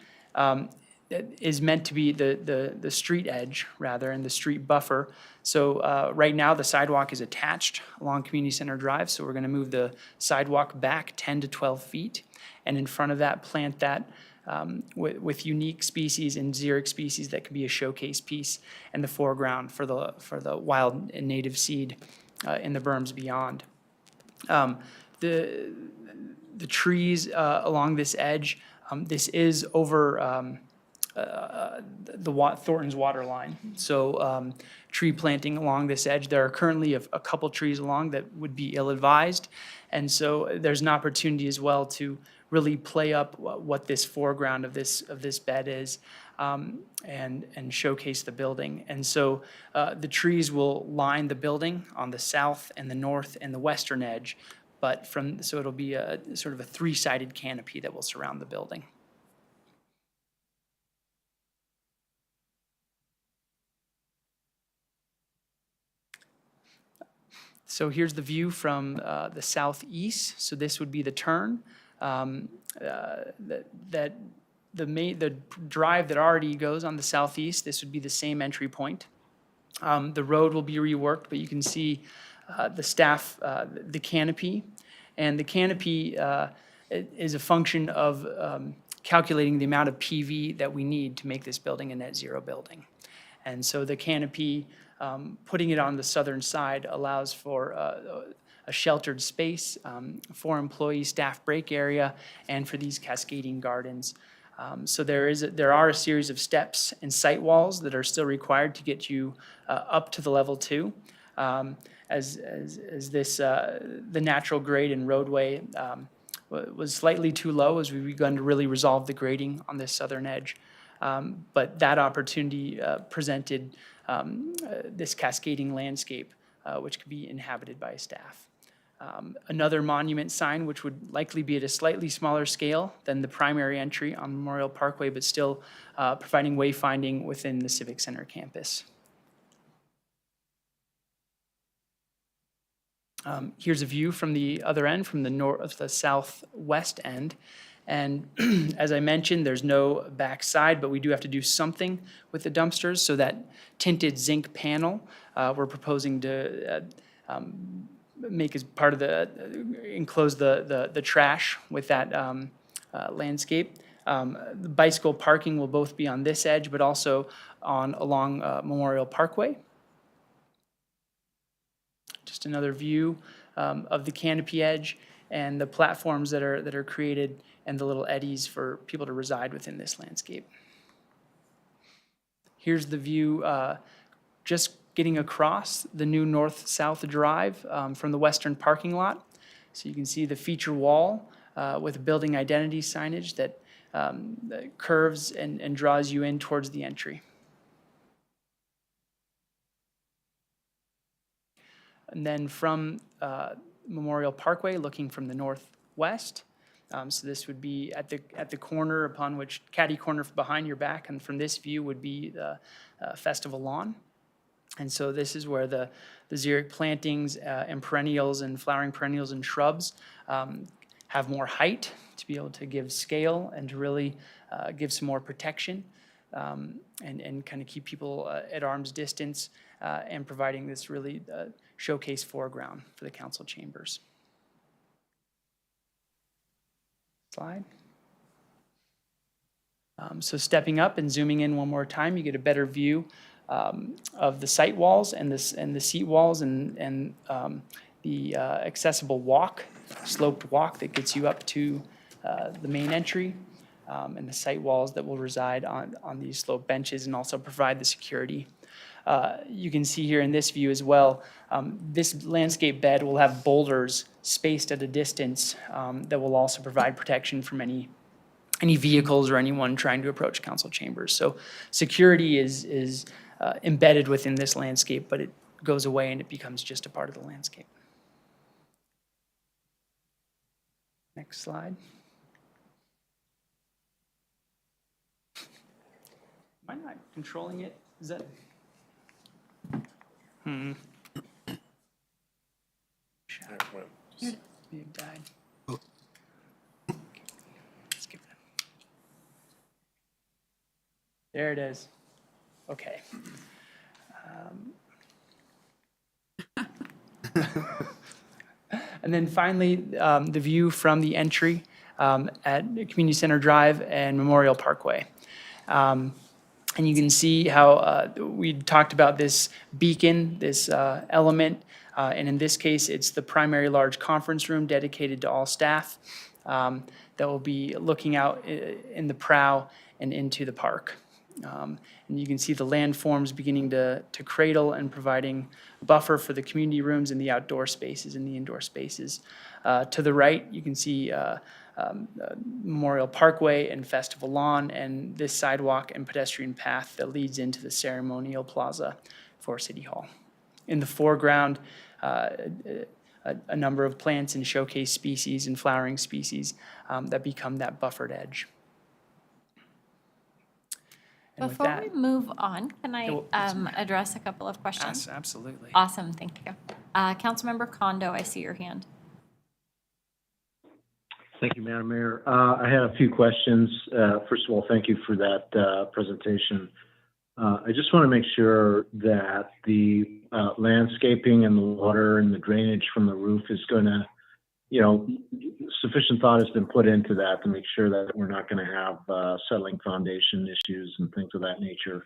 is meant to be the street edge, rather, and the street buffer. So right now, the sidewalk is attached along Community Center Drive, so we're going to move the sidewalk back 10 to 12 feet, and in front of that, plant that with unique species and xeric species that could be a showcase piece in the foreground for the wild and native seed in the berms beyond. The trees along this edge, this is over Thornton's water line. So tree planting along this edge, there are currently a couple trees along that would be ill-advised. And so there's an opportunity as well to really play up what this foreground of this bed is and showcase the building. And so the trees will line the building on the south and the north and the western edge, but so it'll be a sort of a 3-sided canopy that will surround the building. So here's the view from the southeast. So this would be the turn. The drive that already goes on the southeast, this would be the same entry point. The road will be reworked, but you can see the staff, the canopy. And the canopy is a function of calculating the amount of PV that we need to make this building a net zero building. And so the canopy, putting it on the southern side allows for a sheltered space for employee staff break area and for these cascading gardens. So there are a series of steps and site walls that are still required to get you up to the level 2. As this, the natural grade and roadway was slightly too low as we've begun to really resolve the grading on this southern edge. But that opportunity presented this cascading landscape, which could be inhabited by staff. Another monument sign, which would likely be at a slightly smaller scale than the primary entry on Memorial Parkway, but still providing wayfinding within the Civic Center campus. Here's a view from the other end, from the southwest end. And as I mentioned, there's no back side, but we do have to do something with the dumpsters. So that tinted zinc panel, we're proposing to make as part of enclose the trash with that landscape. The bicycle parking will both be on this edge, but also along Memorial Parkway. Just another view of the canopy edge and the platforms that are created and the little eddies for people to reside within this landscape. Here's the view just getting across the new north-south drive from the western parking lot. So you can see the feature wall with building identity signage that curves and draws you in towards the entry. And then from Memorial Parkway, looking from the northwest, so this would be at the corner upon which, caddy corner behind your back, and from this view would be the festival lawn. And so this is where the xeric plantings and perennials and flowering perennials and shrubs have more height to be able to give scale and to really give some more protection and kind of keep people at arm's distance and providing this really showcase foreground for the council chambers. Slide. So stepping up and zooming in one more time, you get a better view of the site walls and the seat walls and the accessible walk, sloped walk that gets you up to the main entry, and the site walls that will reside on these sloped benches and also provide the security. You can see here in this view as well, this landscape bed will have boulders spaced at a distance that will also provide protection from any vehicles or anyone trying to approach council chambers. So security is embedded within this landscape, but it goes away and it becomes just a part of the landscape. Next slide. Am I not controlling it? Is that? May have died. Skip that. There it is. Okay. And then finally, the view from the entry at Community Center Drive and Memorial Parkway. And you can see how we talked about this beacon, this element, and in this case, it's the primary large conference room dedicated to all staff that will be looking out in the prow and into the park. And you can see the landforms beginning to cradle and providing buffer for the community rooms and the outdoor spaces and the indoor spaces. To the right, you can see Memorial Parkway and Festival Lawn and this sidewalk and pedestrian path that leads into the ceremonial plaza for City Hall. In the foreground, a number of plants and showcase species and flowering species that become that buffered edge. And with Before that, we move on, can I yes, ma'am. address a couple of questions? Absolutely. Awesome, thank you. Councilmember Kondo, I see your hand. Thank you, Madam Mayor. I had a few questions. First of all, thank you for that presentation. I just want to make sure that the landscaping and the water and the drainage from the roof is going to, sufficient thought has been put into that to make sure that we're not going to have settling foundation issues and things of that nature,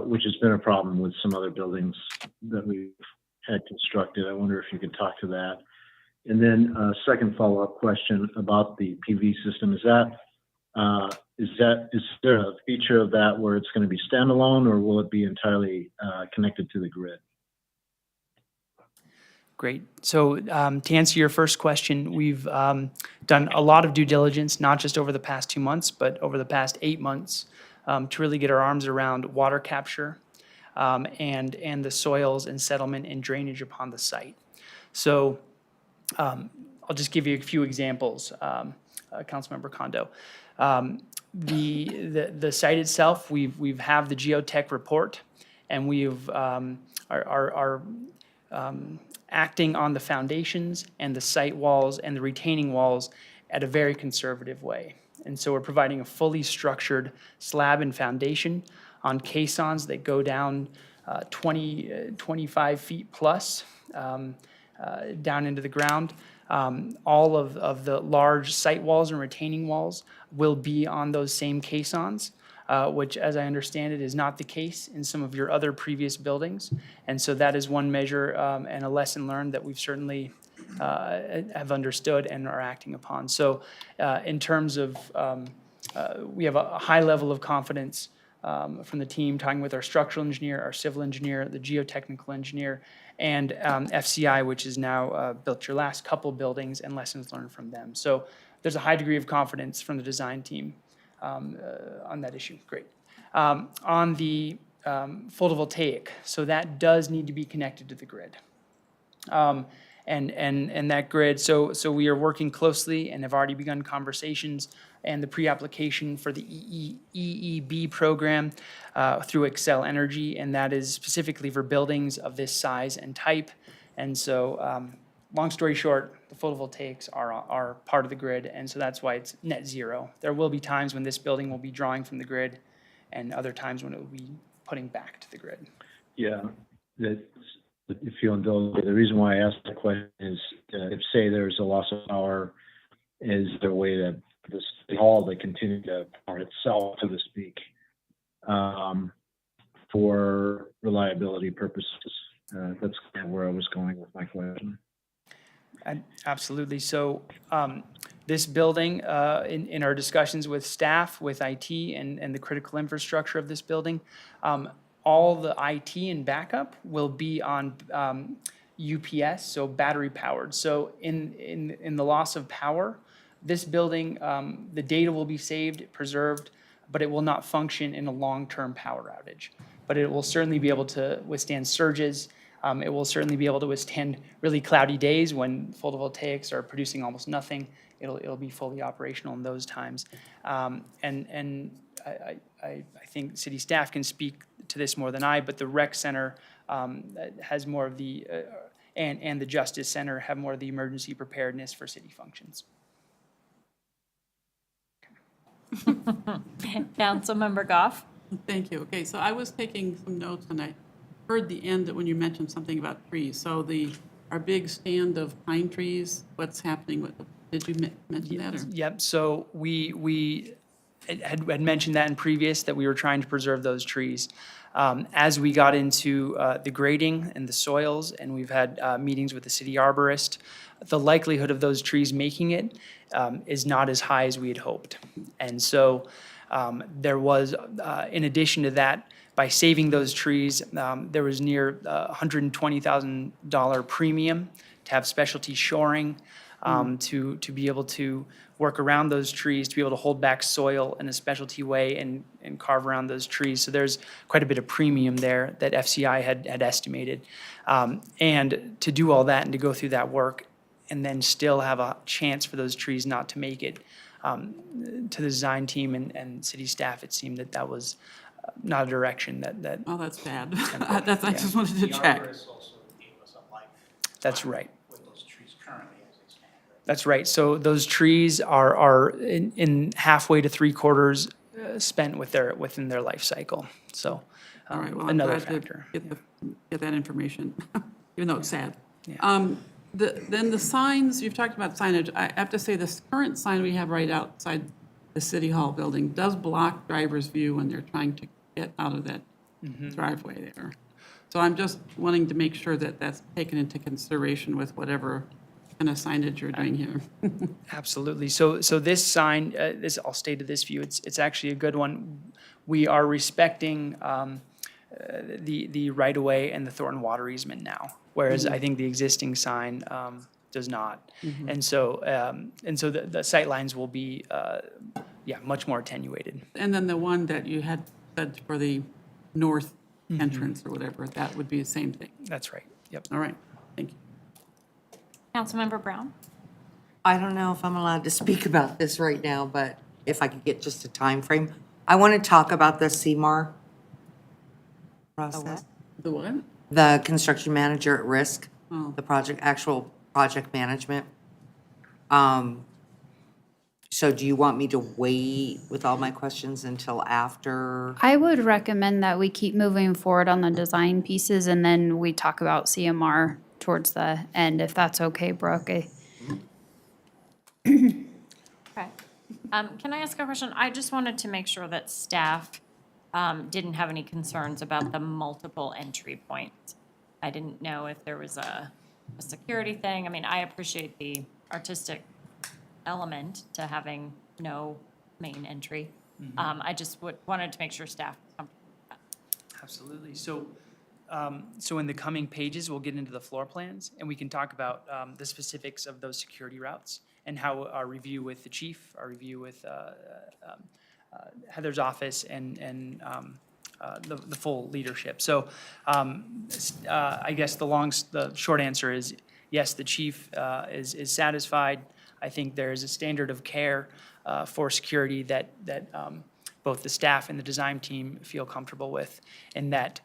which has been a problem with some other buildings that we've had constructed. I wonder if you could talk to that. And then a second follow-up question about the PV system. Is there a feature of that where it's going to be standalone, or will it be entirely connected to the grid? Great. So to answer your first question, we've done a lot of due diligence, not just over the past 2 months, but over the past 8 months, to really get our arms around water capture and the soils and settlement and drainage upon the site. So I'll just give you a few examples, Councilmember Kondo. The site itself, we've have the geotech report, and we've are acting on the foundations and the site walls and the retaining walls at a very conservative way. And so we're providing a fully structured slab and foundation on caissons that go down 25 feet plus down into the ground. All of the large site walls and retaining walls will be on those same caissons, which, as I understand it, is not the case in some of your other previous buildings. And so that is one measure and a lesson learned that we've certainly have understood and are acting upon. So in terms of, we have a high level of confidence from the team, talking with our structural engineer, our civil engineer, the geotechnical engineer, and FCI, which has now built your last couple buildings, and lessons learned from them. So there's a high degree of confidence from the design team on that issue. Great. On the photovoltaic, so that does need to be connected to the grid. And that grid, so we are working closely and have already begun conversations and the pre-application for the EEB program through Excel Energy, and that is specifically for buildings of this size and type. And so, long story short, the photovoltaics are part of the grid, and so that's why it's net zero. There will be times when this building will be drawing from the grid, and other times when it will be putting back to the grid. Yeah, if you indulge me, the reason why I asked the question is if, say, there's a loss of power, is there a way that the city hall to continue to power itself, so to speak, for reliability purposes? That's kind of where I was going with my question. Absolutely. So this building, in our discussions with staff, with IT, and the critical infrastructure of this building, all the IT and backup will be on UPS, so battery powered. So in the loss of power, this building, the data will be saved, preserved, but it will not function in a long-term power outage. But it will certainly be able to withstand surges. It will certainly be able to withstand really cloudy days when photovoltaics are producing almost nothing. It'll be fully operational in those times. And I think city staff can speak to this more than I, but the rec center has more of the, and the Justice Center have more of the emergency preparedness for city functions. Councilmember Goff. Thank you. Okay, so I was taking some notes and I heard the end when you mentioned something about trees. So our big stand of pine trees, what's happening with them? Did you mention that? Or? Yep, so we had mentioned that in previous, that we were trying to preserve those trees. As we got into the grading and the soils, and we've had meetings with the city arborist, the likelihood of those trees making it is not as high as we had hoped. And so there was, in addition to that, by saving those trees, there was near $120,000 premium to have specialty shoring, to be able to work around those trees, to be able to hold back soil in a specialty way and carve around those trees. So there's quite a bit of premium there that FCI had estimated. And to do all that and to go through that work and then still have a chance for those trees not to make it, to the design team and city staff, it seemed that was not a direction that. Oh, that's bad. I just wanted to check. The arborist also gave us a life That's right. With those trees currently as they stand, right? That's right. So those trees are in halfway to 3/4 spent within their life cycle. So All right, well, I'm another glad to factor. get that information, even though it's sad. Yeah. Then the signs, you've talked about signage. I have to say, this current sign we have right outside the City Hall building does block drivers' view when they're trying to get out of that driveway there. So I'm just wanting to make sure that that's taken into consideration with whatever kind of signage you're doing here. Absolutely. So this sign, I'll stay to this view. It's actually a good one. We are respecting the right-of-way and the Thornton water easement now, whereas I think the existing sign does not. And so the sight lines will be, much more attenuated. And then the one that you had said for the north entrance or whatever, that would be the same thing. That's right. Yep. All right, thank you. Councilmember Brown? I don't know if I'm allowed to speak about this right now, but if I could get just a time frame. I want to talk about the CMAR process. The what? The construction manager at risk, Oh. the actual project management. So do you want me to wait with all my questions until after? I would recommend that we keep moving forward on the design pieces and then we talk about CMR towards the end, if that's okay, Brooke. Okay. Can I ask a question? I just wanted to make sure that staff didn't have any concerns about the multiple entry points. I didn't know if there was a security thing. I mean, I appreciate the artistic element to having no main entry. I just wanted to make sure staff was comfortable with that. Absolutely. So in the coming pages, we'll get into the floor plans, and we can talk about the specifics of those security routes and how our review with the chief, our review with Heather's office, and the full leadership. So I guess the short answer is yes, the chief is satisfied. I think there is a standard of care for security that both the staff and the design team feel comfortable with, and that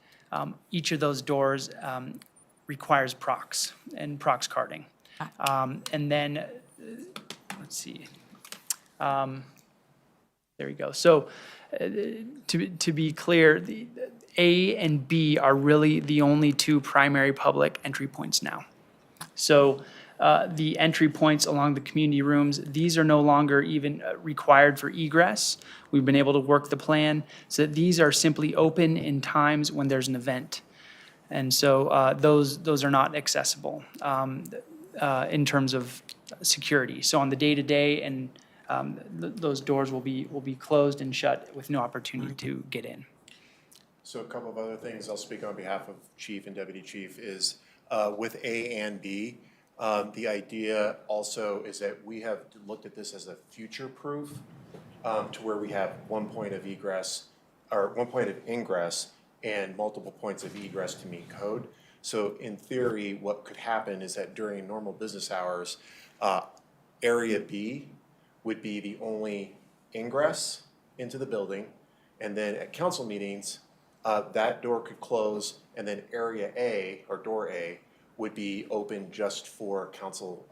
each of those doors requires prox and prox carding. And then, let's see. There we go. So to be clear, the A and B are really the only two primary public entry points now. So the entry points along the community rooms, these are no longer even required for egress. We've been able to work the plan so that these are simply open in times when there's an event. And so those are not accessible in terms of security. So on the day-to-day, and those doors will be closed and shut with no opportunity to get in. So a couple of other things I'll speak on behalf of Chief and Deputy Chief is with A and B, the idea also is that we have looked at this as a future-proof to where we have one point of egress or one point of ingress and multiple points of egress to meet code. So in theory, what could happen is that during normal business hours, Area B would be the only ingress into the building. And then at council meetings, that door could close, and then Area A, or Door A, would be open just for council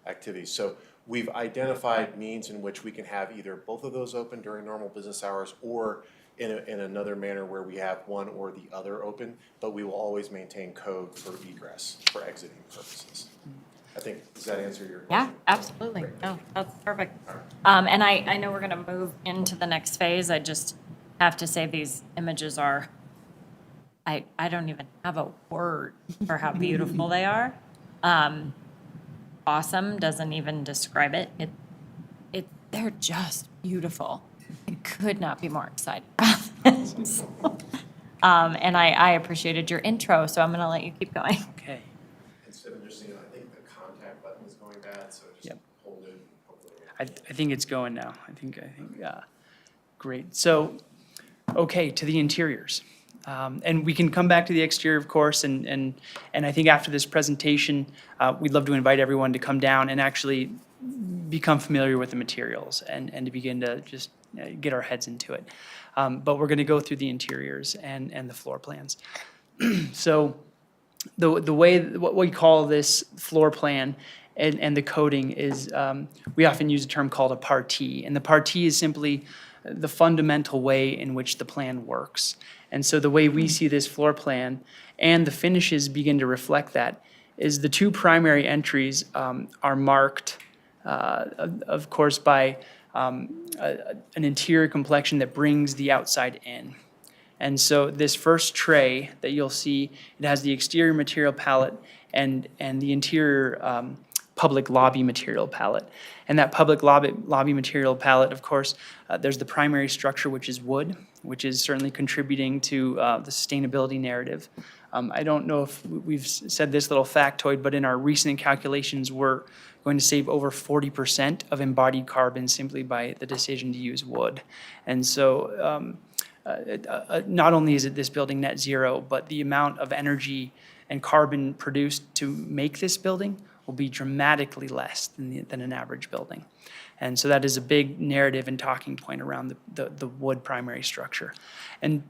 activities. So we've identified means in which we can have either both of those open during normal business hours or in another manner where we have one or the other open, but we will always maintain code for egress, for exiting purposes. I think, does that answer your question? Yeah, absolutely. No, that's perfect. And I know we're gonna move into the next phase. I just have to say these images are, I don't even have a word for how beautiful they are. Awesome doesn't even describe it. They're just beautiful. I could not be more excited about this. And I appreciated your intro, so I'm gonna let you keep going. Okay. Instead of just, I think the contact button is going bad, so just hold it. I think it's going now. I think great. So, okay, to the interiors. And we can come back to the exterior, of course, and I think after this presentation, we'd love to invite everyone to come down and actually become familiar with the materials and to begin to just get our heads into it. But we're going to go through the interiors and the floor plans. So the way, what we call this floor plan and the coding is, we often use a term called a partie. And the partie is simply the fundamental way in which the plan works. And so the way we see this floor plan and the finishes begin to reflect that is the two primary entries are marked, of course, by an interior complexion that brings the outside in. And so this first tray that you'll see, it has the exterior material palette and the interior public lobby material palette. And that public lobby material palette, of course, there's the primary structure, which is wood, which is certainly contributing to the sustainability narrative. I don't know if we've said this little factoid, but in our recent calculations, we're going to save over 40% of embodied carbon simply by the decision to use wood. And so not only is it this building net zero, but the amount of energy and carbon produced to make this building will be dramatically less than an average building. And so that is a big narrative and talking point around the wood primary structure.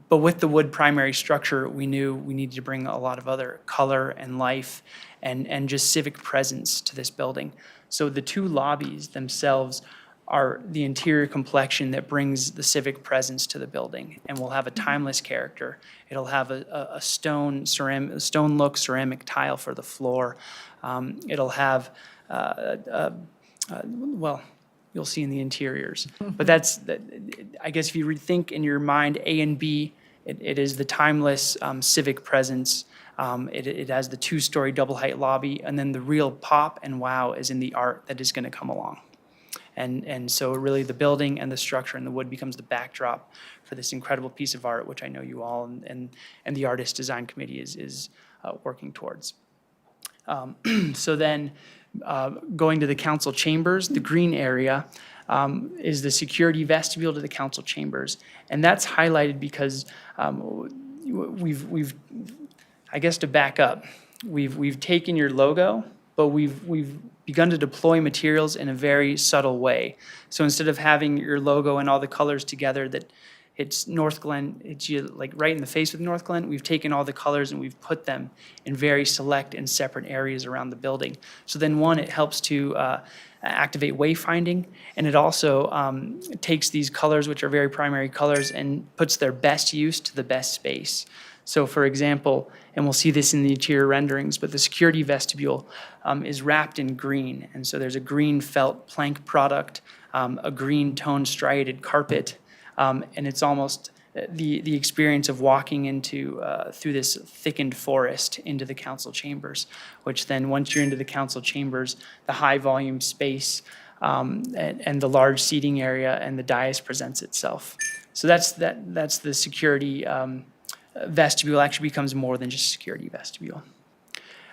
But with the wood primary structure, we knew we needed to bring a lot of other color and life and just civic presence to this building. So the two lobbies themselves are the interior complexion that brings the civic presence to the building and will have a timeless character. It'll have a stone look ceramic tile for the floor. It'll have, well, you'll see in the interiors. But I guess if you rethink in your mind A and B, it is the timeless civic presence. It has the two-story double height lobby, and then the real pop and wow is in the art that is going to come along. And so really the building and the structure and the wood becomes the backdrop for this incredible piece of art, which I know you all and the Artist Design Committee is working towards. So then going to the council chambers, the green area is the security vestibule to the council chambers. And that's highlighted because we've I guess to back up, we've taken your logo, but we've begun to deploy materials in a very subtle way. So instead of having your logo and all the colors together that it's North Glen, it's you like right in the face with North Glen, we've taken all the colors and we've put them in very select and separate areas around the building. So then one, it helps to activate wayfinding, and it also takes these colors, which are very primary colors, and puts their best use to the best space. So for example, and we'll see this in the interior renderings, but the security vestibule is wrapped in green. And so there's a green felt plank product, a green tone striated carpet, and it's almost the experience of walking into through this thickened forest into the council chambers, which then once you're into the council chambers, the high volume space and the large seating area and the dais presents itself. So that's the security vestibule actually becomes more than just a security vestibule.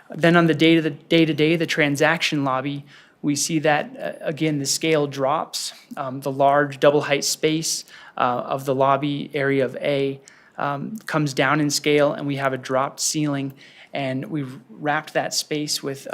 Then on the day-to-day, the transaction lobby, we see that, again, the scale drops. The large double height space of the lobby area of A comes down in scale, and we have a dropped ceiling. And we've wrapped that space with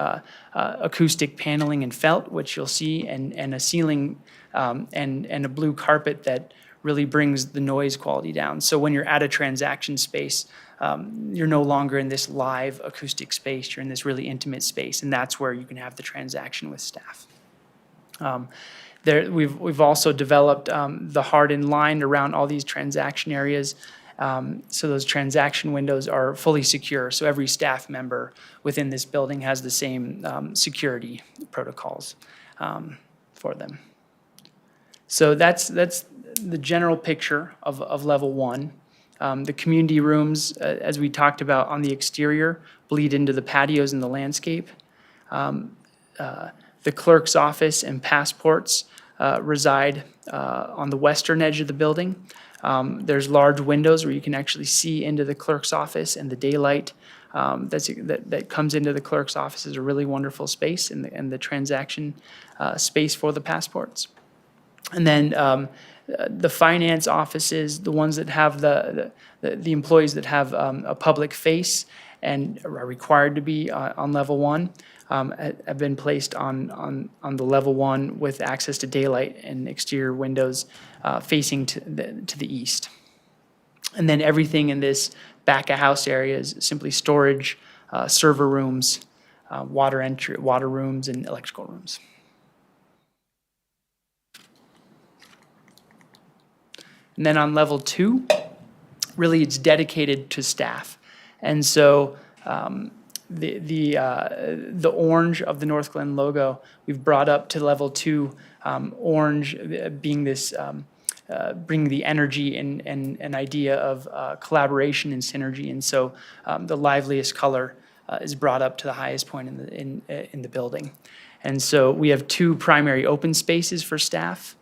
acoustic paneling and felt, which you'll see, and a ceiling and a blue carpet that really brings the noise quality down. So when you're at a transaction space, you're no longer in this live acoustic space, you're in this really intimate space, and that's where you can have the transaction with staff. We've also developed the hardened line around all these transaction areas, so those transaction windows are fully secure, so every staff member within this building has the same security protocols for them. So that's the general picture of level one. The community rooms, as we talked about on the exterior, bleed into the patios and the landscape. The clerk's office and passports reside on the western edge of the building. There's large windows where you can actually see into the clerk's office, and the daylight that comes into the clerk's office is a really wonderful space, and the transaction space for the passports. And then the finance offices, the ones that have the employees that have a public face and are required to be on level one, have been placed on the level one with access to daylight and exterior windows facing to the east. And then everything in this back of house area is simply storage server rooms, water rooms, and electrical rooms. And then on level 2, really it's dedicated to staff. And so the orange of the North Glen logo, we've brought up to level 2, orange being this, bringing the energy and an idea of collaboration and synergy. And so the liveliest color is brought up to the highest point in the building. And so we have 2 primary open spaces for staff.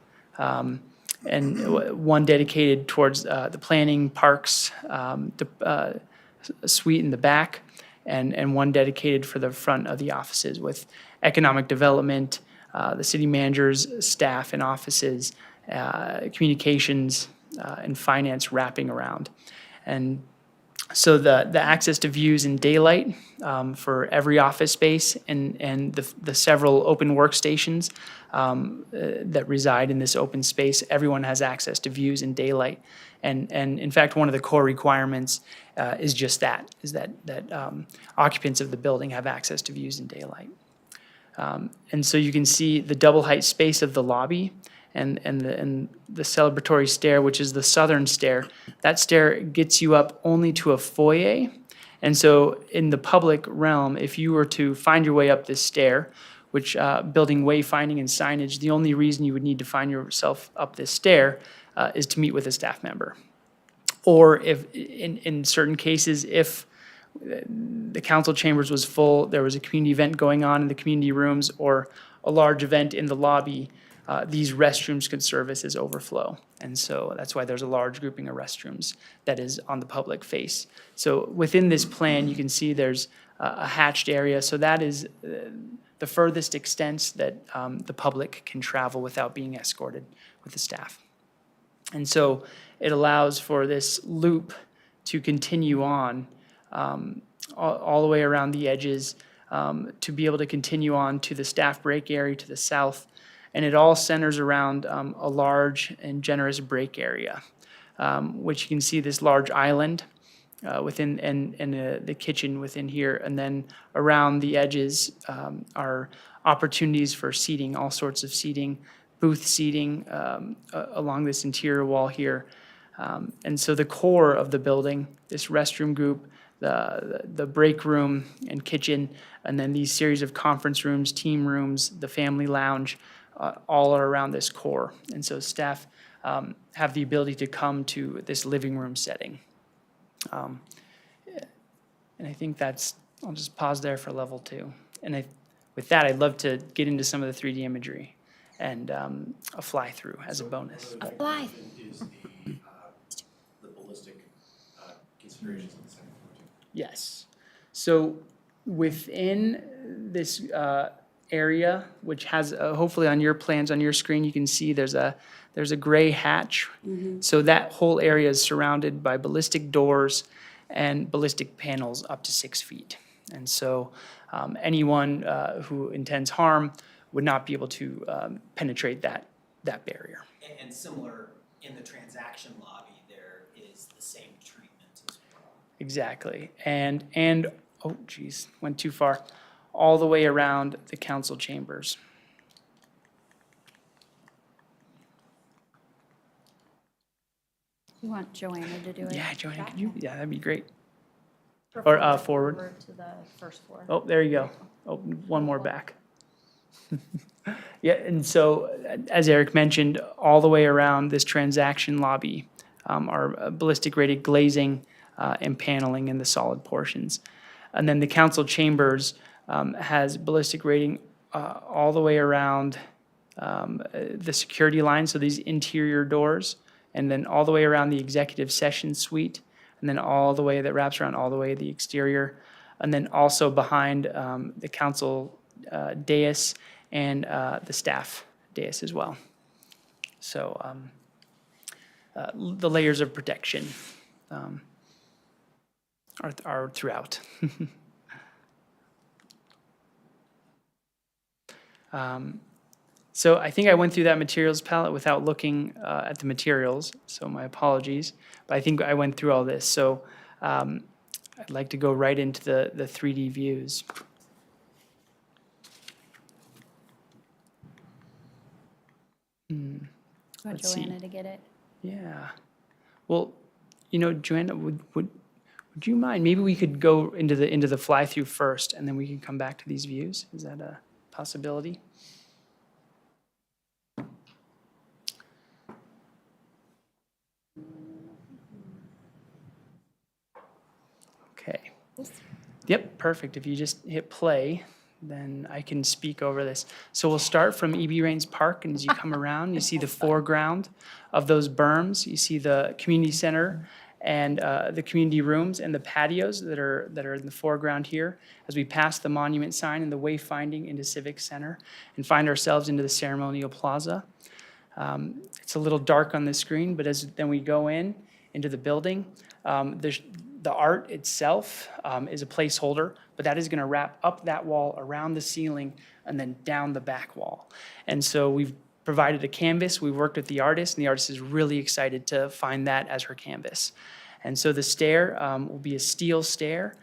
And one dedicated towards the planning, parks, the suite in the back, and one dedicated for the front of the offices with economic development, the city manager's staff and offices, communications, and finance wrapping around. And so the access to views in daylight for every office space and the several open workstations that reside in this open space, everyone has access to views in daylight. And in fact, one of the core requirements is just that, is that occupants of the building have access to views in daylight. And so you can see the double height space of the lobby and the celebratory stair, which is the southern stair. That stair gets you up only to a foyer. And so in the public realm, if you were to find your way up this stair, which building wayfinding and signage, the only reason you would need to find yourself up this stair is to meet with a staff member. Or if, in certain cases, if the council chambers was full, there was a community event going on in the community rooms or a large event in the lobby, these restrooms could serve as overflow. And so that's why there's a large grouping of restrooms that is on the public face. So within this plan, you can see there's a hatched area. So that is the furthest extent that the public can travel without being escorted with the staff. And so it allows for this loop to continue on all the way around the edges, to be able to continue on to the staff break area to the south. And it all centers around a large and generous break area, which you can see this large island within and the kitchen within here. And then around the edges are opportunities for seating, all sorts of seating, booth seating along this interior wall here. And so the core of the building, this restroom group, the break room and kitchen, and then these series of conference rooms, team rooms, the family lounge, all are around this core. And so staff have the ability to come to this living room setting. And I think I'll just pause there for level 2. And with that, I'd love to get into some of the 3D imagery and a fly through as a bonus. A fly. Is the ballistic considerations in the second floor too? Yes. So within this area, which has hopefully on your plans on your screen, you can see there's a gray hatch. So that whole area is surrounded by ballistic doors and ballistic panels up to 6 feet. And so anyone who intends harm would not be able to penetrate that barrier. And similar in the transaction lobby, there is the same treatment as well. Exactly. And oh geez, went too far. All the way around the council chambers. You want Joanna to do it? Yeah, Joanna, could you? Yeah, that'd be great. Or forward. Forward to the first floor. Oh, there you go. Oh, one more back. Yeah, and so as Eric mentioned, all the way around this transaction lobby are ballistic rated glazing and paneling in the solid portions. And then the council chambers has ballistic rating all the way around the security line, so these interior doors, and then all the way around the executive session suite, and then all the way that wraps around all the way to the exterior, and then also behind the council dais and the staff dais as well. So the layers of protection are throughout. So I think I went through that materials palette without looking at the materials, so my apologies. But I think I went through all this. So I'd like to go right into the 3D views. Want Let's see. Joanna to get it. Yeah. Well, Joanna, would you mind? Maybe we could go into the fly-through first, and then we can come back to these views. Is that a possibility? Okay. Yep, perfect. If you just hit play, then I can speak over this. So we'll start from E.B. Raines Park, and as you come around, you see the foreground of those berms. You see the community center and the community rooms and the patios that are in the foreground here as we pass the monument sign and the wayfinding into Civic Center and find ourselves into the ceremonial plaza. It's a little dark on the screen, but then we go into the building. The art itself is a placeholder, but that is going to wrap up that wall around the ceiling and then down the back wall. And so we've provided a canvas. We've worked with the artist, and the artist is really excited to find that as her canvas. And so the stair will be a steel stair.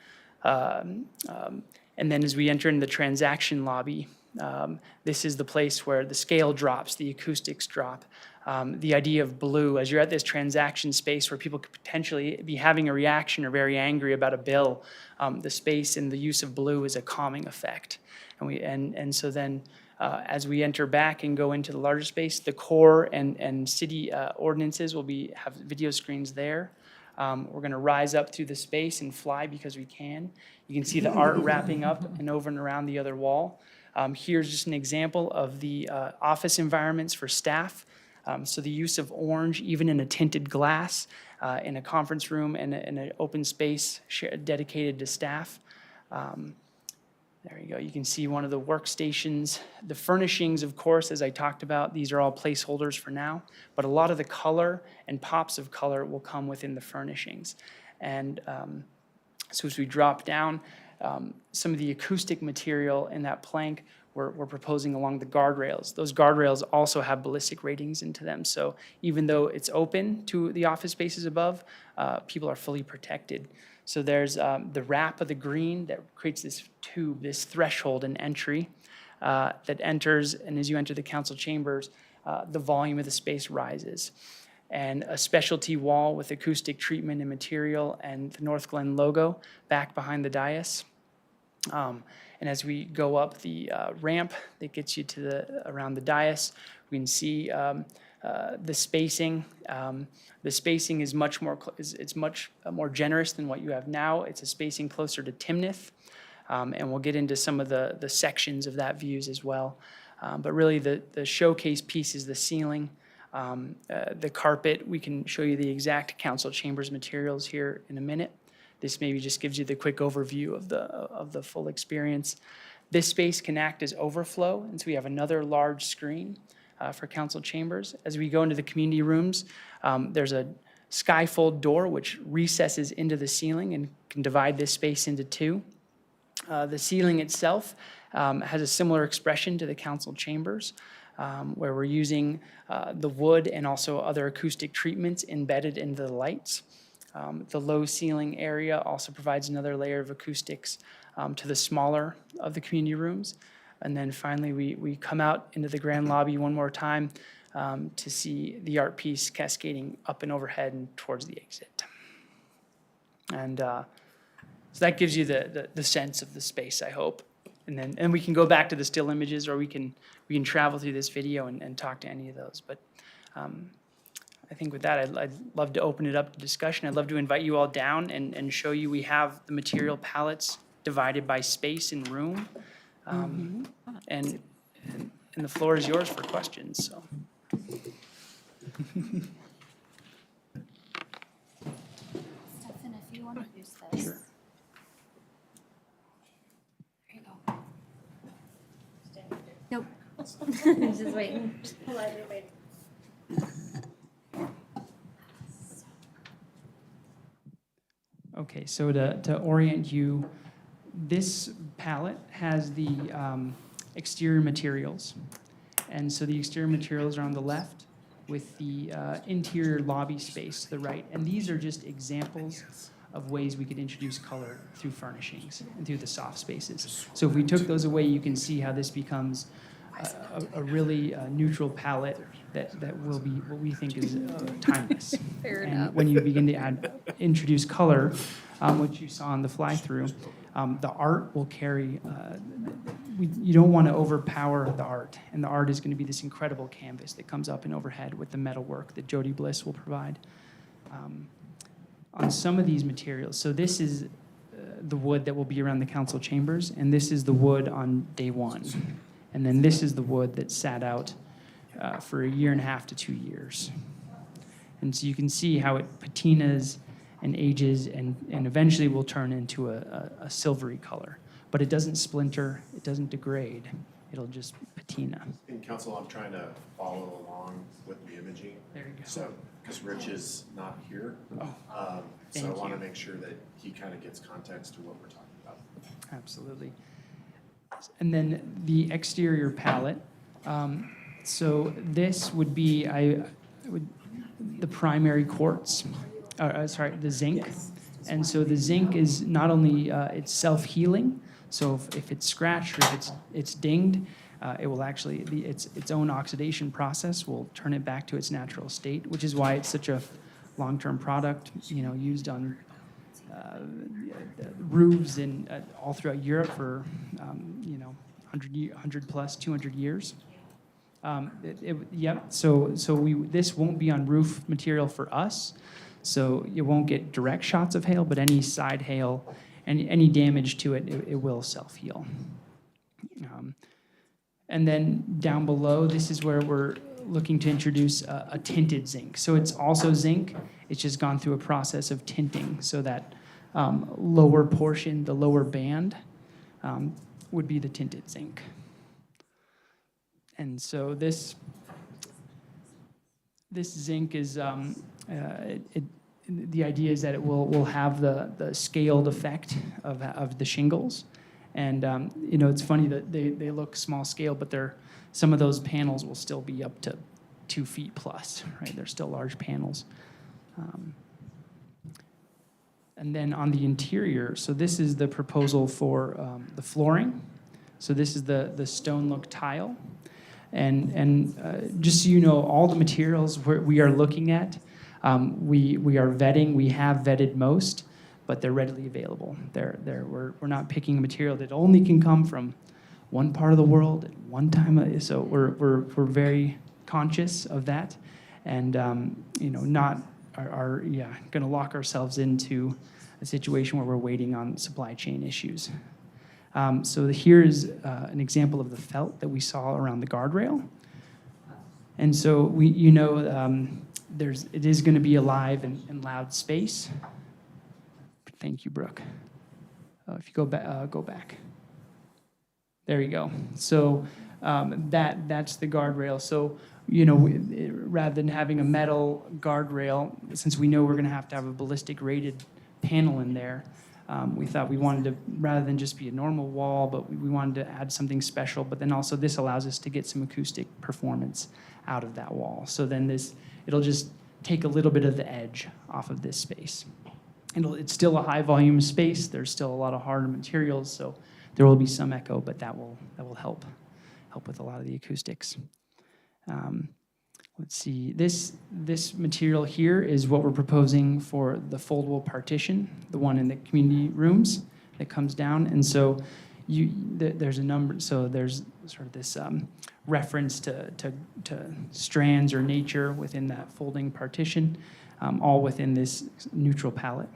And then as we enter in the transaction lobby, this is the place where the scale drops, the acoustics drop. The idea of blue, as you're at this transaction space where people could potentially be having a reaction or very angry about a bill, the space and the use of blue is a calming effect. And so then as we enter back and go into the larger space, the core and city ordinances will have video screens there. We're going to rise up through the space and fly because we can. You can see the art wrapping up and over and around the other wall. Here's just an example of the office environments for staff. So the use of orange, even in a tinted glass, in a conference room and an open space dedicated to staff. There you go. You can see one of the workstations. The furnishings, of course, as I talked about, these are all placeholders for now, but a lot of the color and pops of color will come within the furnishings. And so as we drop down, some of the acoustic material in that plank we're proposing along the guardrails. Those guardrails also have ballistic ratings into them. So even though it's open to the office spaces above, people are fully protected. So there's the wrap of the green that creates this tube, this threshold and entry that enters, and as you enter the council chambers, the volume of the space rises. And a specialty wall with acoustic treatment and material and the North Glen logo back behind the dais. And as we go up the ramp that gets you to around the dais, we can see the spacing. The spacing is much more generous than what you have now. It's a spacing closer to Timnath, and we'll get into some of the sections of that views as well. But really, the showcase piece is the ceiling, the carpet. We can show you the exact council chambers materials here in a minute. This maybe just gives you the quick overview of the full experience. This space can act as overflow, and so we have another large screen for council chambers. As we go into the community rooms, there's a skyfold door which recesses into the ceiling and can divide this space into two. The ceiling itself has a similar expression to the council chambers, where we're using the wood and also other acoustic treatments embedded into the lights. The low ceiling area also provides another layer of acoustics to the smaller of the community rooms. And then finally, we come out into the grand lobby one more time to see the art piece cascading up and overhead and towards the exit. And so that gives you the sense of the space, I hope. And we can go back to the still images, or we can travel through this video and talk to any of those. But I think with that, I'd love to open it up to discussion. I'd love to invite you all down and show you we have the material palettes divided by space and room. And the floor is yours for questions. So. Stefan, if you want to use this. Sure. There you go. Nope. Just waiting. Just politely waiting. Okay, so to orient you, this palette has the exterior materials. And so the exterior materials are on the left with the interior lobby space to the right. And these are just examples of ways we could introduce color through furnishings and through the soft spaces. So if we took those away, you can see how this becomes a really neutral palette that will be what we think is timeless. Fair And enough. when you begin to introduce color, which you saw on the fly-through, the art will carry, you don't want to overpower the art. And the art is going to be this incredible canvas that comes up and overhead with the metal work that Jody Bliss will provide. On some of these materials, so this is the wood that will be around the council chambers, and this is the wood on day one. And then this is the wood that sat out for 1.5 to 2 years. And so you can see how it patinas and ages and eventually will turn into a silvery color. But it doesn't splinter, it doesn't degrade, it'll just patina. In council, I'm trying to follow along with the imaging. There you go. So, because Rich is not here. So I thank want to you. make sure that he kind of gets context to what we're talking about. Absolutely. And then the exterior palette. So this would be the primary quartz, the zinc. And so the zinc is not only it's self-healing. So if it's scratched or if it's dinged, it will actually its own oxidation process will turn it back to its natural state, which is why it's such a long-term product. Used on roofs and all throughout Europe for 100 plus 200 years. Yep. So this won't be on roof material for us. So you won't get direct shots of hail, but any side hail, any damage to it, it will self-heal. And then down below, this is where we're looking to introduce a tinted zinc. So it's also zinc. It's just gone through a process of tinting so that lower portion, the lower band, would be the tinted zinc. And so this zinc is, the idea is that it will have the scaled effect of the shingles. And it's funny that they look small scale, but some of those panels will still be up to 2 feet plus, right? They're still large panels. And then on the interior, so this is the proposal for the flooring. So this is the stone look tile. And just so you know, all the materials we are looking at, we are vetting. We have vetted most, but they're readily available. We're not picking a material that only can come from one part of the world at one time. So we're very conscious of that, and not going to lock ourselves into a situation where we're waiting on supply chain issues. So here is an example of the felt that we saw around the guardrail. And so it is going to be a live and loud space. Thank you, Brooke. If you go back. There you go. So that's the guardrail. So rather than having a metal guardrail, since we know we're going to have a ballistic rated panel in there, we thought we wanted to, rather than just be a normal wall, but we wanted to add something special. But then also this allows us to get some acoustic performance out of that wall. So then it'll just take a little bit of the edge off of this space. It's still a high volume space. There's still a lot of hard materials, so there will be some echo, but that will help with a lot of the acoustics. Let's see, this material here is what we're proposing for the foldable partition, the one in the community rooms that comes down. And so there's a number, so there's sort of this reference to strands or nature within that folding partition, all within this neutral palette.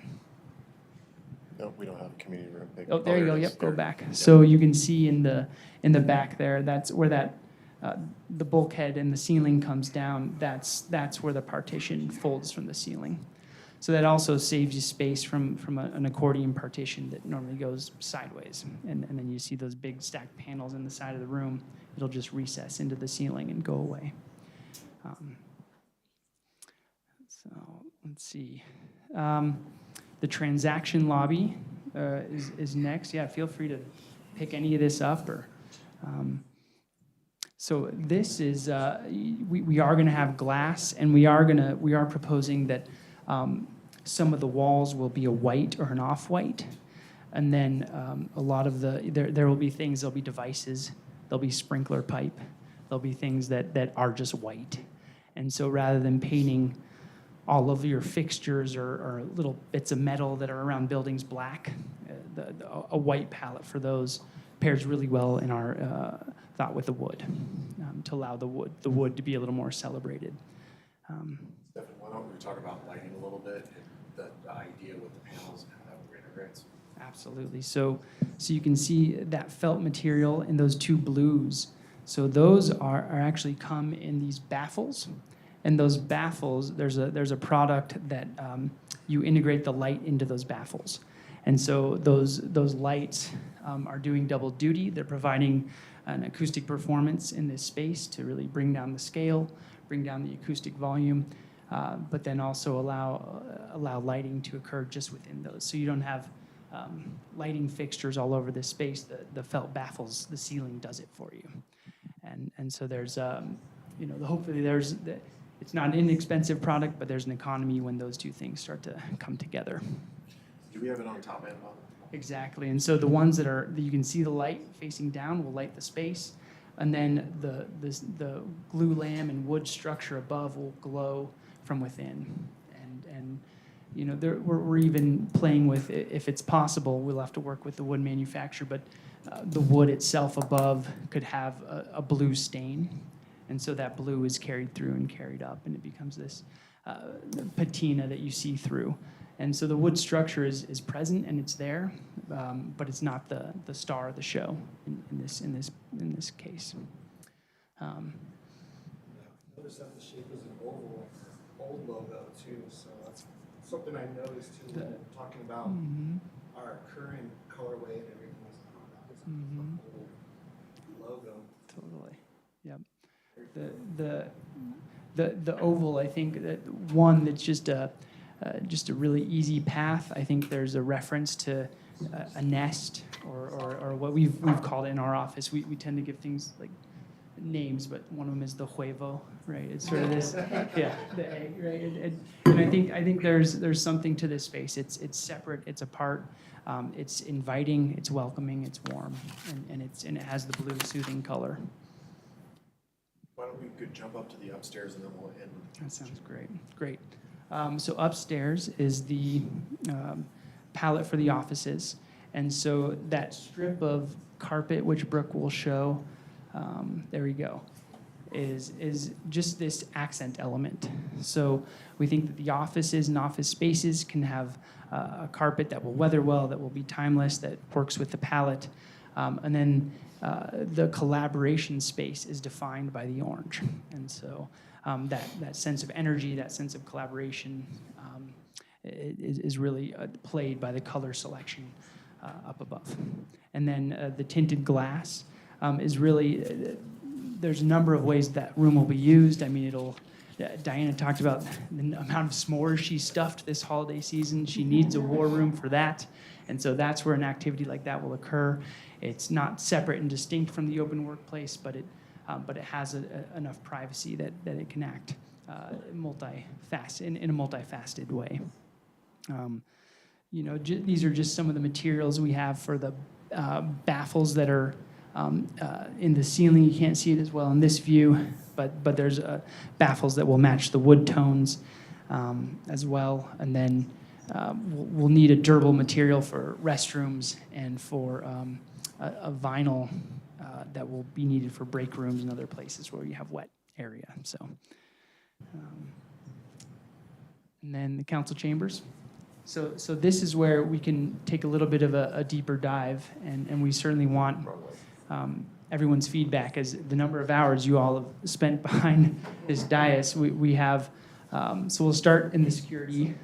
No, we don't have a community room. Oh, there you go, it is. yep, go There. back. Yep. So you can see in the back there, that's where the bulkhead and the ceiling comes down, that's where the partition folds from the ceiling. So that also saves you space from an accordion partition that normally goes sideways. And then you see those big stacked panels in the side of the room. It'll just recess into the ceiling and go away. So let's see. The transaction lobby is next. Yeah, feel free to pick any of this up. So this is, we are going to have glass, and we are proposing that Some of the walls will be a white or an off-white. And then a lot of there will be things, there'll be devices, there'll be sprinkler pipe, there'll be things that are just white. And so rather than painting all of your fixtures or little bits of metal that are around buildings black, a white palette for those pairs really well in our thought with the wood, to allow the wood to be a little more celebrated. Stefan, why don't we talk about lighting a little bit and the idea with the panels and how that integrates? Absolutely. So you can see that felt material in those two blues. So those are actually come in these baffles. And those baffles, there's a product that you integrate the light into those baffles. And so those lights are doing double duty. They're providing an acoustic performance in this space to really bring down the scale, bring down the acoustic volume, but then also allow lighting to occur just within those. So you don't have lighting fixtures all over this space. The felt baffles, the ceiling does it for you. And so there's, hopefully it's not an inexpensive product, but there's an economy when those two things start to come together. Do we have it on top and bottom? Exactly. And so the ones that you can see the light facing down will light the space. And then the glue lamb and wood structure above will glow from within. And we're even playing with, if it's possible, we'll have to work with the wood manufacturer, but the wood itself above could have a blue stain. And so that blue is carried through and carried up, and it becomes this patina that you see through. And so the wood structure is present and it's there, but it's not the star of the show in this case. Notice that the shape is an oval, old logo too. So that's something I noticed too when talking about our current colorway and everything. Logo. Totally. Yep. The oval, I think that one that's just a really easy path. I think there's a reference to a nest or what we've called it in our office. We tend to give things like names, but one of them is the huevo, right? It's sort of this, the egg, right? And I think there's something to this space. It's separate. It's apart. It's inviting. It's welcoming. It's warm, and it has the blue soothing color. Why don't we could jump up to the upstairs and then we'll end. That sounds great. Great. So upstairs is the palette for the offices. And so that strip of carpet, which Brooke will show, there we go, is just this accent element. So we think that the offices and office spaces can have a carpet that will weather well, that will be timeless, that works with the palette. And then the collaboration space is defined by the orange. And so that sense of energy, that sense of collaboration is really played by the color selection up above. And then the tinted glass is really, there's a number of ways that room will be used. I mean, Diana talked about the amount of s'mores she stuffed this holiday season. She needs a war room for that. And so that's where an activity like that will occur. It's not separate and distinct from the open workplace, but it has enough privacy that it can act in a multifaceted way. These are just some of the materials we have for the baffles that are in the ceiling. You can't see it as well in this view, but there's baffles that will match the wood tones as well. And then we'll need a durable material for restrooms and for a vinyl that will be needed for break rooms and other places where you have wet area. So, and then the council chambers. So this is where we can take a little bit of a deeper dive, and we certainly want everyone's feedback as the number of hours you all have spent behind this dais. We have, so we'll start in the security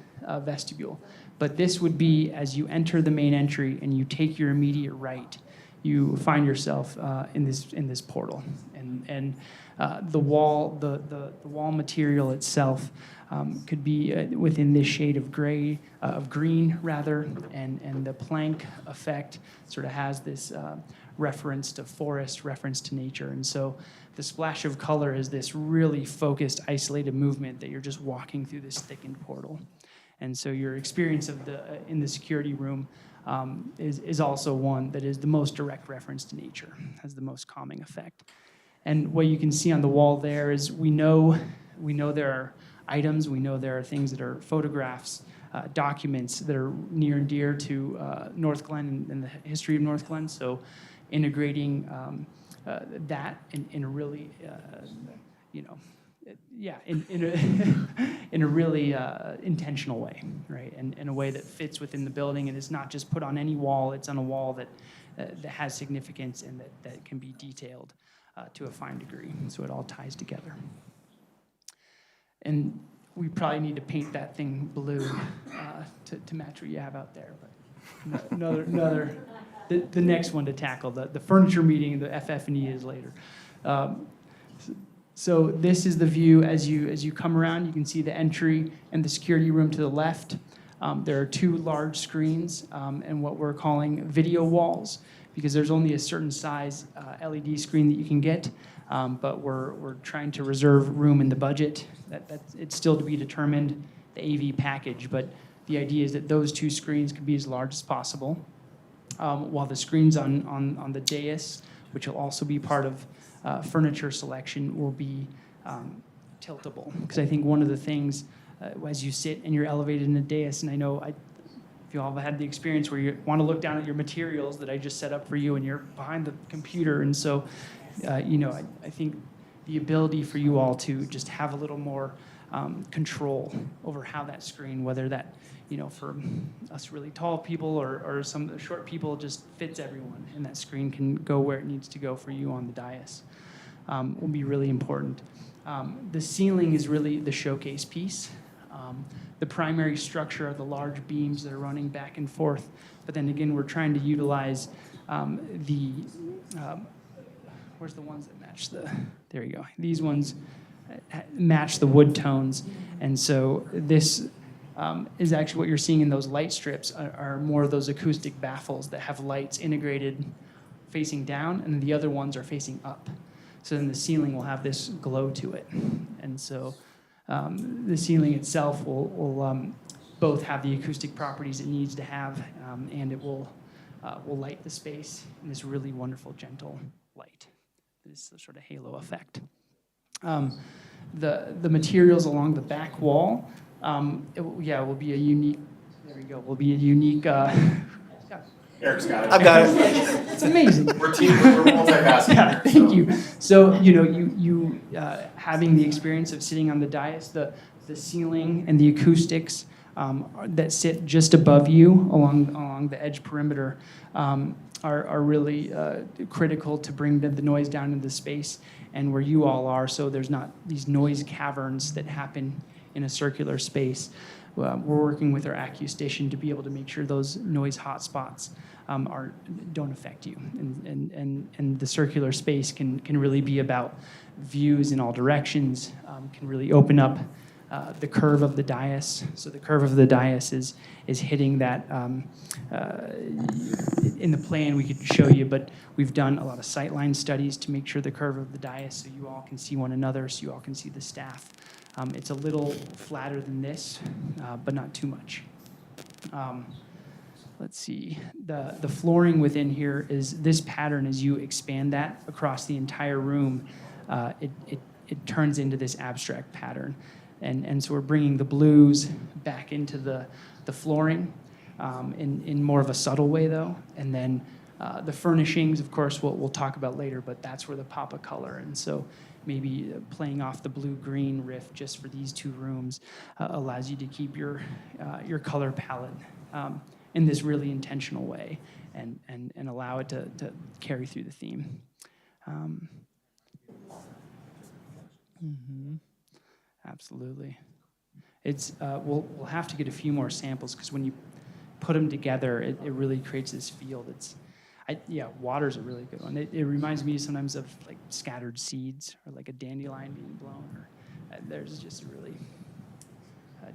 vestibule. But this would be as you enter the main entry and you take your immediate right, you find yourself in this portal, and the wall material itself could be within this shade of green rather, and the plank effect sort of has this reference to forest, reference to nature, and so the splash of color is this really focused, isolated movement that you're just walking through this thickened portal. And so your experience of in the security room is also one that is the most direct reference to nature, has the most calming effect. And what you can see on the wall there is we know there are items, we know there are things that are photographs, documents that are near and dear to North Glen and the history of North Glen. So integrating that in a really, in a really intentional way, right? And in a way that fits within the building and is not just put on any wall, it's on a wall that has significance and that can be detailed to a fine degree. So it all ties together. And we probably need to paint that thing blue to match what you have out there. But the next one to tackle, the furniture meeting, the FF&E is later. So this is the view as you come around. You can see the entry and the security room to the left. There are two large screens and what we're calling video walls, because there's only a certain size LED screen that you can get. But we're trying to reserve room in the budget. It's still to be determined, the AV package, but the idea is that those two screens can be as large as possible, while the screens on the dais, which will also be part of furniture selection, will be tiltable. Because I think one of the things, as you sit and you're elevated in a dais, and I know if you all have had the experience where you want to look down at your materials that I just set up for you and you're behind the computer, and so I think the ability for you all to just have a little more control over how that screen, whether that, for us really tall people or some of the short people, just fits everyone, and that screen can go where it needs to go for you on the dais, will be really important. The ceiling is really the showcase piece. The primary structure are the large beams that are running back and forth, but then again, we're trying to utilize where's the ones that match there you go. These ones match the wood tones. And so this is actually what you're seeing in those light strips are more of those acoustic baffles that have lights integrated facing down, and the other ones are facing up. So then the ceiling will have this glow to it. And so the ceiling itself will both have the acoustic properties it needs to have, and it will light the space in this really wonderful, gentle light. This sort of halo effect. The materials along the back wall, will be a unique. There we go. Will be a unique. Eric's got it. I've got it. It's amazing. We're multitasking. Yeah, thank you. So you having the experience of sitting on the dais, the ceiling and the acoustics that sit just above you along the edge perimeter. Are really critical to bring the noise down into the space and where you all are, so there's not these noise caverns that happen in a circular space. We're working with our acoustician to be able to make sure those noise hotspots don't affect you, and the circular space can really be about views in all directions, can really open up the curve of the dais. So the curve of the dais is hitting that. In the plan we could show you, but we've done a lot of sightline studies to make sure the curve of the dais so you all can see one another, so you all can see the staff. It's a little flatter than this, but not too much. Let's see. The flooring within here is this pattern. As you expand that across the entire room, it turns into this abstract pattern. And so we're bringing the blues back into the flooring in more of a subtle way, though. And then the furnishings, of course, we'll talk about later, but that's where the pop of color. And so maybe playing off the blue-green riff just for these two rooms allows you to keep your color palette in this really intentional way and allow it to carry through the theme. Absolutely. It's we'll have to get a few more samples because when you put them together, it really creates this feel that's, water's a really good one. It reminds me sometimes of like scattered seeds or like a dandelion being blown. Or there's just a really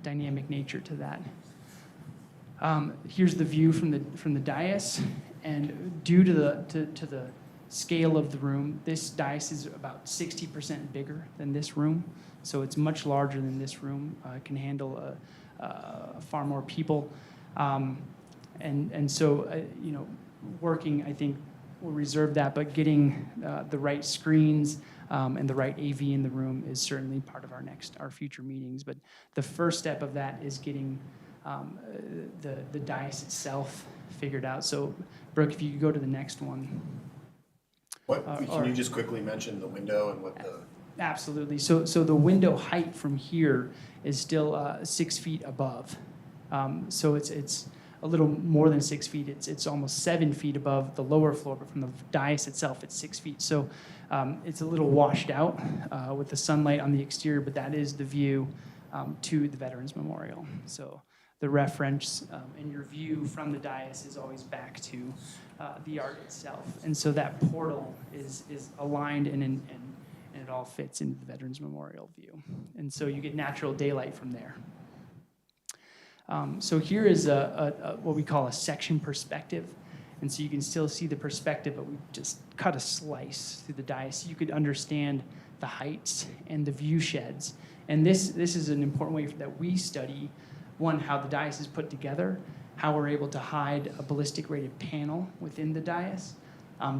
dynamic nature to that. Here's the view from the dais, and due to the scale of the room, this dais is about 60% bigger than this room. So it's much larger than this room. It can handle far more people. And so, you know, working, I think, we'll reserve that, but getting the right screens and the right AV in the room is certainly part of our future meetings. But the first step of that is getting the dais itself figured out. So, Brooke, if you could go to the next one. Can you just quickly mention the window and what the? Absolutely. So the window height from here is still 6 feet above. So it's a little more than 6 feet. It's almost 7 feet above the lower floor, but from the dais itself, it's 6 feet. So it's a little washed out with the sunlight on the exterior, but that is the view to the Veterans Memorial. So the reference and your view from the dais is always back to the art itself. And so that portal is aligned and it all fits into the Veterans Memorial view. And so you get natural daylight from there. So here is what we call a section perspective. And so you can still see the perspective, but we just cut a slice through the dais so you could understand the heights and the view sheds. And this is an important way that we study, one, how the dais is put together, how we're able to hide a ballistic rated panel within the dais,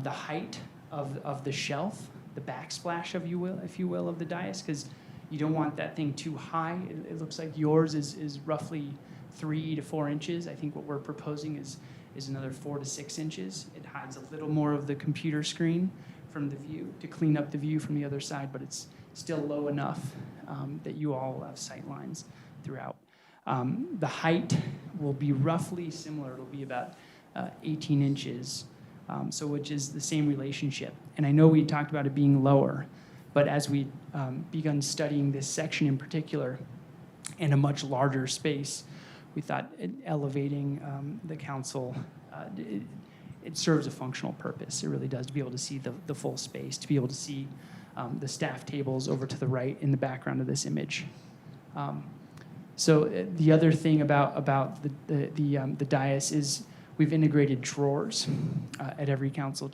the height of the shelf, the backsplash, if you will, of the dais, because you don't want that thing too high. It looks like yours is roughly 3 to 4 inches. I think what we're proposing is another 4 to 6 inches. It hides a little more of the computer screen from the view to clean up the view from the other side, but it's still low enough that you all have sight lines throughout. The height will be roughly similar. It'll be about 18 inches, so which is the same relationship. And I know we talked about it being lower, but as we begun studying this section in particular in a much larger space, we thought elevating the council, it serves a functional purpose. It really does, to be able to see the full space, to be able to see the staff tables over to the right in the background of this image. So the other thing about the dais is we've integrated drawers at every council,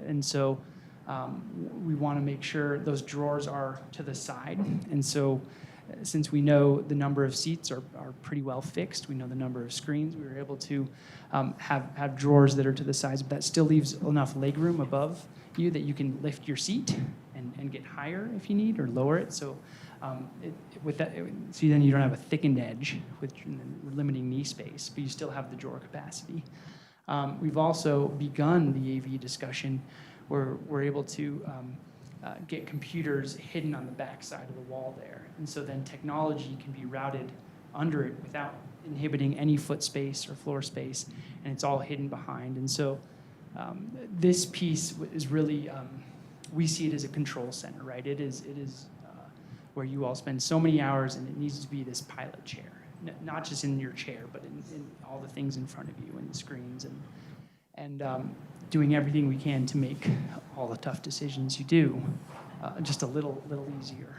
and so we want to make sure those drawers are to the side. And so since we know the number of seats are pretty well fixed, we know the number of screens, we were able to have drawers that are to the sides, but that still leaves enough legroom above you that you can lift your seat and get higher if you need, or lower it. So with that, see, then you don't have a thickened edge with limiting knee space, but you still have the drawer capacity. We've also begun the AV discussion where we're able to get computers hidden on the back side of the wall there. And so then technology can be routed under it without inhibiting any foot space or floor space, and it's all hidden behind. And so this piece is really, we see it as a control center, right? It is where you all spend so many hours, and it needs to be this pilot chair, not just in your chair, but in all the things in front of you and the screens, and doing everything we can to make all the tough decisions you do just a little easier,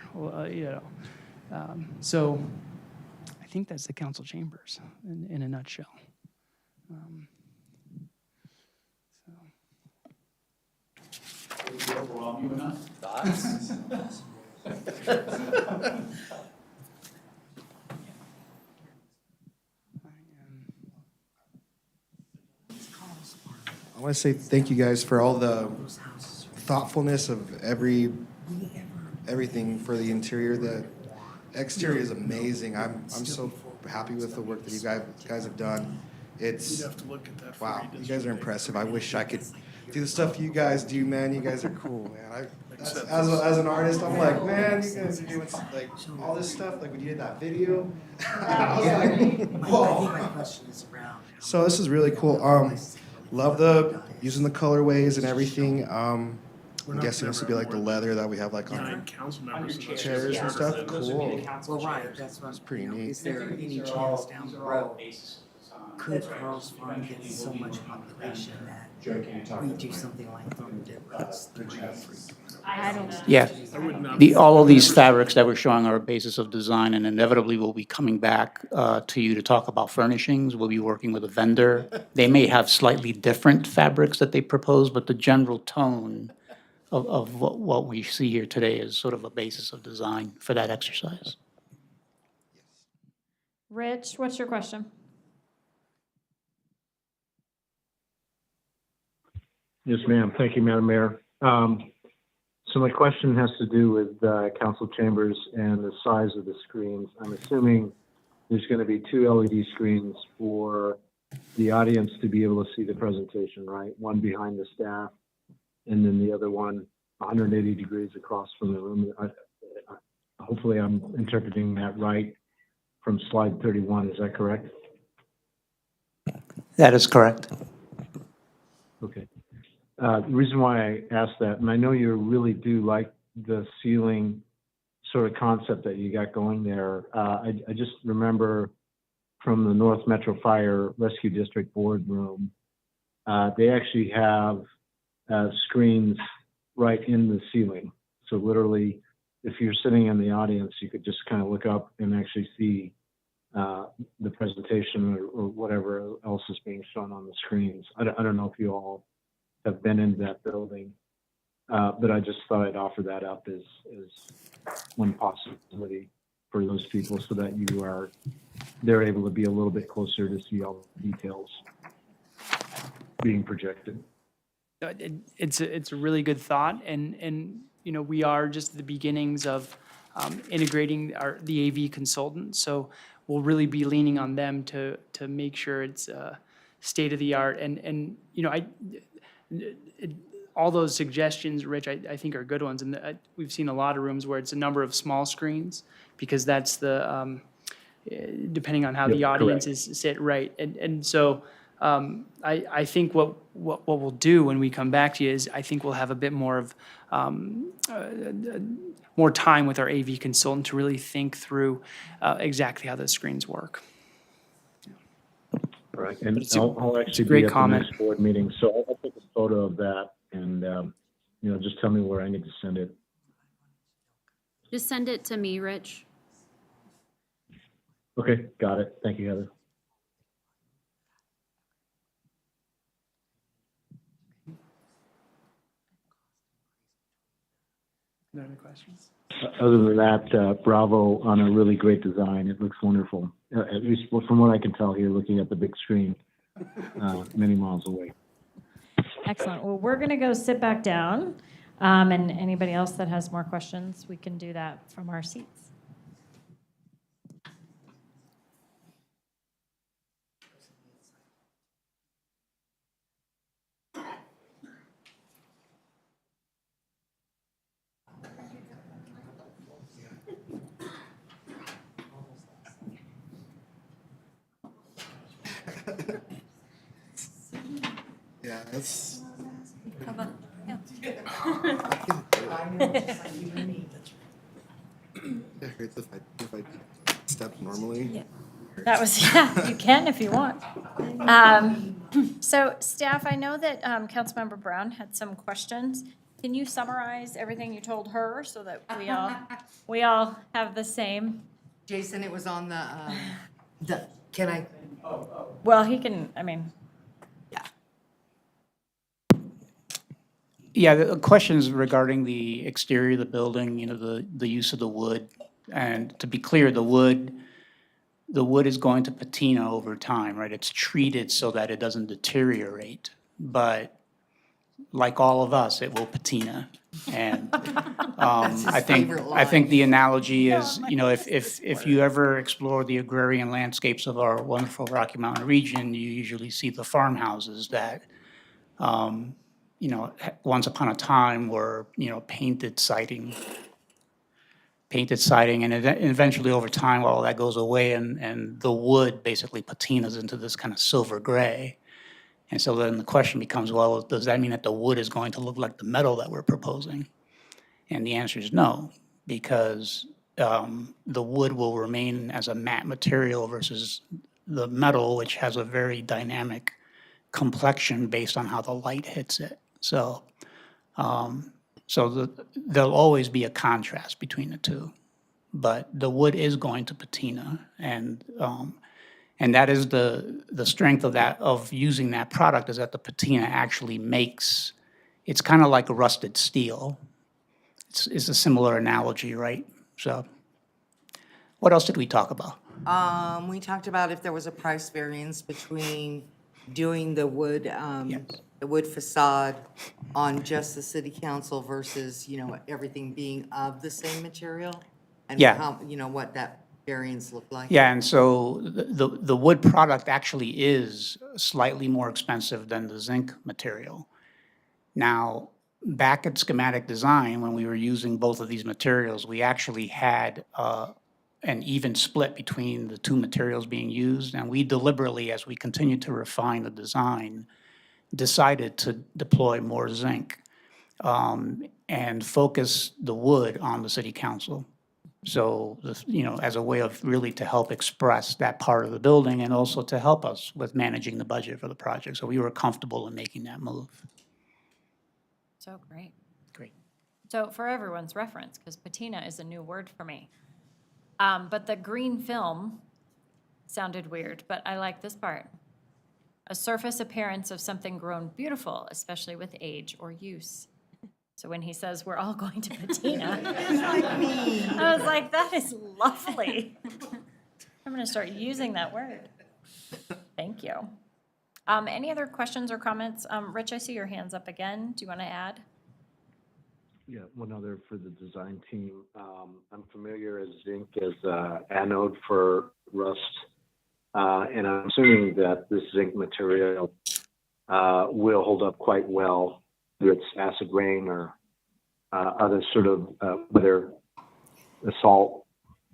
you know. So I think that's the council chambers in a nutshell. Did we overwhelm you enough? Thoughts? I want to say thank you guys for all the thoughtfulness of everything for the interior. The exterior is amazing. I'm so happy with the work that you guys have done. It's wow, you guys are impressive. I wish I could do the stuff you guys do, man. You guys are cool, man. As an artist, I'm like, man, you guys are doing like all this stuff. Like when you did that video, I was like, whoa. My question is around. So this is really cool. Love the using the colorways and everything. I'm guessing this would be like the leather that we have like on chairs and stuff. Cool. Well, right, that's what. It's pretty neat. Is there any chance down the road, could Carl's Farm get so much population that we do something like I don't know. Yeah, all of these fabrics that we're showing are a basis of design, and inevitably we'll be coming back to you to talk about furnishings. We'll be working with a vendor. They may have slightly different fabrics that they propose, but the general tone of what we see here today is sort of a basis of design for that exercise. Rich, what's your question? Yes, ma'am. Thank you, Madam Mayor. So my question has to do with council chambers and the size of the screens. I'm assuming there's going to be 2 LED screens for the audience to be able to see the presentation, right? One behind the staff, and then the other one 180 degrees across from the room. Hopefully I'm interpreting that right from slide 31. Is that correct? That is correct. Okay. The reason why I asked that, and I know you really do like the ceiling sort of concept that you got going there. I just remember from the North Metro Fire Rescue District boardroom, they actually have screens right in the ceiling. So literally, if you're sitting in the audience, you could just kind of look up and actually see the presentation or whatever else is being shown on the screens. I don't know if you all have been in that building, but I just thought I'd offer that up as one possibility for those people so that they're able to be a little bit closer to see all the details being projected. It's a really good thought, and you know, we are just at the beginnings of integrating the AV consultant, so we'll really be leaning on them to make sure it's state of the art. And you know, all those suggestions, Rich, I think are good ones, and we've seen a lot of rooms where it's a number of small screens because that's the depending on how the audiences sit, right, and so. I think what we'll do when we come back to you is I think we'll have a bit more of more time with our AV consultant to really think through exactly how the screens work. Right, and It's a I'll actually great be at the comment. next board meeting, so I'll take a photo of that and, you know, just tell me where I need to send it. Just send it to me, Rich. Okay, got it. Thank you, Heather. No other questions? Other than that, bravo on a really great design. It looks wonderful, at least from what I can tell here, looking at the big screen many miles away. Excellent. Well, we're going to go sit back down. And anybody else that has more questions, we can do that from our seats. Yeah, that's. It hurts if I step normally. Yeah. That was, yeah, you can if you want. So staff, I know that Councilmember Brown had some questions. Can you summarize everything you told her so that we all have the same? Jason, it was on the, can I? Well, he can, I mean, Yeah, the questions regarding the exterior of the building, you know, the use of the wood. And to be clear, the wood is going to patina over time, right? It's treated so that it doesn't deteriorate. But like all of us, it will patina. And I think the analogy is, you know, if you ever explore the agrarian landscapes of our wonderful Rocky Mountain region, you usually see the farmhouses that, you know, once upon a time were, you know, painted siding, and eventually over time, all that goes away, and the wood basically patinas into this kind of silver gray. And so then the question becomes, well, does that mean that the wood is going to look like the metal that we're proposing? And the answer is no, because the wood will remain as a matte material versus the metal, which has a very dynamic complexion based on how the light hits it. So, there'll always be a contrast between the two, but the wood is going to patina, and that is the strength of using that product, is that the patina actually makes, it's kind of like a rusted steel. It's a similar analogy, right? So, what else did we talk about? We talked about if there was a price variance between doing the wood facade on just the city council versus, everything being of the same material? And Yeah. how, what that variance looked like? Yeah, and so the wood product actually is slightly more expensive than the zinc material. Now, back at schematic design, when we were using both of these materials, we actually had an even split between the two materials being used, and we deliberately, as we continued to refine the design, decided to deploy more zinc and focus the wood on the city council. So, as a way of really to help express that part of the building and also to help us with managing the budget for the project. So we were comfortable in making that move. So great. Great. So for everyone's reference, because patina is a new word for me. But the green film sounded weird, but I like this part. A surface appearance of something grown beautiful, especially with age or use. So when he says we're all going to patina, I was like, that is lovely. I'm going to start using that word. Thank you. Any other questions or comments? Rich, I see your hands up again. Do you want to add? Yeah, one other for the design team. I'm familiar as zinc as anode for rust. And I'm assuming that this zinc material will hold up quite well, whether it's acid rain or other sort of weather assault.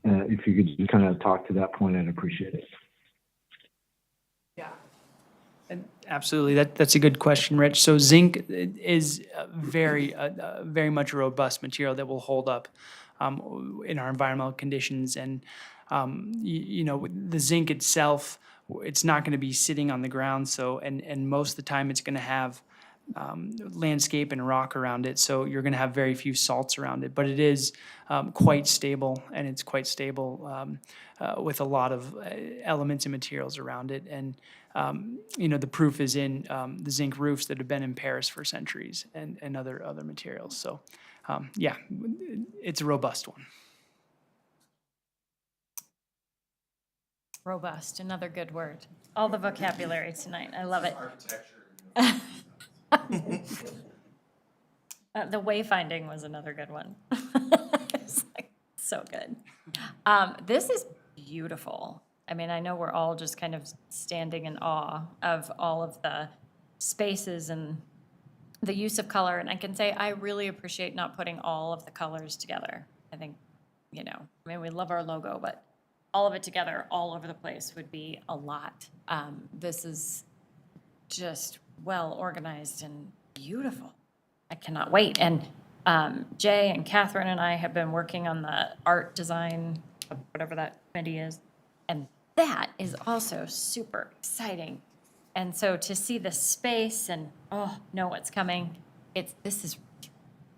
If you could kind of talk to that point, I'd appreciate it. And absolutely, that's a good question, Rich. So zinc is very much a robust material that will hold up in our environmental conditions. And the zinc itself, it's not going to be sitting on the ground. So and most of the time, it's going to have landscape and rock around it. So you're going to have very few salts around it. But it is quite stable, and it's quite stable with a lot of elements and materials around it. And the proof is in the zinc roofs that have been in Paris for centuries and other materials. So, yeah, it's a robust one. Robust, another good word. All the vocabulary tonight. I love it. The wayfinding was another good one. It's like so good. This is beautiful. I mean, I know we're all just kind of standing in awe of all of the spaces and the use of color. And I can say I really appreciate not putting all of the colors together. I think, we love our logo, but all of it together all over the place would be a lot. This is just well organized and beautiful. I cannot wait. And Jay and Catherine and I have been working on the art design, whatever that committee is, and that is also super exciting. And so to see the space and know what's coming, this is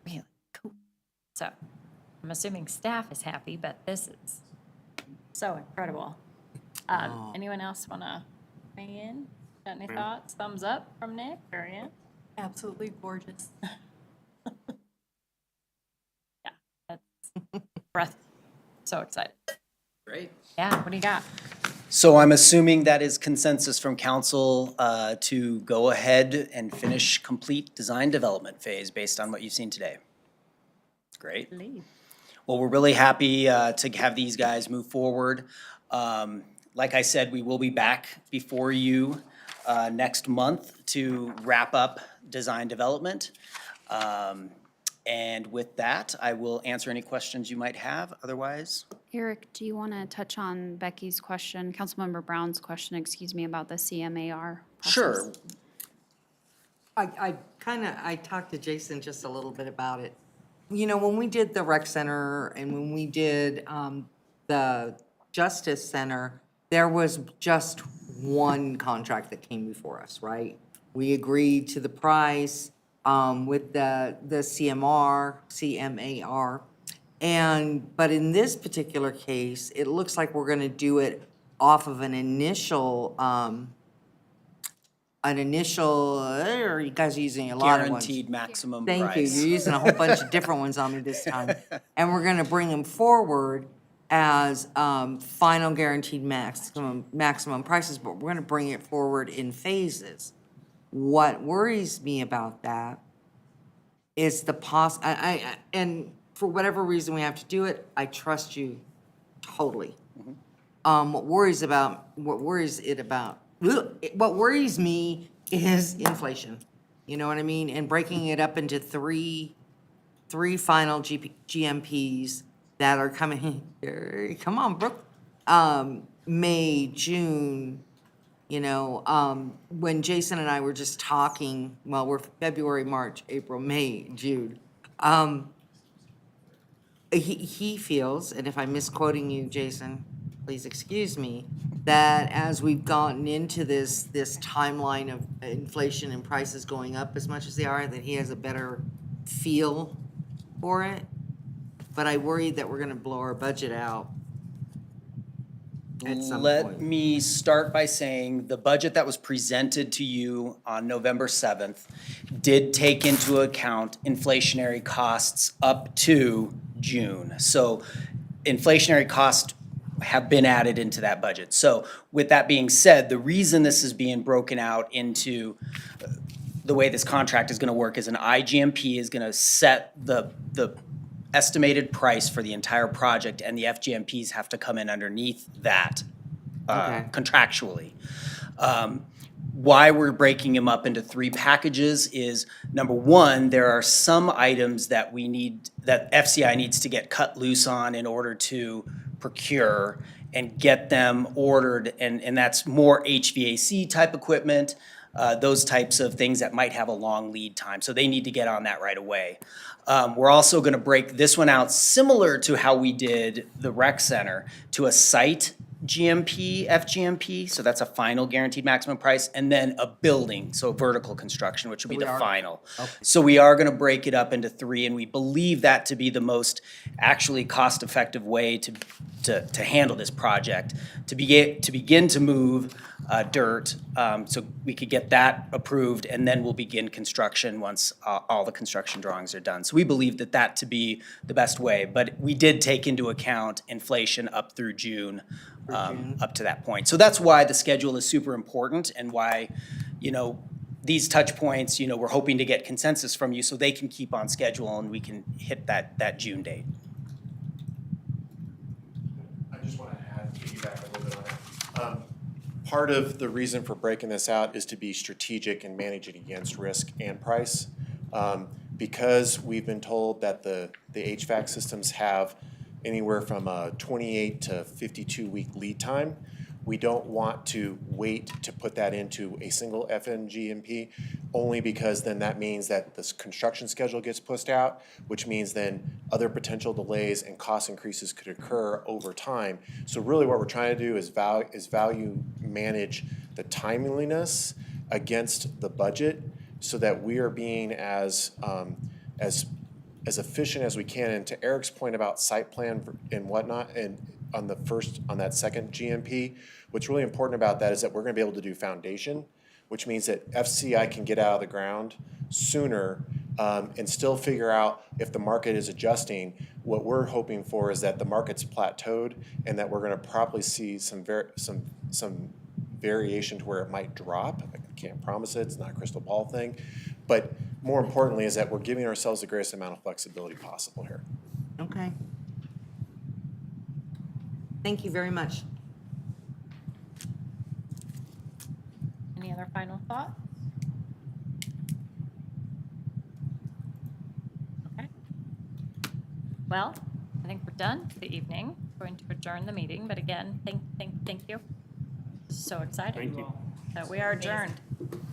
really cool. So I'm assuming staff is happy, but this is so incredible. Anyone else want to weigh in? Got any thoughts? Thumbs up from Nick or Ann? Absolutely gorgeous. Yeah, that's breath. So excited. Great. Yeah, what do you got? So I'm assuming that is consensus from council to go ahead and finish complete design development phase based on what you've seen today. Great. Well, we're really happy to have these guys move forward. Like I said, we will be back before you next month to wrap up design development. And with that, I will answer any questions you might have. Otherwise, Eric, do you want to touch on Becky's question, Councilmember Brown's question, about the CMAR process? sure. I talked to Jason just a little bit about it. When we did the rec center and when we did the Justice Center, there was just one contract that came before us, right? We agreed to the price with the CMAR, but in this particular case, it looks like we're gonna do it off of an initial, you guys are using a lot of ones. Guaranteed maximum Thank you, price. you're using a whole bunch of different ones on me this time. And we're gonna bring them forward as final guaranteed maximum prices, but we're gonna bring it forward in phases. What worries me about that is the and for whatever reason we have to do it, I trust you totally. What worries me is inflation, you know what I mean? And breaking it up into three final GMPs that are coming, come on, Brooke. May, June, you know, when Jason and I were just talking, well, we're February, March, April, May, June. He feels, and if I'm misquoting you, Jason, please excuse me, that as we've gotten into this timeline of inflation and prices going up as much as they are, that he has a better feel for it. But I worry that we're gonna blow our budget out at some Let point. me start by saying the budget that was presented to you on November 7th did take into account inflationary costs up to June. So inflationary costs have been added into that budget. So with that being said, the reason this is being broken out into the way this contract is gonna work is an IGMP is gonna set the estimated price for the entire project, and the FGMPs have to come in underneath that contractually. Why we're breaking them up into 3 packages is, number one, there are some items that that FCI needs to get cut loose on in order to procure and get them ordered, and that's more HVAC type equipment, those types of things that might have a long lead time. So they need to get on that right away. We're also gonna break this one out similar to how we did the rec center to a site GMP, FGMP, so that's a final guaranteed maximum price, and then a building, so vertical construction, which will be the final. So we are gonna break it up into 3, and we believe that to be the most actually cost-effective way to handle this project, to begin to move dirt, so we could get that approved, and then we'll begin construction once all the construction drawings are done. So we believe that to be the best way, but we did take into account inflation up through June, up to that point. So that's why the schedule is super important, and why, you know, these touch points, you know, we're hoping to get consensus from you so they can keep on schedule and we can hit that June date. I just want to piggyback a little bit on it. Part of the reason for breaking this out is to be strategic and manage it against risk and price. Because we've been told that the HVAC systems have anywhere from a 28 to 52-week lead time, we don't want to wait to put that into a single FNGMP, only because then that means that this construction schedule gets pushed out, which means then other potential delays and cost increases could occur over time. So really what we're trying to do is value manage the timeliness against the budget, so that we are being as efficient as we can. And to Eric's point about site plan and whatnot, and on that second GMP, what's really important about that is that we're gonna be able to do foundation, which means that FCI can get out of the ground sooner, and still figure out if the market is adjusting. What we're hoping for is that the market's plateaued, and that we're gonna probably see some variation to where it might drop. I can't promise it, it's not a crystal ball thing. But more importantly is that we're giving ourselves the greatest amount of flexibility possible here. Okay. Thank you very much. Any other final thoughts? Okay. Well, I think we're done for the evening. Going to adjourn the meeting, but again, thank you. So exciting. Thank you. That we are adjourned.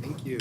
Thank you.